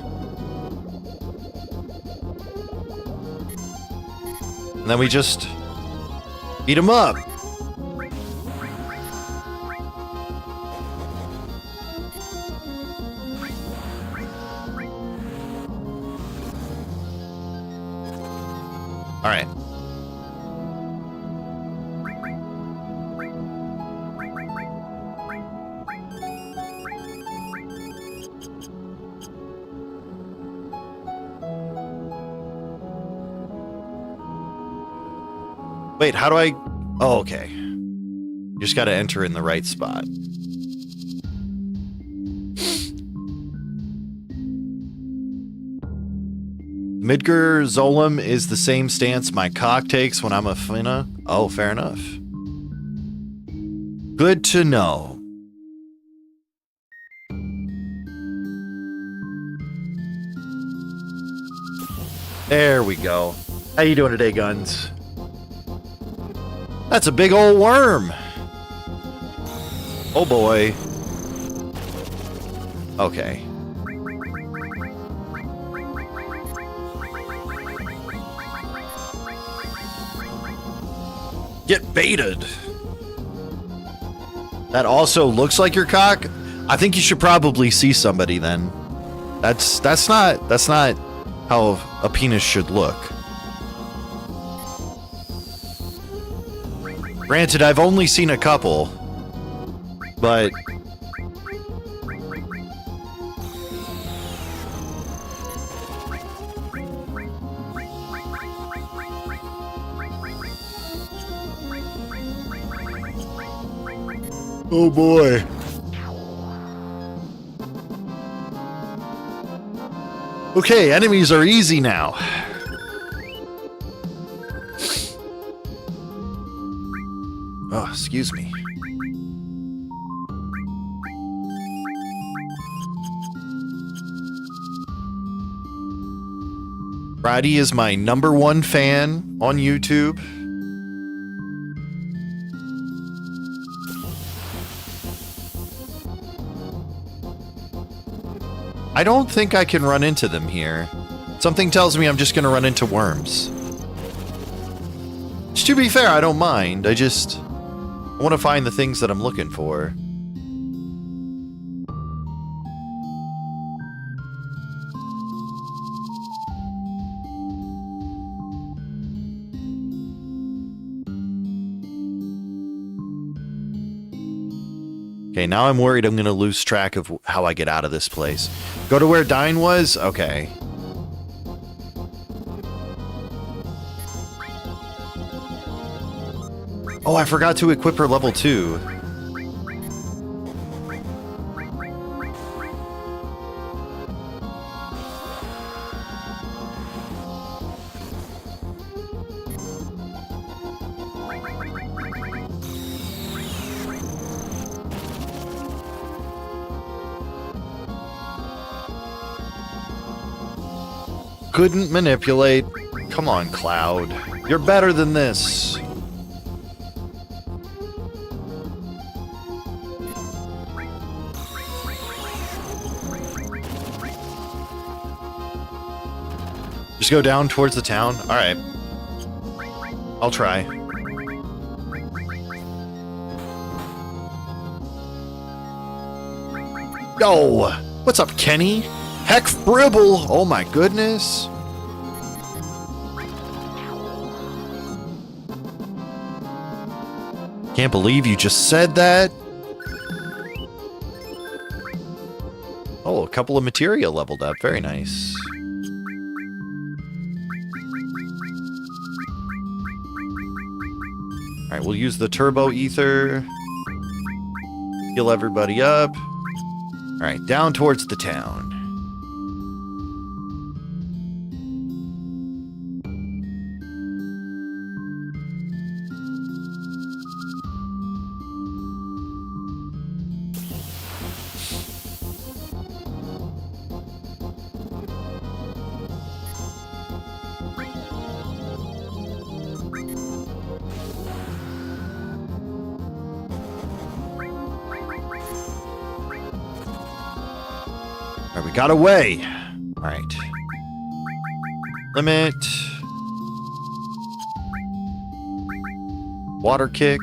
And then we just beat him up. All right. Wait, how do I... oh, okay. You just gotta enter in the right spot. Midgar Zolom is the same stance my cock takes when I'm a finna. Oh, fair enough. Good to know. There we go. How you doing today, Guns? That's a big old worm. Oh boy. Okay. Get baited. That also looks like your cock. I think you should probably see somebody then. That's not how a penis should look. Granted, I've only seen a couple, but oh boy. Okay, enemies are easy now. Oh, excuse me. Friday is my #1 fan on YouTube. I don't think I can run into them here. Something tells me I'm just gonna run into worms. Which, to be fair, I don't mind. I want to find the things that I'm looking for. Okay, now I'm worried I'm going to lose track of how I get out of this place. Go to where Dine was? Okay. Oh, I forgot to equip her level 2. Couldn't manipulate. Come on, Cloud. You're better than this. Just go down towards the town? Alright. I'll try. Yo! What's up, Kenny? Heck Fribble! Oh my goodness. Can't believe you just said that. Oh, a couple of materia leveled up. Very nice. Alright, we'll use the turbo ether. Heal everybody up. Alright, down towards the town. We got away. All right. Limit. Water kick.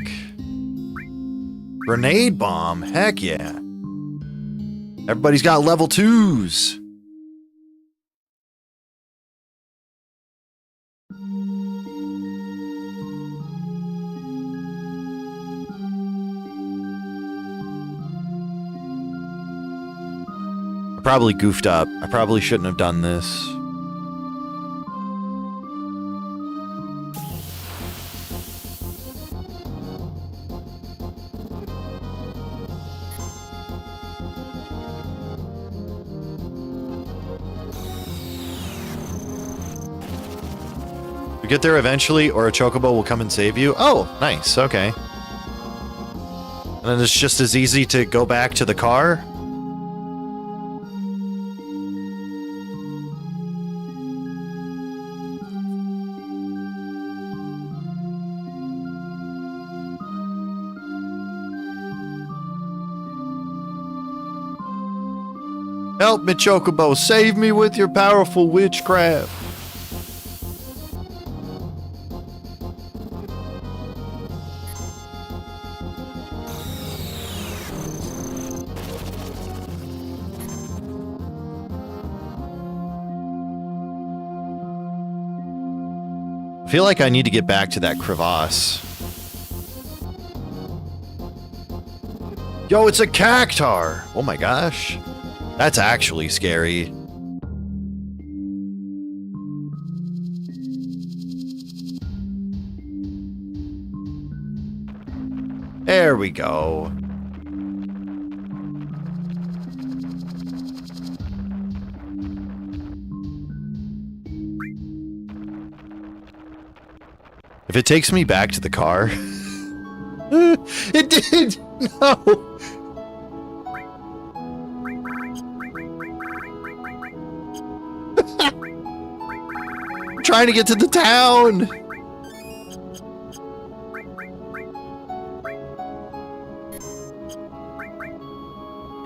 Grenade bomb. Heck yeah. Everybody's got level 2s. Probably goofed up. I probably shouldn't have done this. You get there eventually, or a chocobo will come and save you. Oh, nice. Okay. And then it's just as easy to go back to the car. Help me, Chocobo. Save me with your powerful witchcraft. I feel like I need to get back to that crevasse. Yo, it's a cactar! Oh my gosh. That's actually scary. There we go. If it takes me back to the car... It did! No! I'm trying to get to the town!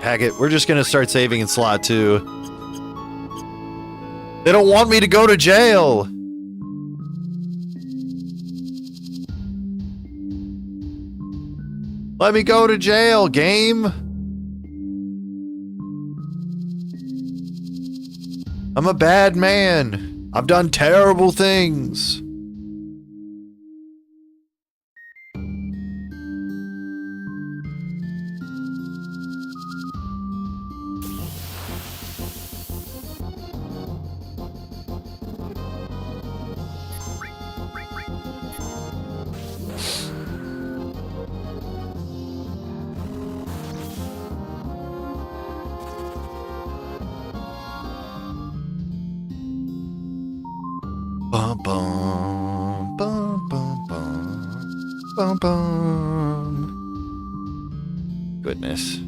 Heck it, we're just gonna start saving in slot 2. They don't want me to go to jail! Let me go to jail, game! I'm a bad man. I've done terrible things. Bum bum bum bum bum bum bum. Goodness.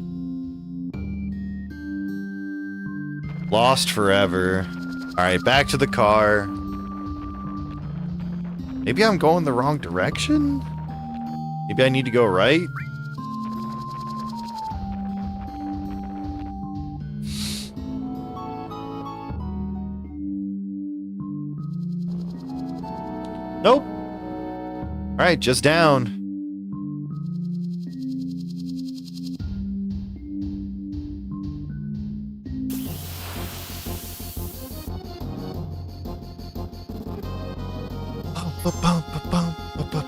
Lost forever. Alright, back to the car. Maybe I'm going the wrong direction? Maybe I need to go right? Nope. Alright, just down. Bum bum bum bum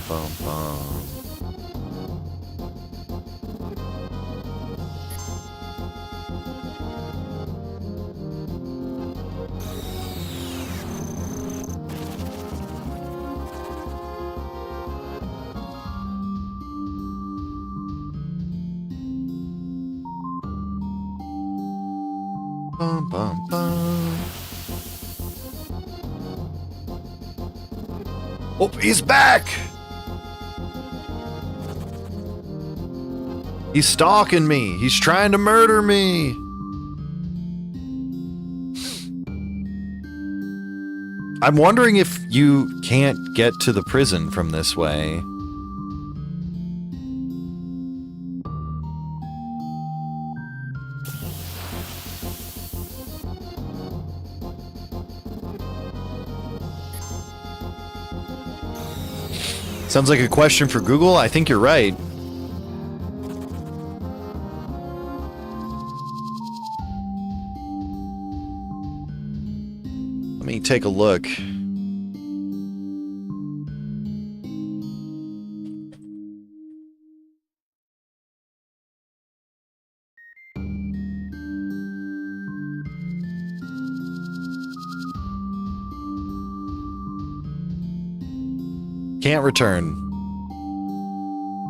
bum bum. Bum bum bum. Oh, he's back! He's stalking me. He's trying to murder me. I'm wondering if you can't get to the prison from this way. Sounds like a question for Google. I think you're right. Let me take a look. Can't return.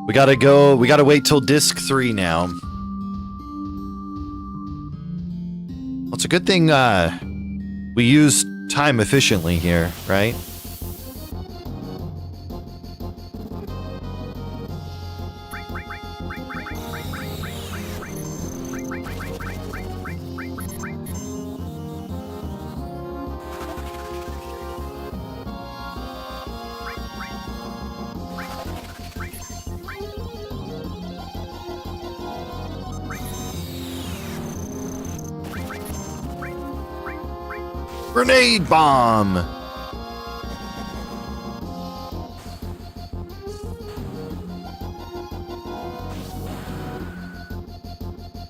We gotta wait till disc 3 now. Well, it's a good thing we use time efficiently here, right? Grenade bomb!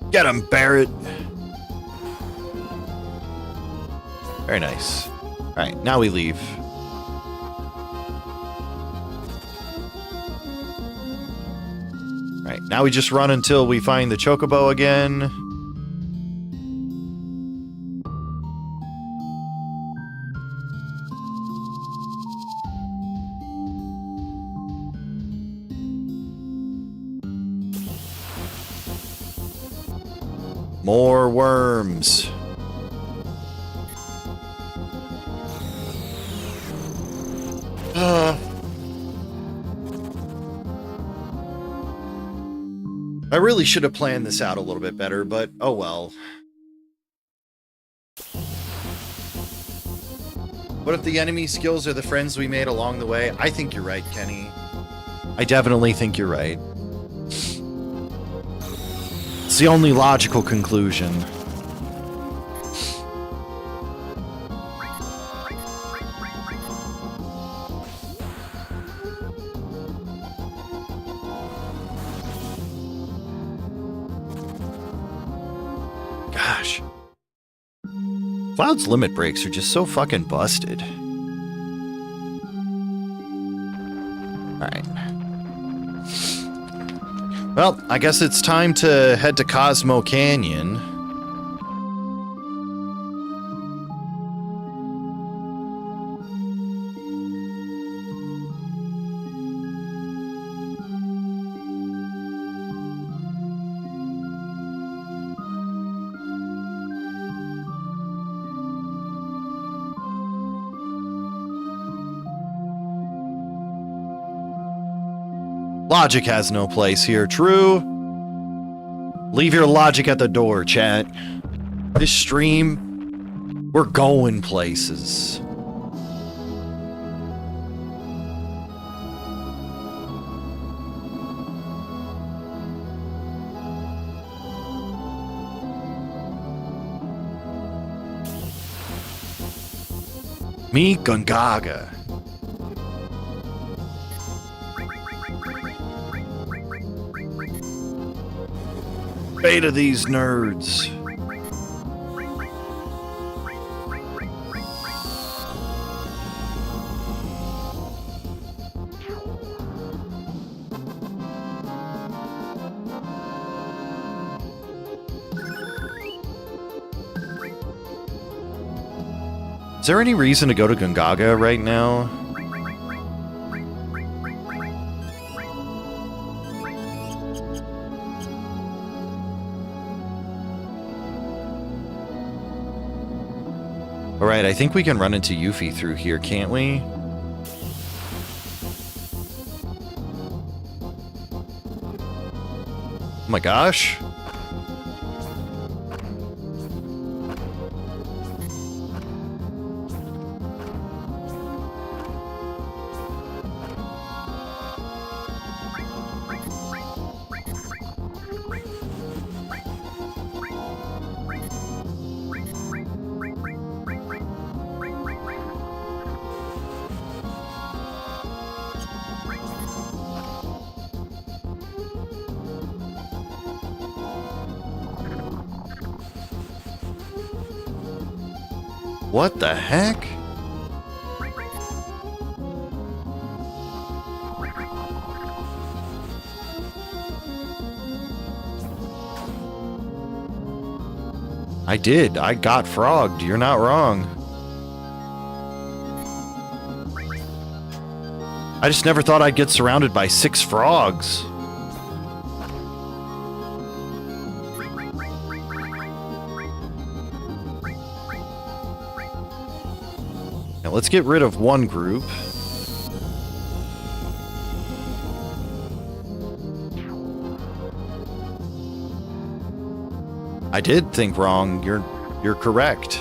Get him, Barrett! Very nice. Alright, now we leave. Alright, now we just run until we find the Chocobo again. More worms. I really should have planned this out a little bit better, but oh well. What if the enemy skills are the friends we made along the way? I think you're right, Kenny. I definitely think you're right. It's the only logical conclusion. Gosh. Cloud's limit breaks are just so fucking busted. Alright. Well, I guess it's time to head to Cosmo Canyon. Logic has no place here, true? Leave your logic at the door, chat. This stream, we're going places. Meet Gungaga. Beta these nerds. Is there any reason to go to Gungaga right now? Alright, I think we can run into Yuffie through here, can't we? Oh my gosh. What the heck? I did. I got frogged. You're not wrong. I just never thought I'd get surrounded by 6 frogs. Now let's get rid of one group. I did think wrong. You're correct.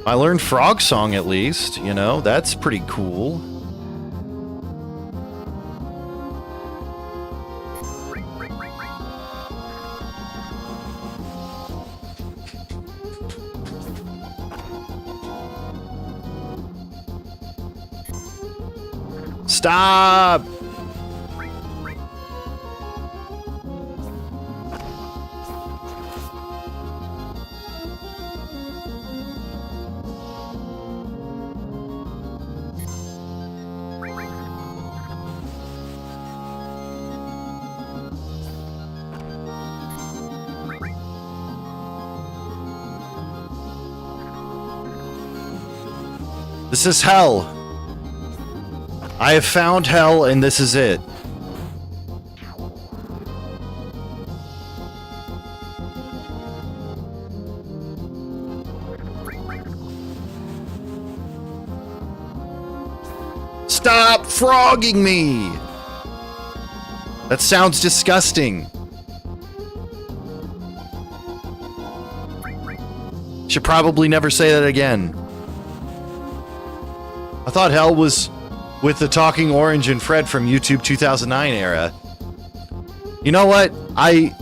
I learned Frog Song at least, you know, that's pretty cool. Stop! This is hell. I have found hell, and this is it. Stop frogging me! That sounds disgusting. Should probably never say that again. I thought hell was with the Talking Orange and Fred from YouTube 2009 era. You know what? I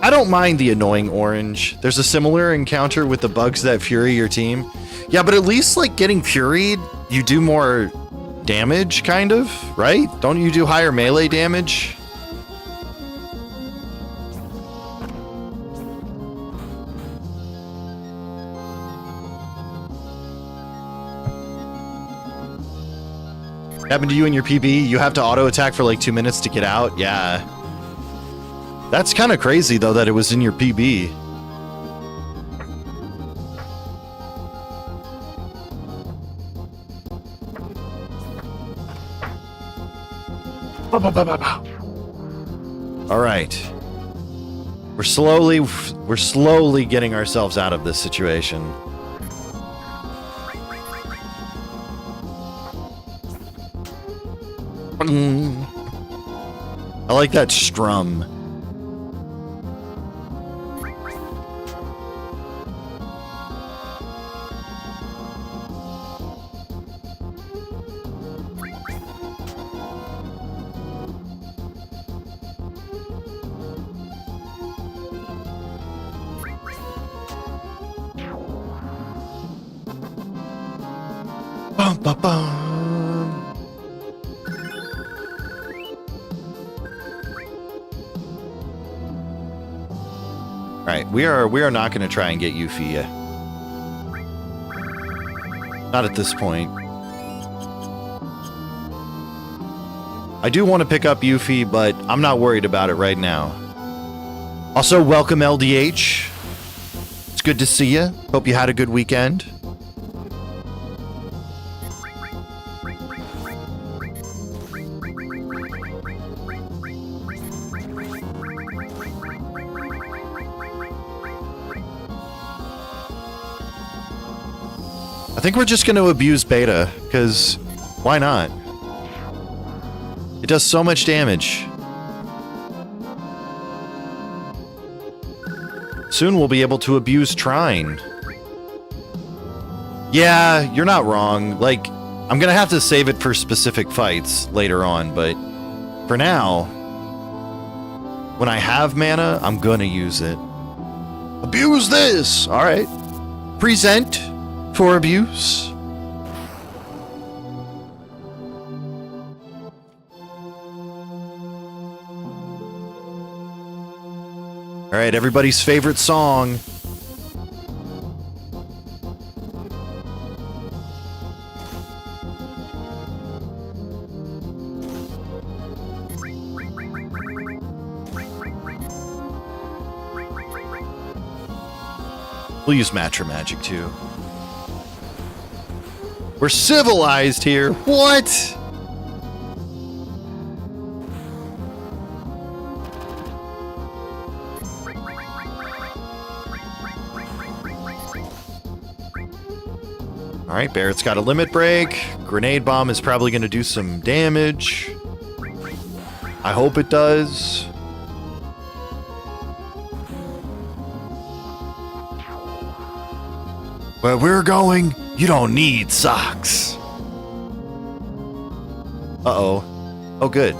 don't mind the annoying orange. There's a similar encounter with the bugs that fury your team. Yeah, but at least like getting furied, you do more damage, kind of, right? Don't you do higher melee damage? Happened to you in your PB? You have to auto attack for like 2 minutes to get out? Yeah. That's kind of crazy though that it was in your PB. All right. We're slowly getting ourselves out of this situation. I like that strum. Bum, bum, bum. Alright, we are not going to try and get Yuffie. Not at this point. I do want to pick up Yuffie, but I'm not worried about it right now. Also, welcome LDH. It's good to see you. Hope you had a good weekend. I think we're just going to abuse beta, because why not? It does so much damage. Soon we'll be able to abuse Trine. Yeah, you're not wrong. Like, I'm going to have to save it for specific fights later on, but for now, when I have mana, I'm going to use it. Abuse this! All right. Present for abuse. All right, everybody's favorite song. We'll use Matra Magic too. We're civilized here. What? All right, Barrett's got a limit break. Grenade bomb is probably going to do some damage. I hope it does. Where we're going, you don't need socks. Uh-oh. Oh, good.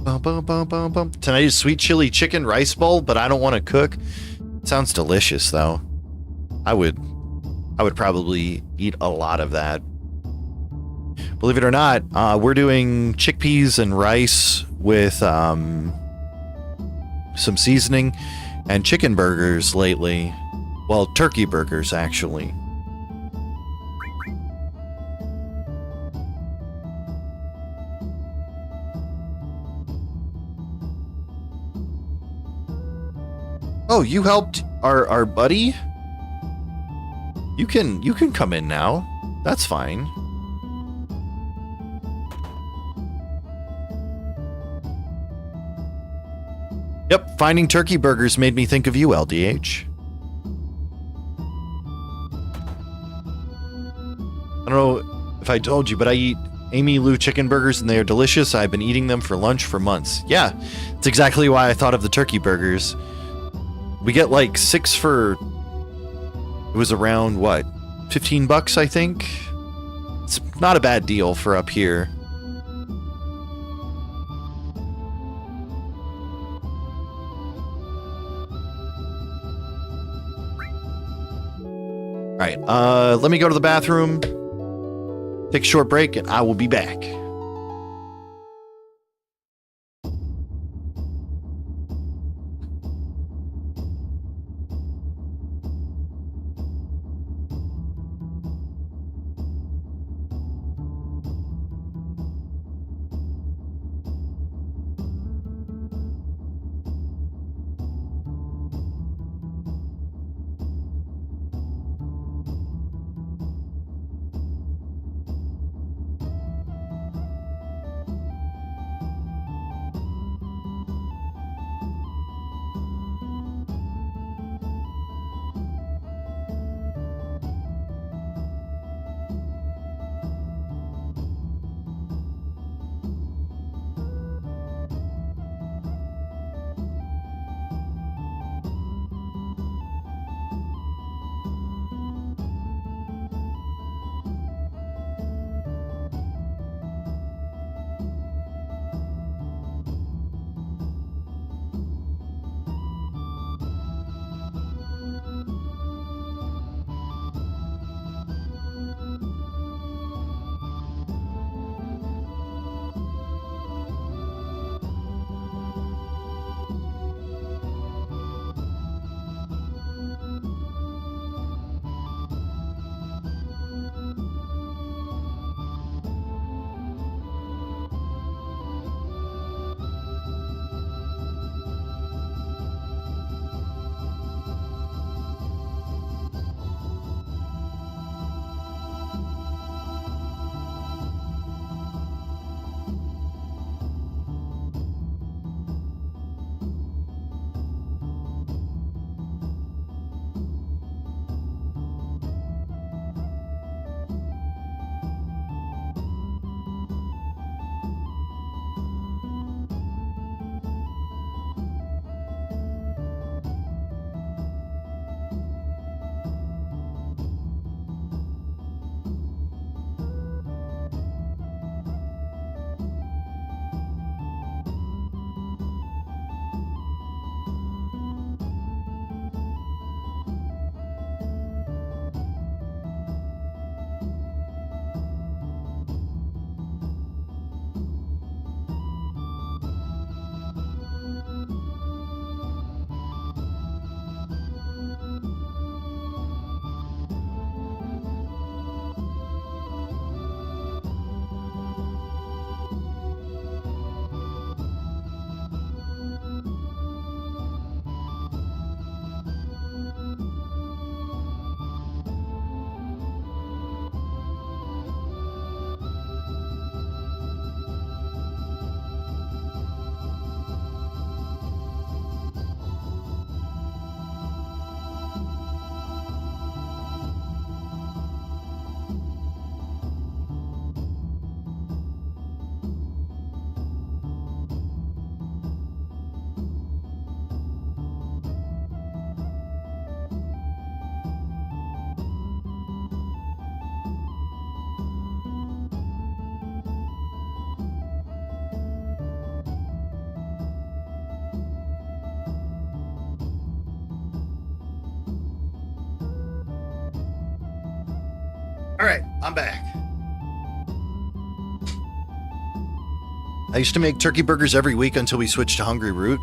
Bum, bum, bum, bum, bum. Tonight is sweet chili chicken rice bowl, but I don't want to cook. Sounds delicious, though. I would probably eat a lot of that. Believe it or not, we're doing chickpeas and rice with some seasoning and chicken burgers lately. Well, turkey burgers, actually. Oh, you helped our buddy? You can come in now. That's fine. Yep, finding turkey burgers made me think of you, LDH. I don't know if I told you, but I eat Amy Lou chicken burgers and they are delicious. I've been eating them for lunch for months. Yeah, it's exactly why I thought of the turkey burgers. We get like 6 for, it was around what, 15 bucks, I think? It's not a bad deal for up here. All right, let me go to the bathroom, take a short break, and I will be back. All right, I'm back. I used to make turkey burgers every week until we switched to Hungry Root,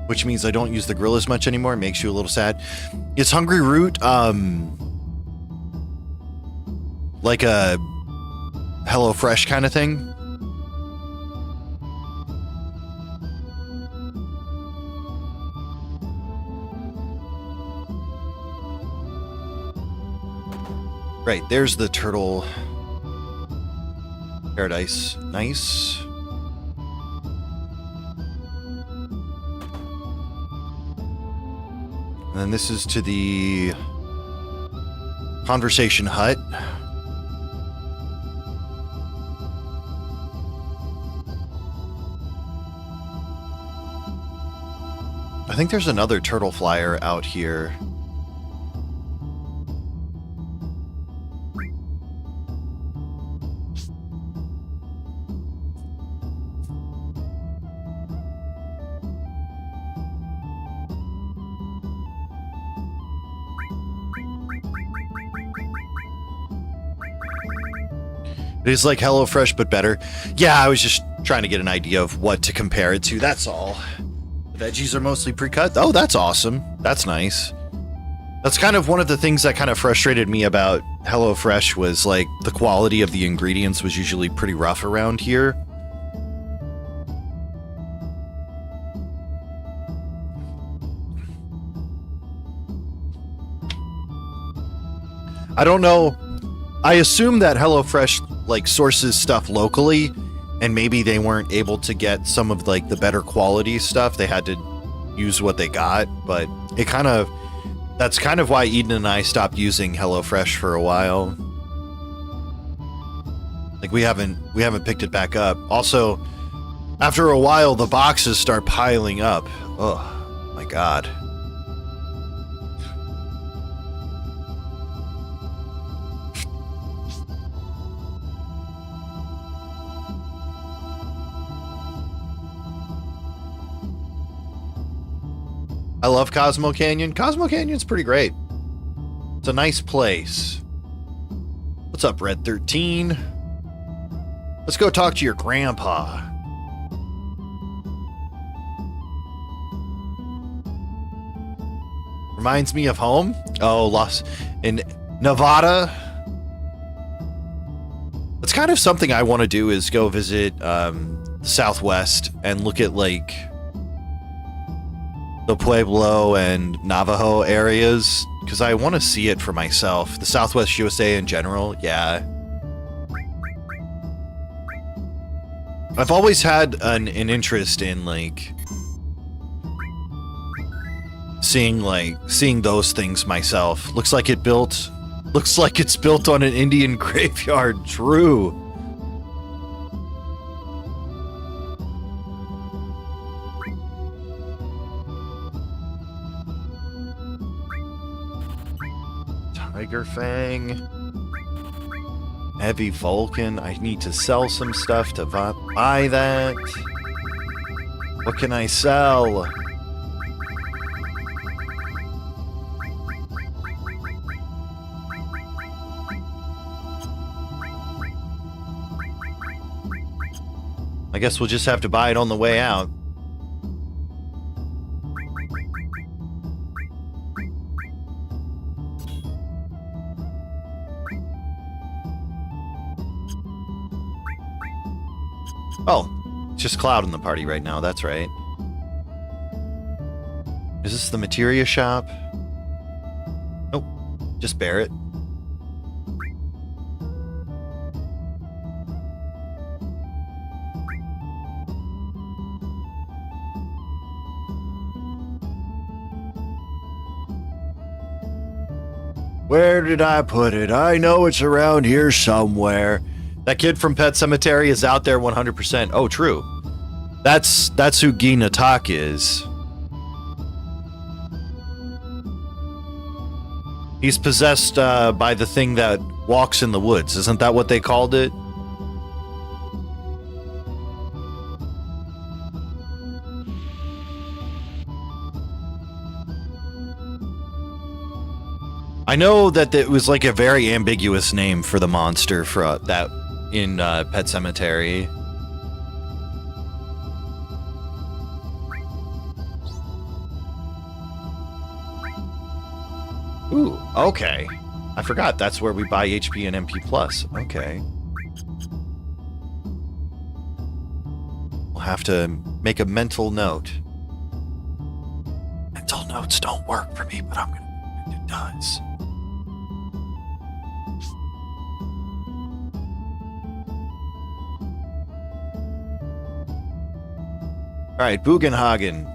which means I don't use the grill as much anymore. It makes you a little sad. Is Hungry Root like a HelloFresh kind of thing? Right, there's the turtle paradise. Nice. And then this is to the conversation hut. I think there's another turtle flyer out here. It is like HelloFresh, but better. Yeah, I was just trying to get an idea of what to compare it to. That's all. The veggies are mostly pre-cut. Oh, that's awesome. That's nice. That's kind of one of the things that kind of frustrated me about HelloFresh was like the quality of the ingredients was usually pretty rough around here. I don't know. I assume that HelloFresh like sources stuff locally, and maybe they weren't able to get some of like the better quality stuff. They had to use what they got, but it kind of, that's kind of why Eden and I stopped using HelloFresh for a while. Like we haven't picked it back up. Also, after a while the boxes start piling up. Oh my god. I love Cosmo Canyon. Cosmo Canyon's pretty great. It's a nice place. What's up, Red 13? Let's go talk to your grandpa. Reminds me of home. Oh, in Nevada. It's kind of something I want to do is go visit Southwest and look at like the Pueblo and Navajo areas, because I want to see it for myself. The Southwest USA in general, yeah. I've always had an interest in like seeing those things myself. Looks like it's built on an Indian graveyard. True. Tiger Fang. Heavy Vulcan. I need to sell some stuff to buy that. What can I sell? I guess we'll just have to buy it on the way out. Oh, it's just Cloud in the party right now, that's right. Is this the materia shop? Nope, just Barrett. Where did I put it? I know it's around here somewhere. That kid from Pet Cemetery is out there 100%. Oh, true. That's who Guy Natak is. He's possessed by the thing that walks in the woods. Isn't that what they called it? I know that it was like a very ambiguous name for the monster for that in Pet Sematary. Ooh, okay. I forgot that's where we buy HP and MP+. Okay. We'll have to make a mental note. Mental notes don't work for me, but I'm gonna it does. Alright, Bugenhagen.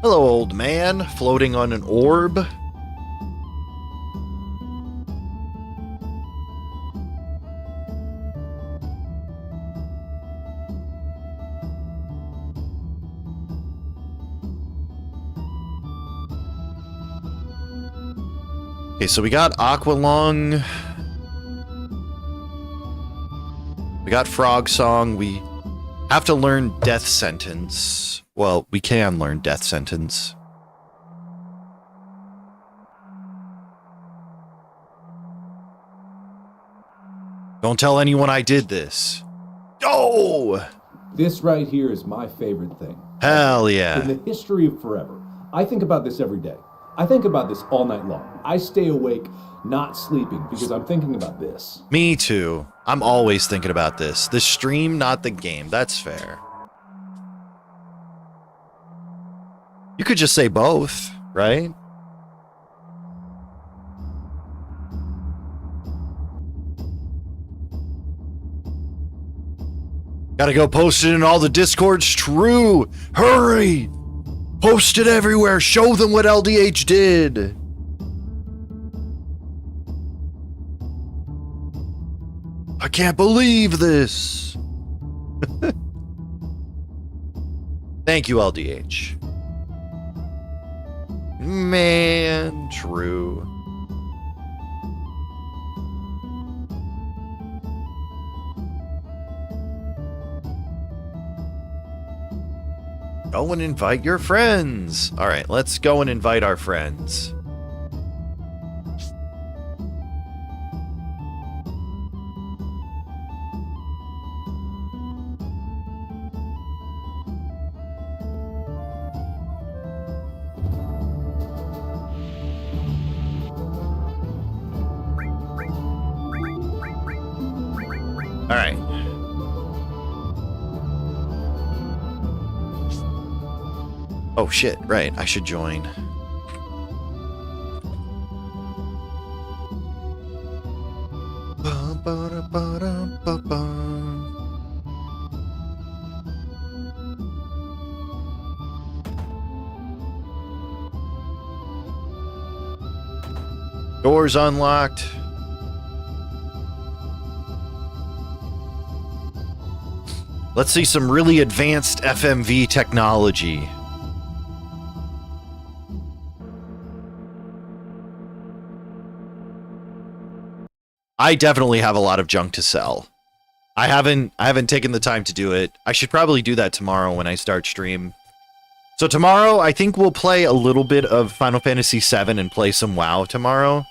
Hello, old man, floating on an orb. Okay, so we got Aqualung. We got Frog Song. We have to learn Death Sentence. Well, we can learn Death Sentence. Don't tell anyone I did this. Oh! This right here is my favorite thing. Hell yeah. In the history of forever. I think about this every day. I think about this all night long. I stay awake, not sleeping, because I'm thinking about this. Me too. I'm always thinking about this. The stream, not the game. That's fair. You could just say both, right? Gotta go post it in all the Discords. True. Hurry. Post it everywhere. Show them what LDH did. I can't believe this. Thank you, LDH. Man, true. Go and invite your friends. All right, let's go and invite our friends. All right. Oh shit, right, I should join. Doors unlocked. Let's see some really advanced FMV technology. I definitely have a lot of junk to sell. I haven't taken the time to do it. I should probably do that tomorrow when I start stream. So tomorrow, I think we'll play a little bit of Final Fantasy VII and play some WoW tomorrow.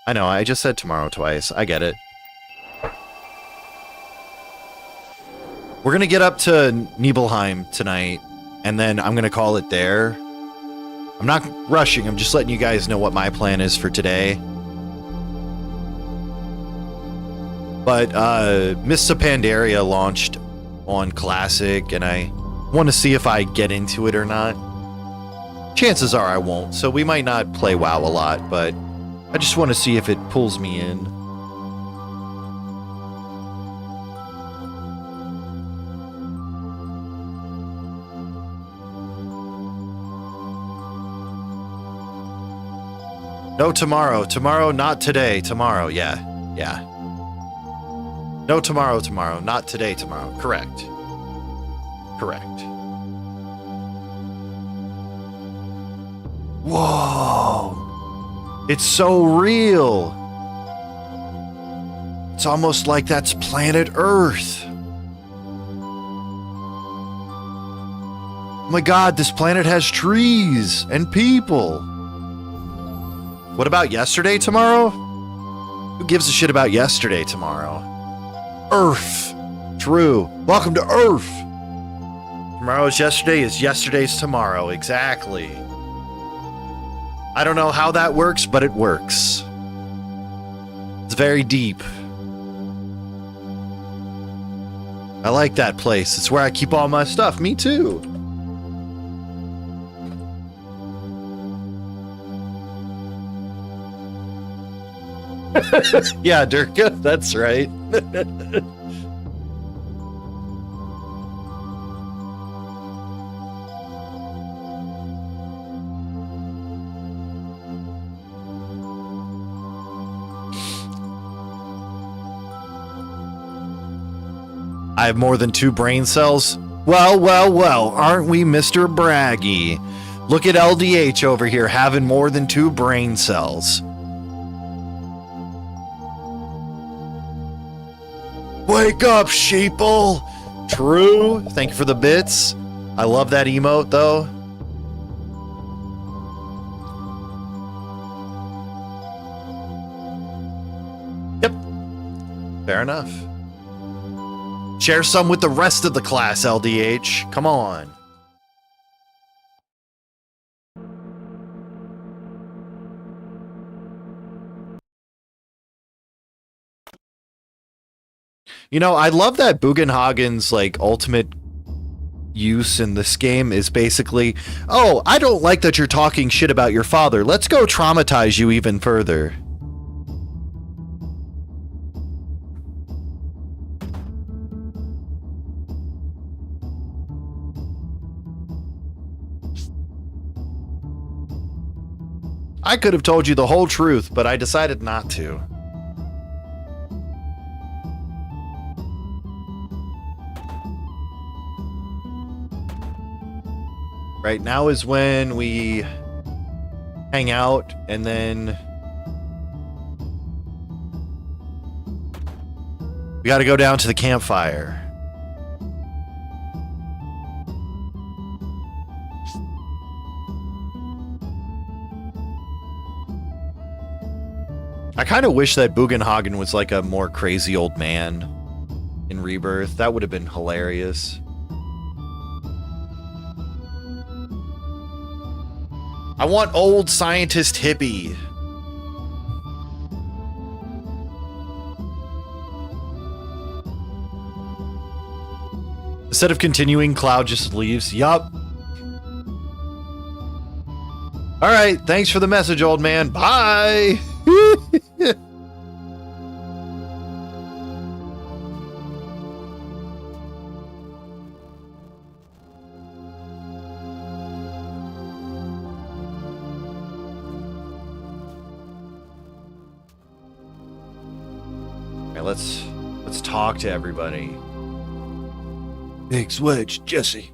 I know, I just said tomorrow twice. I get it. We're gonna get up to Nibelheim tonight, and then I'm gonna call it there. I'm not rushing, I'm just letting you guys know what my plan is for today. But Mists of Pandaria launched on Classic, and I want to see if I get into it or not. Chances are I won't, so we might not play WoW a lot, but I just want to see if it pulls me in. No, tomorrow. Tomorrow, not today. Tomorrow, yeah. Yeah. No, tomorrow, not today, tomorrow. Correct. Correct. Whoa! It's so real! It's almost like that's planet Earth. Oh my god, this planet has trees and people. What about yesterday tomorrow? Who gives a shit about yesterday tomorrow? Earth. True. Welcome to Earth. Tomorrow's yesterday is yesterday's tomorrow. Exactly. I don't know how that works, but it works. It's very deep. I like that place. It's where I keep all my stuff. Me too. Yeah, Durka, that's right. I have more than 2 brain cells. Well, aren't we Mr. Braggy? Look at LDH over here having more than 2 brain cells. Wake up, sheeple! True. Thank you for the bits. I love that emote, though. Yep. Fair enough. Share some with the rest of the class, LDH. Come on. You know, I love that Bugenhagen's, like, ultimate use in this game is basically, oh, I don't like that you're talking shit about your father. Let's go traumatize you even further. I could have told you the whole truth, but I decided not to. Right now is when we hang out, and then we got to go down to the campfire. I kind of wish that Bugenhagen was like a more crazy old man in Rebirth. That would have been hilarious. I want old scientist hippie. Instead of continuing, Cloud just leaves. Yup. Alright, thanks for the message, old man. Bye! Let's talk to everybody. Big Switch, Jesse.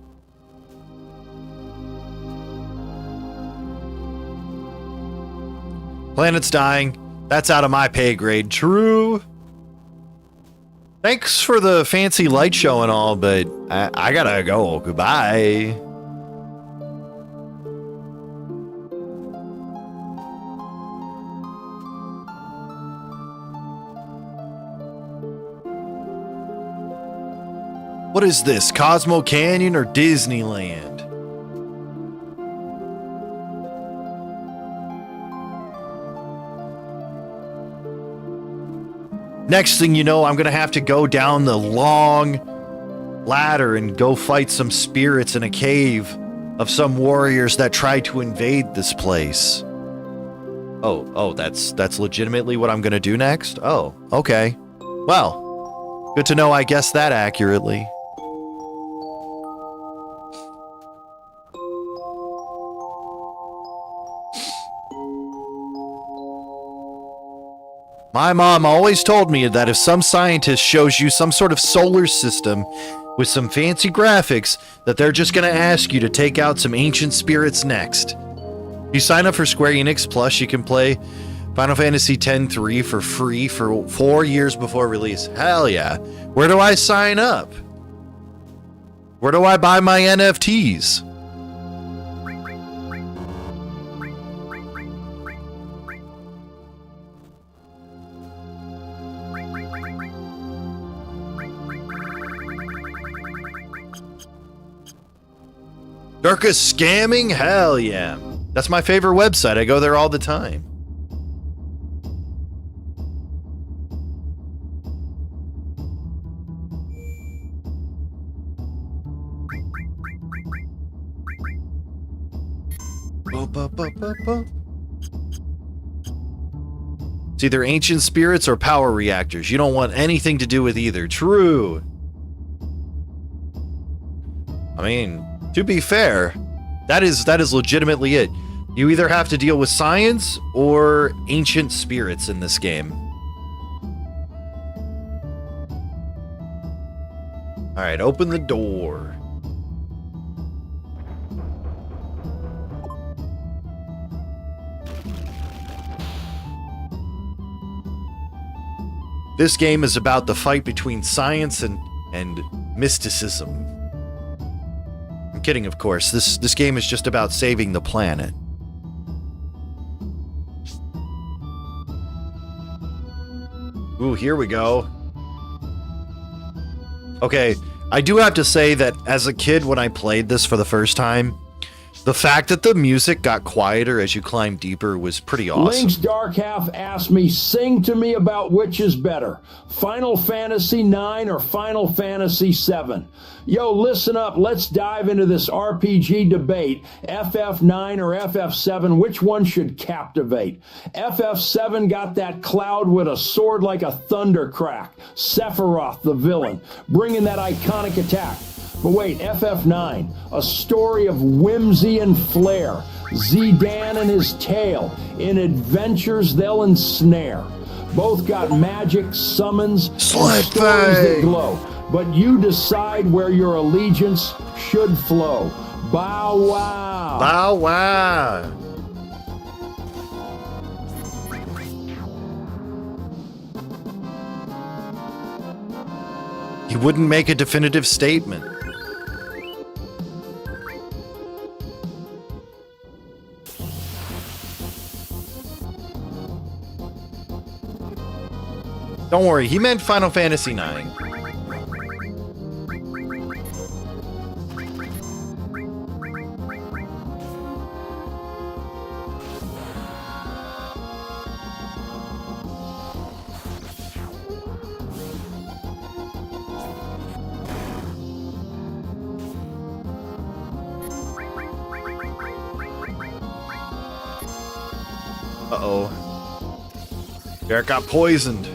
Planet's dying. That's out of my pay grade. True. Thanks for the fancy light show and all, but I gotta go. Goodbye. What is this, Cosmo Canyon or Disneyland? Next thing you know, I'm gonna have to go down the long ladder and go fight some spirits in a cave of some warriors that tried to invade this place. Oh, that's legitimately what I'm gonna do next? Oh, okay. Well, good to know I guessed that accurately. My mom always told me that if some scientist shows you some sort of solar system with some fancy graphics, that they're just gonna ask you to take out some ancient spirits next. If you sign up for Square Enix Plus, you can play Final Fantasy X-3 for free for 4 years before release. Hell yeah. Where do I sign up? Where do I buy my NFTs? Darkest scamming? Hell yeah. That's my favorite website. I go there all the time. It's either ancient spirits or power reactors. You don't want anything to do with either. True. I mean, to be fair, that is legitimately it. You either have to deal with science or ancient spirits in this game. All right, open the door. This game is about the fight between science and mysticism. I'm kidding, of course. This game is just about saving the planet. Ooh, here we go. Okay, I do have to say that as a kid when I played this for the first time, the fact that the music got quieter as you climbed deeper was pretty awesome. Link's Dark Half asked me, sing to me about which is better, Final Fantasy 9 or Final Fantasy 7. Yo, listen up. Let's dive into this RPG debate. FF9 or FF7, which one should captivate? FF7 got that Cloud with a sword like a thunder crack. Sephiroth, the villain, bringing that iconic attack. But wait, FF9, a story of whimsy and flair. Zidane and his tail, in adventures they'll ensnare. Both got magic, summons, and stories that glow. But you decide where your allegiance should flow. Bow wow. Bow wow. He wouldn't make a definitive statement. Don't worry, he meant Final Fantasy 9. Uh-oh. Derek got poisoned.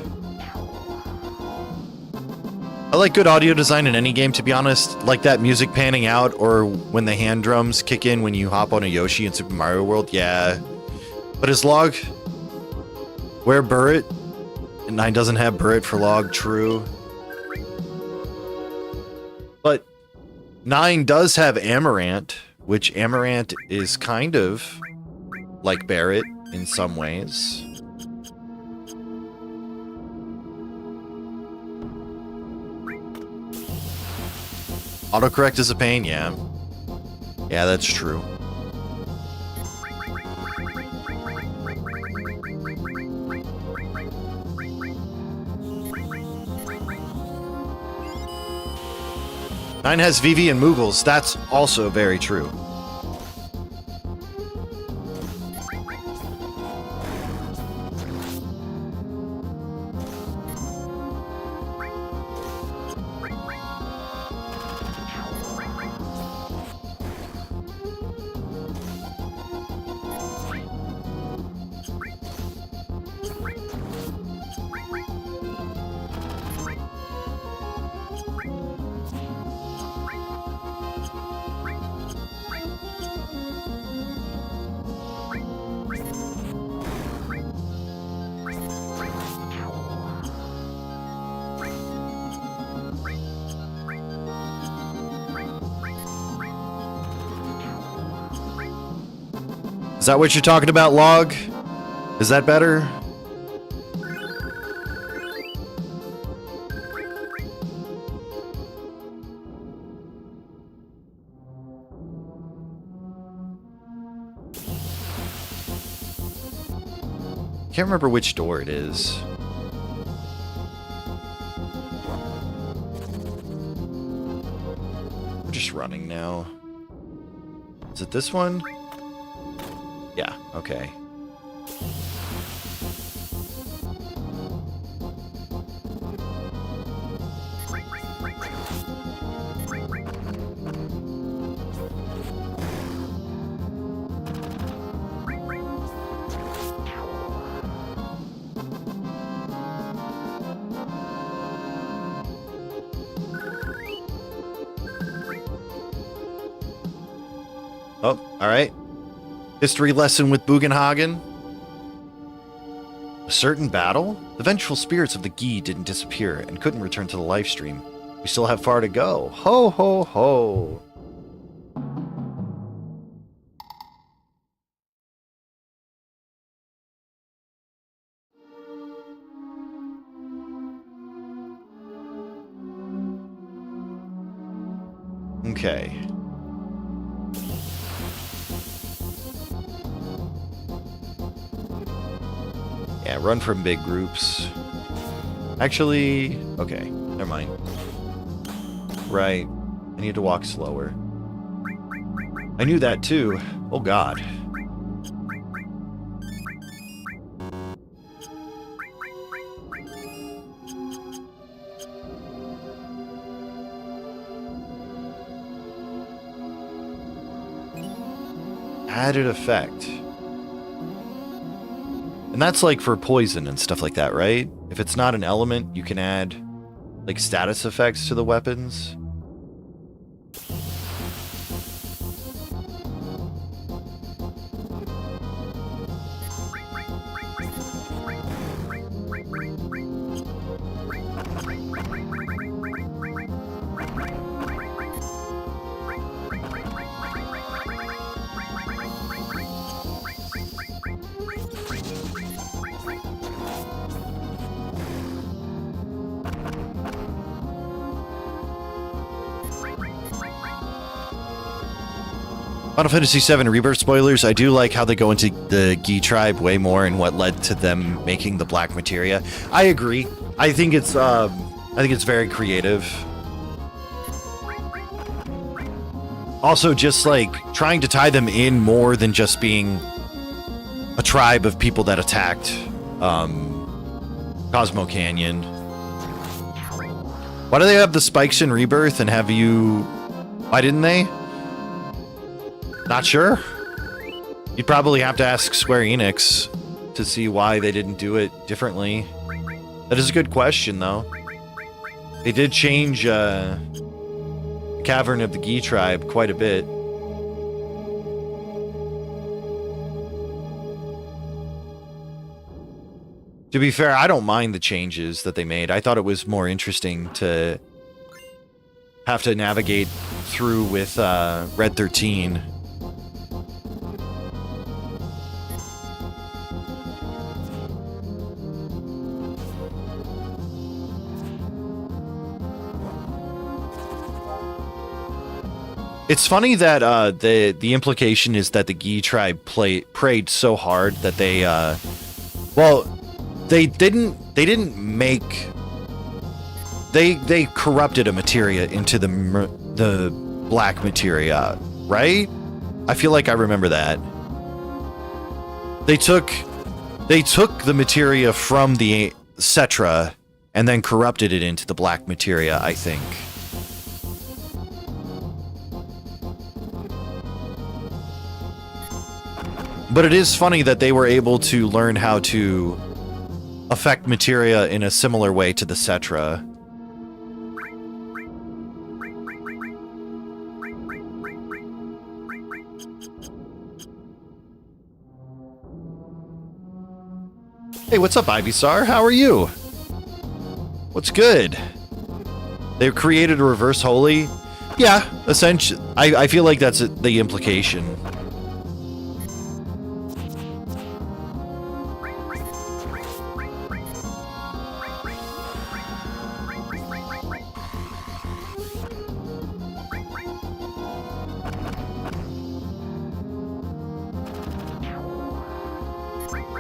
I like good audio design in any game, to be honest. Like that music panning out, or when the hand drums kick in when you hop on a Yoshi in Super Mario World, yeah. But his log, where Burret? And 9 doesn't have Burret for log, true. But 9 does have Amaranth, which Amaranth is kind of like Barret in some ways. Autocorrect is a pain, yeah. Yeah, that's true. Nine has VV and Moogles. That's also very true. Is that what you're talking about, Log? Is that better? Can't remember which door it is. We're just running now. Is it this one? Yeah, okay. Oh, all right. History lesson with Bugenhagen. A certain battle? The vengeful spirits of the Gi didn't disappear and couldn't return to the live stream. We still have far to go. Ho, ho, ho. Okay. Yeah, run from big groups. Actually, okay, never mind. Right, I need to walk slower. I knew that too. Oh god. Added effect. And that's like for poison and stuff like that, right? If it's not an element, you can add like status effects to the weapons. Final Fantasy VII Rebirth spoilers. I do like how they go into the Gi tribe way more and what led to them making the black materia. I agree. I think it's very creative. Also, just like trying to tie them in more than just being a tribe of people that attacked Cosmo Canyon. Why do they have the spikes in Rebirth and have you? Why didn't they? Not sure. You'd probably have to ask Square Enix to see why they didn't do it differently. That is a good question, though. They did change Cavern of the Gi tribe quite a bit. To be fair, I don't mind the changes that they made. I thought it was more interesting to have to navigate through with Red 13. It's funny that the implication is that the Gi tribe prayed so hard that they they corrupted a materia into the black materia, right? I feel like I remember that. They took the materia from the Cetra and then corrupted it into the black materia, I think. But it is funny that they were able to learn how to affect materia in a similar way to the Cetra. Hey, what's up, Ivysaur? How are you? What's good? They created a reverse holy? Yeah, essentially. I feel like that's the implication.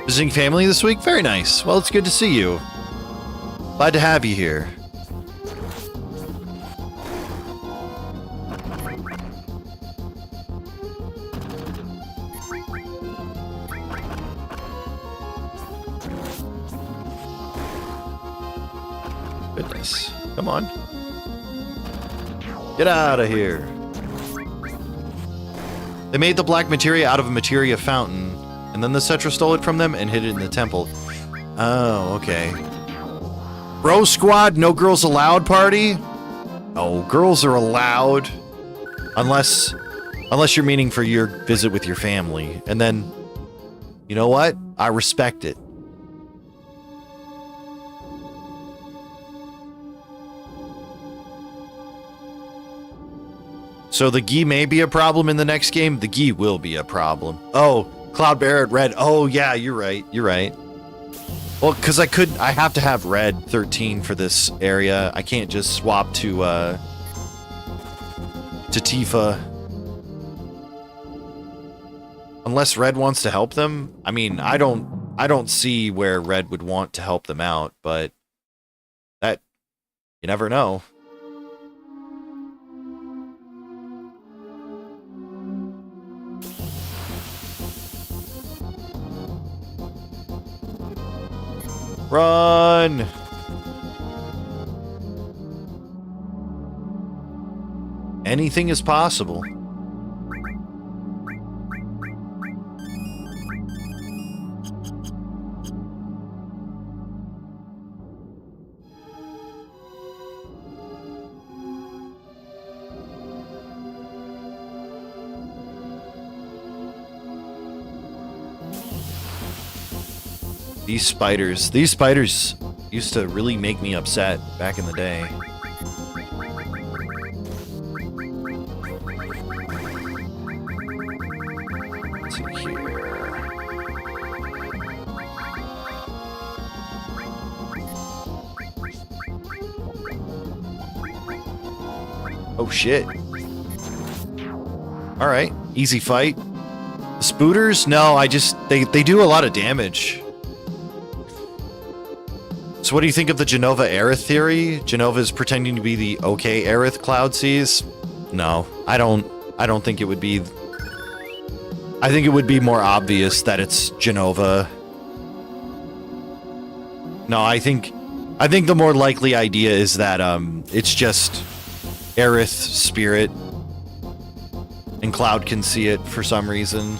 Visiting family this week? Very nice. Well, it's good to see you. Glad to have you here. this. Come on. Get out of here. They made the black materia out of a materia fountain, and then the Cetra stole it from them and hid it in the temple. Oh, okay. Bro squad, no girls allowed party? Oh, girls are allowed. Unless you're meaning for your visit with your family. And then, you know what? I respect it. So the Gi may be a problem in the next game. The Gi will be a problem. Oh, Cloud Barret red. Oh yeah, you're right. You're right. Well, because I have to have red 13 for this area. I can't just swap to Tifa. Unless red wants to help them. I mean, I don't see where red would want to help them out, but that you never know. Run! Anything is possible. These spiders used to really make me upset back in the day. What's in here? Oh shit. Alright, easy fight. The spooters? No, they do a lot of damage. So what do you think of the Jenova Aerith theory? Jenova is pretending to be the okay Aerith Cloud sees? No, I don't think it would be. I think it would be more obvious that it's Jenova. No, I think the more likely idea is that it's just Aerith spirit and Cloud can see it for some reason.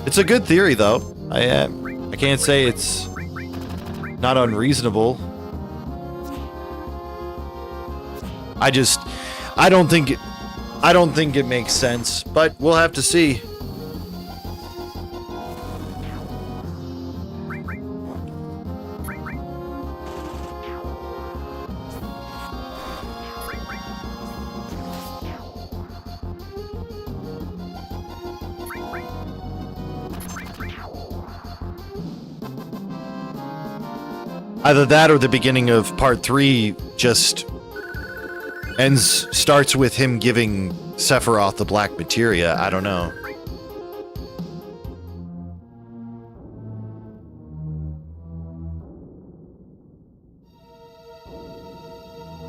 It's a good theory though. I can't say it's not unreasonable. I don't think it makes sense, but we'll have to see. Either that or the beginning of part 3 just starts with him giving Sephiroth the black materia. I don't know.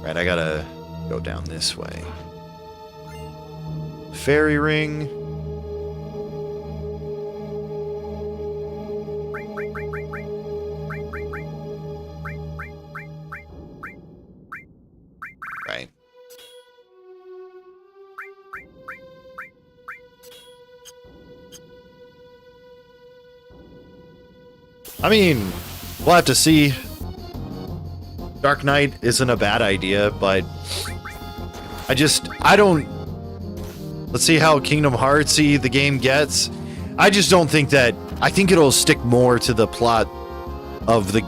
Right, I gotta go down this way. Fairy ring. Right. I mean, we'll have to see. Dark Knight isn't a bad idea, but I don't. Let's see how Kingdom Heartsy the game gets. I just don't think that. I think it'll stick more to the plot of the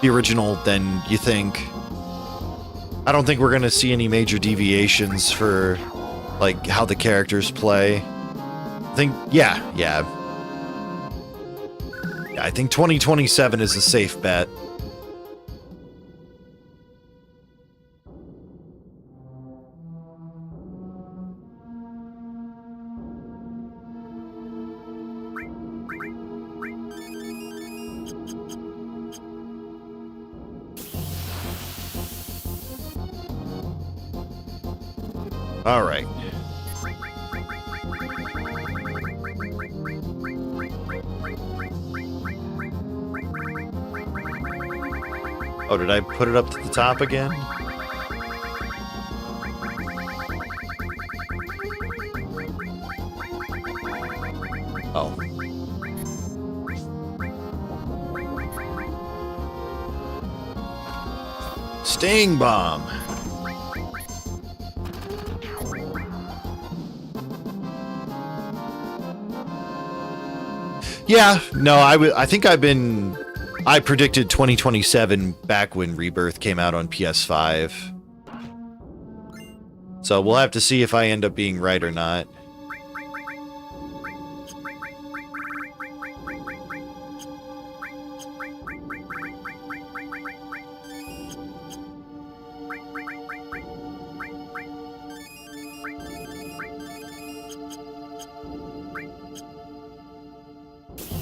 original than you think. I don't think we're gonna see any major deviations for like how the characters play. I think, yeah. I think 2027 is a safe bet. All right. Oh, did I put it up to the top again? Oh. Sting bomb. Yeah, no, I think I predicted 2027 back when Rebirth came out on PS5. So we'll have to see if I end up being right or not.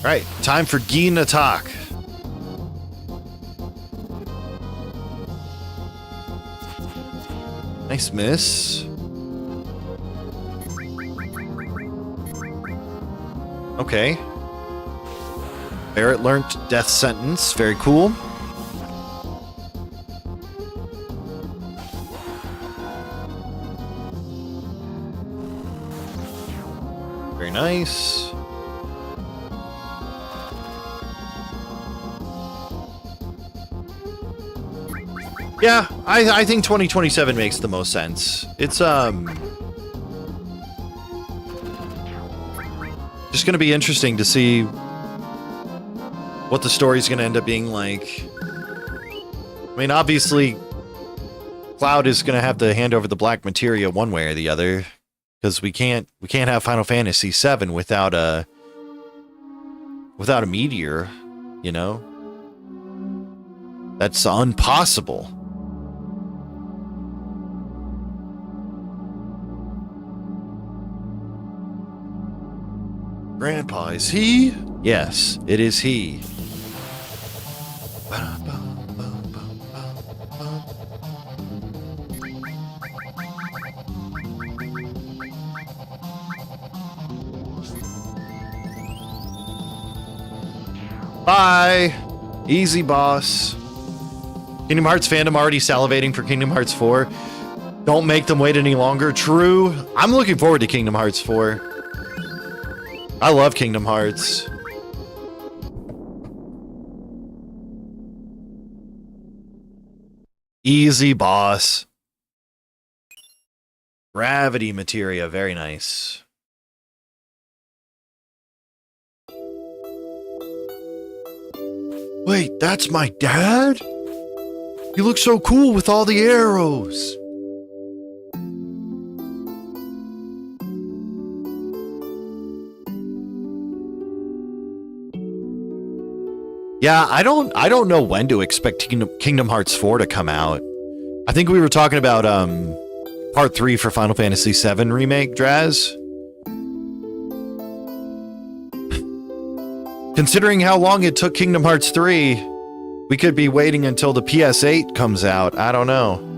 Right, time for Gin attack. Nice miss. Okay. Barrett learned death sentence. Very cool. Very nice. Yeah, I think 2027 makes the most sense. It's just gonna be interesting to see what the story's gonna end up being like. I mean, obviously, Cloud is gonna have to hand over the black materia one way or the other, because we can't have Final Fantasy VII without a meteor, you know? That's impossible. Grandpa, is he? Yes, it is he. Bye! Easy, boss. Kingdom Hearts fandom already salivating for Kingdom Hearts 4. Don't make them wait any longer. True. I'm looking forward to Kingdom Hearts 4. I love Kingdom Hearts. Easy, boss. Gravity materia, very nice. Wait, that's my dad? He looks so cool with all the arrows. Yeah, I don't know when to expect Kingdom Hearts 4 to come out. I think we were talking about part 3 for Final Fantasy VII Remake, Draz. Considering how long it took Kingdom Hearts 3, we could be waiting until the PS8 comes out. I don't know.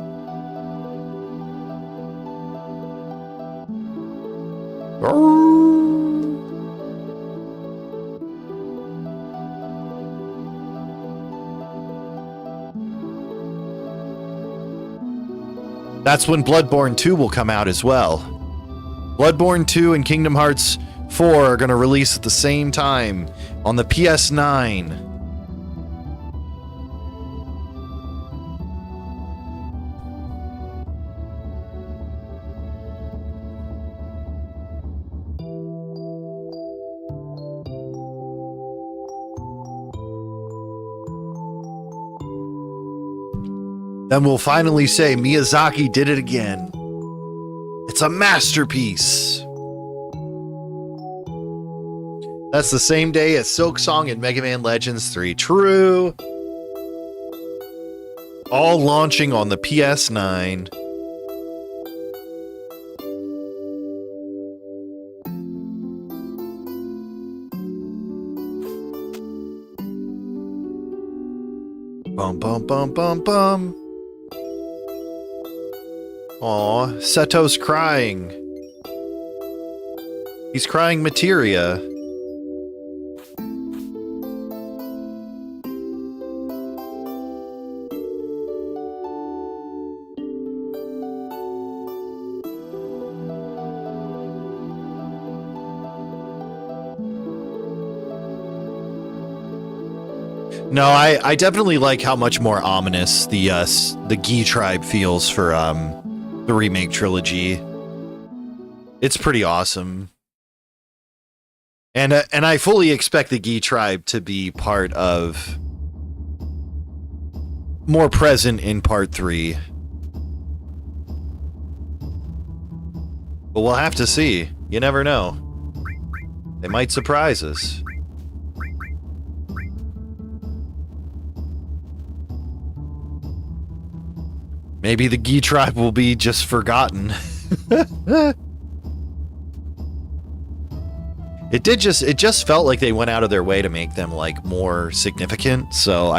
That's when Bloodborne 2 will come out as well. Bloodborne 2 and Kingdom Hearts 4 are going to release at the same time on the PS9. Then we'll finally say Miyazaki did it again. It's a masterpiece. That's the same day as Silk Song and Mega Man Legends 3. True. All launching on the PS9. Bum bum bum bum bum. Aw, Seto's crying. He's crying materia. No, I definitely like how much more ominous the Gi tribe feels for the remake trilogy. It's pretty awesome. And I fully expect the Gi tribe to be part of, more present in part 3. But we'll have to see. You never know. They might surprise us. Maybe the Gi tribe will be just forgotten. It just felt like they went out of their way to make them like more significant. So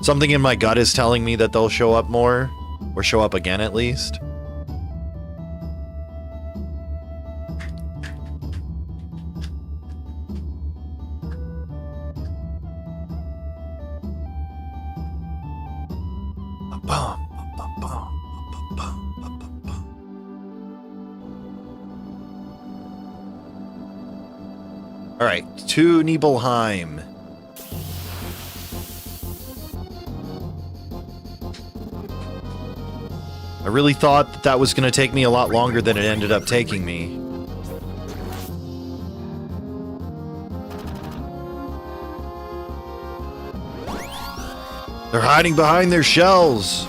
something in my gut is telling me that they'll show up more, or show up again at least. All right, to Nibelheim. I really thought that was going to take me a lot longer than it ended up taking me. They're hiding behind their shells.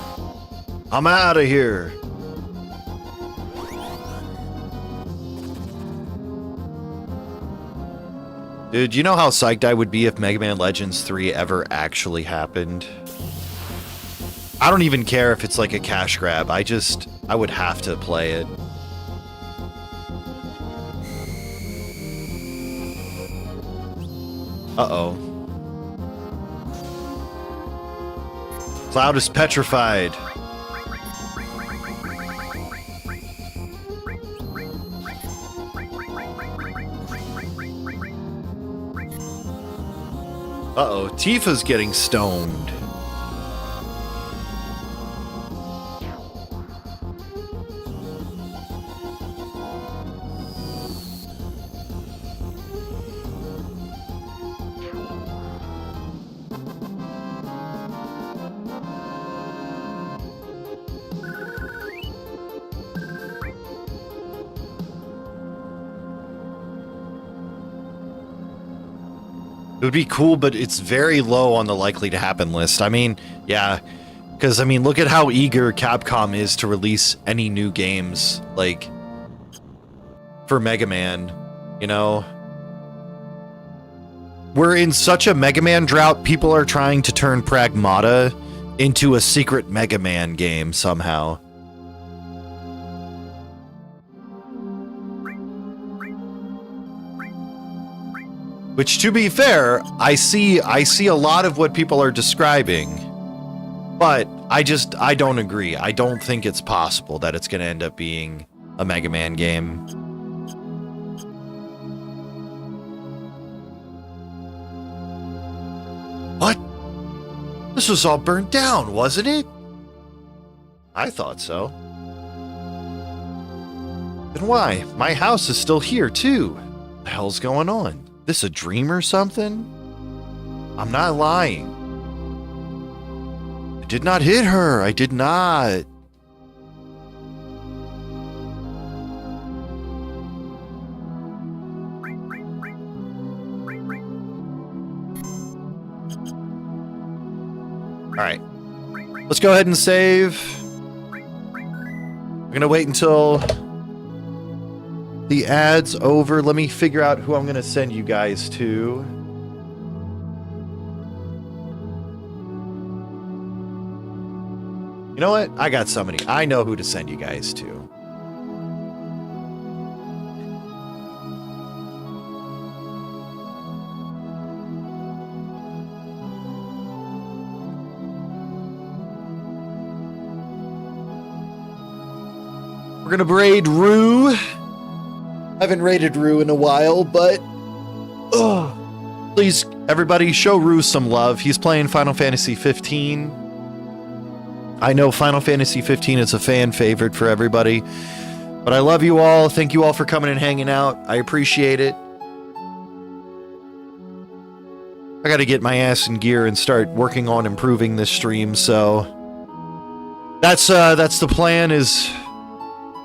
I'm out of here. Dude, you know how psyched I would be if Mega Man Legends 3 ever actually happened? I don't even care if it's like a cash grab. I would have to play it. Uh-oh. Cloud is petrified. Uh-oh, Tifa's getting stoned. It would be cool, but it's very low on the likely to happen list. I mean, yeah, because, I mean, look at how eager Capcom is to release any new games, like, for Mega Man, you know? We're in such a Mega Man drought, people are trying to turn Pragmata into a secret Mega Man game somehow. Which, to be fair, I see a lot of what people are describing, but I don't agree. I don't think it's possible that it's going to end up being a Mega Man game. What? This was all burnt down, wasn't it? I thought so. Then why? My house is still here, too. What the hell's going on? This a dream or something? I'm not lying. I did not hit her. I did not. All right. Let's go ahead and save. We're going to wait until the ad's over. Let me figure out who I'm going to send you guys to. You know what? I got somebody. I know who to send you guys to. We're going to braid Rue. I haven't rated Rue in a while, but please, everybody, show Rue some love. He's playing Final Fantasy 15. I know Final Fantasy 15 is a fan favorite for everybody, but I love you all. Thank you all for coming and hanging out. I appreciate it. I got to get my ass in gear and start working on improving this stream. So that's the plan, is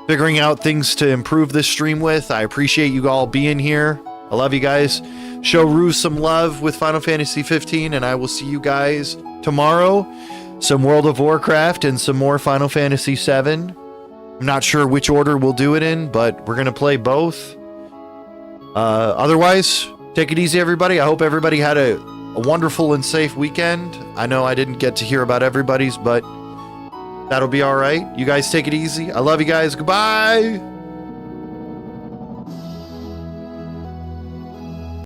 figuring out things to improve this stream with. I appreciate you all being here. I love you guys. Show Rue some love with Final Fantasy 15, and I will see you guys tomorrow. Some World of Warcraft and some more Final Fantasy 7. I'm not sure which order we'll do it in, but we're going to play both. Otherwise, take it easy, everybody. I hope everybody had a wonderful and safe weekend. I know I didn't get to hear about everybody's, but that'll be all right. You guys take it easy. I love you guys. Goodbye.